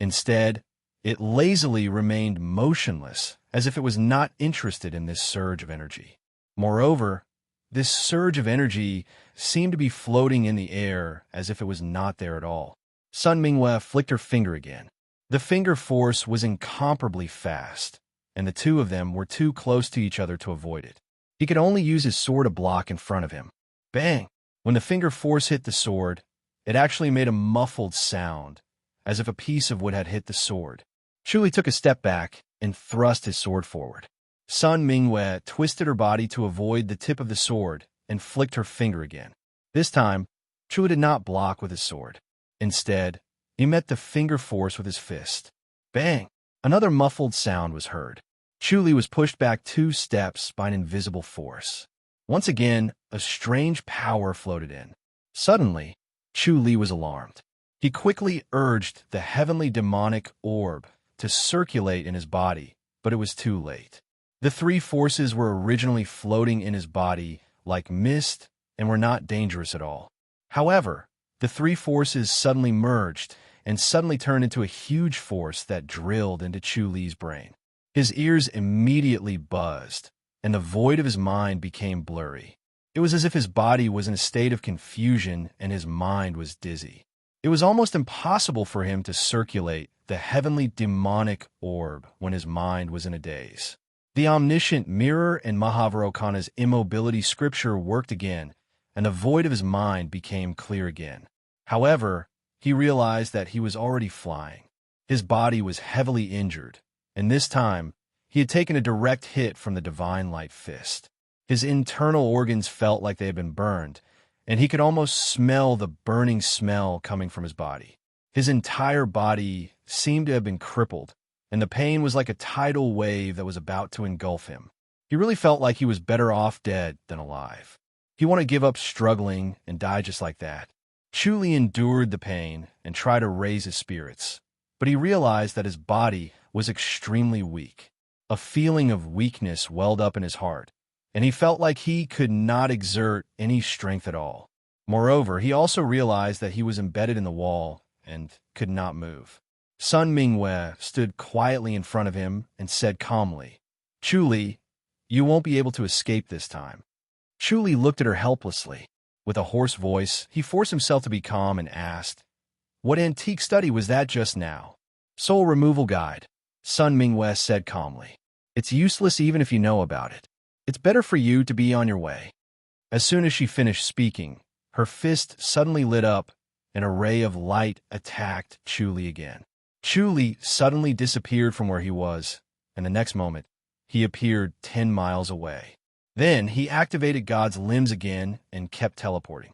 Instead, it lazily remained motionless, as if it was not interested in this surge of energy. Moreover, this surge of energy seemed to be floating in the air as if it was not there at all. Sun Mingwei flicked her finger again. The finger force was incomparably fast, and the two of them were too close to each other to avoid it. He could only use his sword to block in front of him. Bang! When the finger force hit the sword, it actually made a muffled sound, as if a piece of wood had hit the sword. Chu Li took a step back and thrust his sword forward. Sun Mingwei twisted her body to avoid the tip of the sword and flicked her finger again. This time, Chu Li did not block with his sword. Instead, he met the finger force with his fist. Bang! Another muffled sound was heard. Chu Li was pushed back 2 steps by an invisible force. Once again, a strange power floated in. Suddenly, Chu Li was alarmed. He quickly urged the heavenly demonic orb to circulate in his body, but it was too late. The 3 forces were originally floating in his body like mist and were not dangerous at all. However, the 3 forces suddenly merged and suddenly turned into a huge force that drilled into Chu Li's brain. His ears immediately buzzed, and the void of his mind became blurry. It was as if his body was in a state of confusion and his mind was dizzy. It was almost impossible for him to circulate the heavenly demonic orb when his mind was in a daze. The omniscient mirror and Mahavairocana's immobility scripture worked again, and the void of his mind became clear again. However, he realized that he was already flying. His body was heavily injured, and this time, he had taken a direct hit from the divine light fist. His internal organs felt like they had been burned, and he could almost smell the burning smell coming from his body. His entire body seemed to have been crippled, and the pain was like a tidal wave that was about to engulf him. He really felt like he was better off dead than alive. He wanted to give up struggling and die just like that. Chu Li endured the pain and tried to raise his spirits, but he realized that his body was extremely weak. A feeling of weakness welled up in his heart, and he felt like he could not exert any strength at all. Moreover, he also realized that he was embedded in the wall and could not move. Sun Mingwei stood quietly in front of him and said calmly, "Chu Li, you won't be able to escape this time." Chu Li looked at her helplessly. With a hoarse voice, he forced himself to be calm and asked, "What antique study was that just now?" "Soul removal guide," Sun Mingwei said calmly. "It's useless even if you know about it. It's better for you to be on your way." As soon as she finished speaking, her fist suddenly lit up, and a ray of light attacked Chu Li again. Chu Li suddenly disappeared from where he was, and the next moment, he appeared 10 miles away. Then he activated God's limbs again and kept teleporting.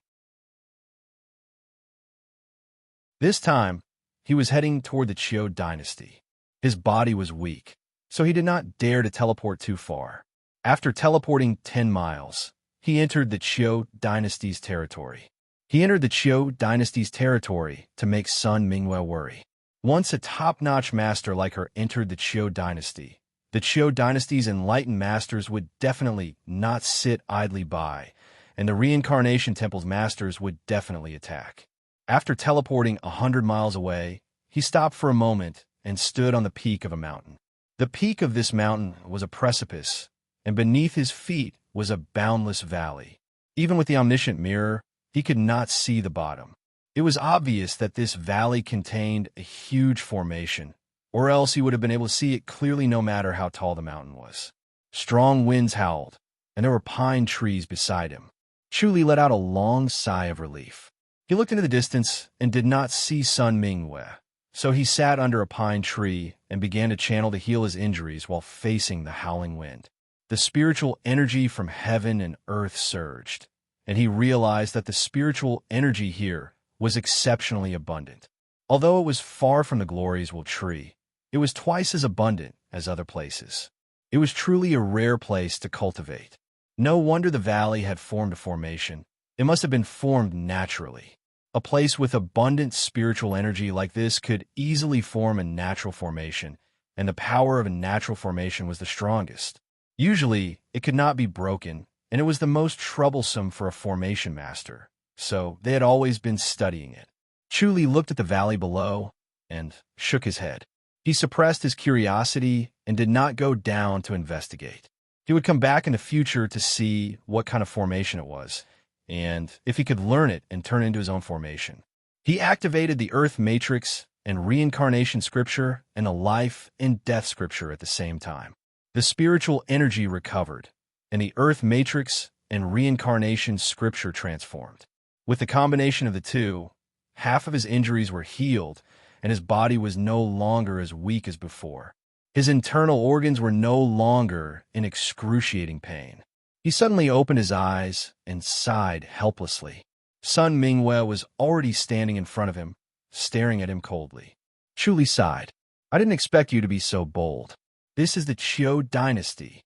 This time, he was heading toward the Qiu dynasty. His body was weak, so he did not dare to teleport too far. After teleporting 10 miles, he entered the Qiu dynasty's territory. He entered the Qiu dynasty's territory to make Sun Mingwei worry. Once a top-notch master like her entered the Qiu dynasty, the Qiu dynasty's enlightened masters would definitely not sit idly by, and the reincarnation temple's masters would definitely attack. After teleporting 100 miles away, he stopped for a moment and stood on the peak of a mountain. The peak of this mountain was a precipice, and beneath his feet was a boundless valley. Even with the omniscient mirror, he could not see the bottom. It was obvious that this valley contained a huge formation, or else he would have been able to see it clearly no matter how tall the mountain was. Strong winds howled, and there were pine trees beside him. Chu Li let out a long sigh of relief. He looked into the distance and did not see Sun Mingwei, so he sat under a pine tree and began to channel to heal his injuries while facing the howling wind. The spiritual energy from heaven and earth surged, and he realized that the spiritual energy here was exceptionally abundant. Although it was far from the glories will tree, it was twice as abundant as other places. It was truly a rare place to cultivate. No wonder the valley had formed a formation. It must have been formed naturally. A place with abundant spiritual energy like this could easily form a natural formation, and the power of a natural formation was the strongest. Usually, it could not be broken, and it was the most troublesome for a formation master, so they had always been studying it. Chu Li looked at the valley below and shook his head. He suppressed his curiosity and did not go down to investigate. He would come back in the future to see what kind of formation it was, and if he could learn it and turn it into his own formation. He activated the Earth Matrix and Reincarnation Scripture and the Life and Death Scripture at the same time. The spiritual energy recovered, and the Earth Matrix and Reincarnation Scripture transformed. With the combination of the two, half of his injuries were healed, and his body was no longer as weak as before. His internal organs were no longer in excruciating pain. He suddenly opened his eyes and sighed helplessly. Sun Mingwei was already standing in front of him, staring at him coldly. Chu Li sighed. I didn't expect you to be so bold. This is the Qiu dynasty.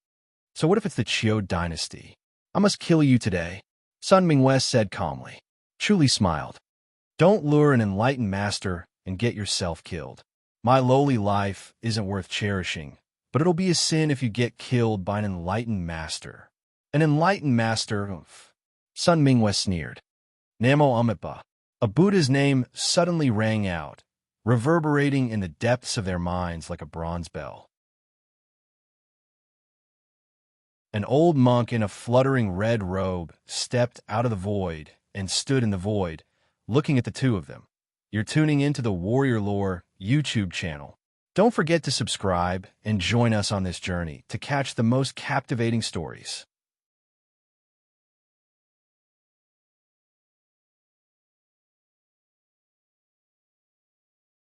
So what if it's the Qiu dynasty? I must kill you today, Sun Mingwei said calmly. Chu Li smiled. Don't lure an enlightened master and get yourself killed. My lowly life isn't worth cherishing, but it'll be a sin if you get killed by an enlightened master. An enlightened master? Sun Mingwei sneered. Namo Amipa. A Buddha's name suddenly rang out, reverberating in the depths of their minds like a bronze bell. An old monk in a fluttering red robe stepped out of the void and stood in the void, looking at the two of them. You're tuning into the Warrior Lore YouTube channel. Don't forget to subscribe and join us on this journey to catch the most captivating stories.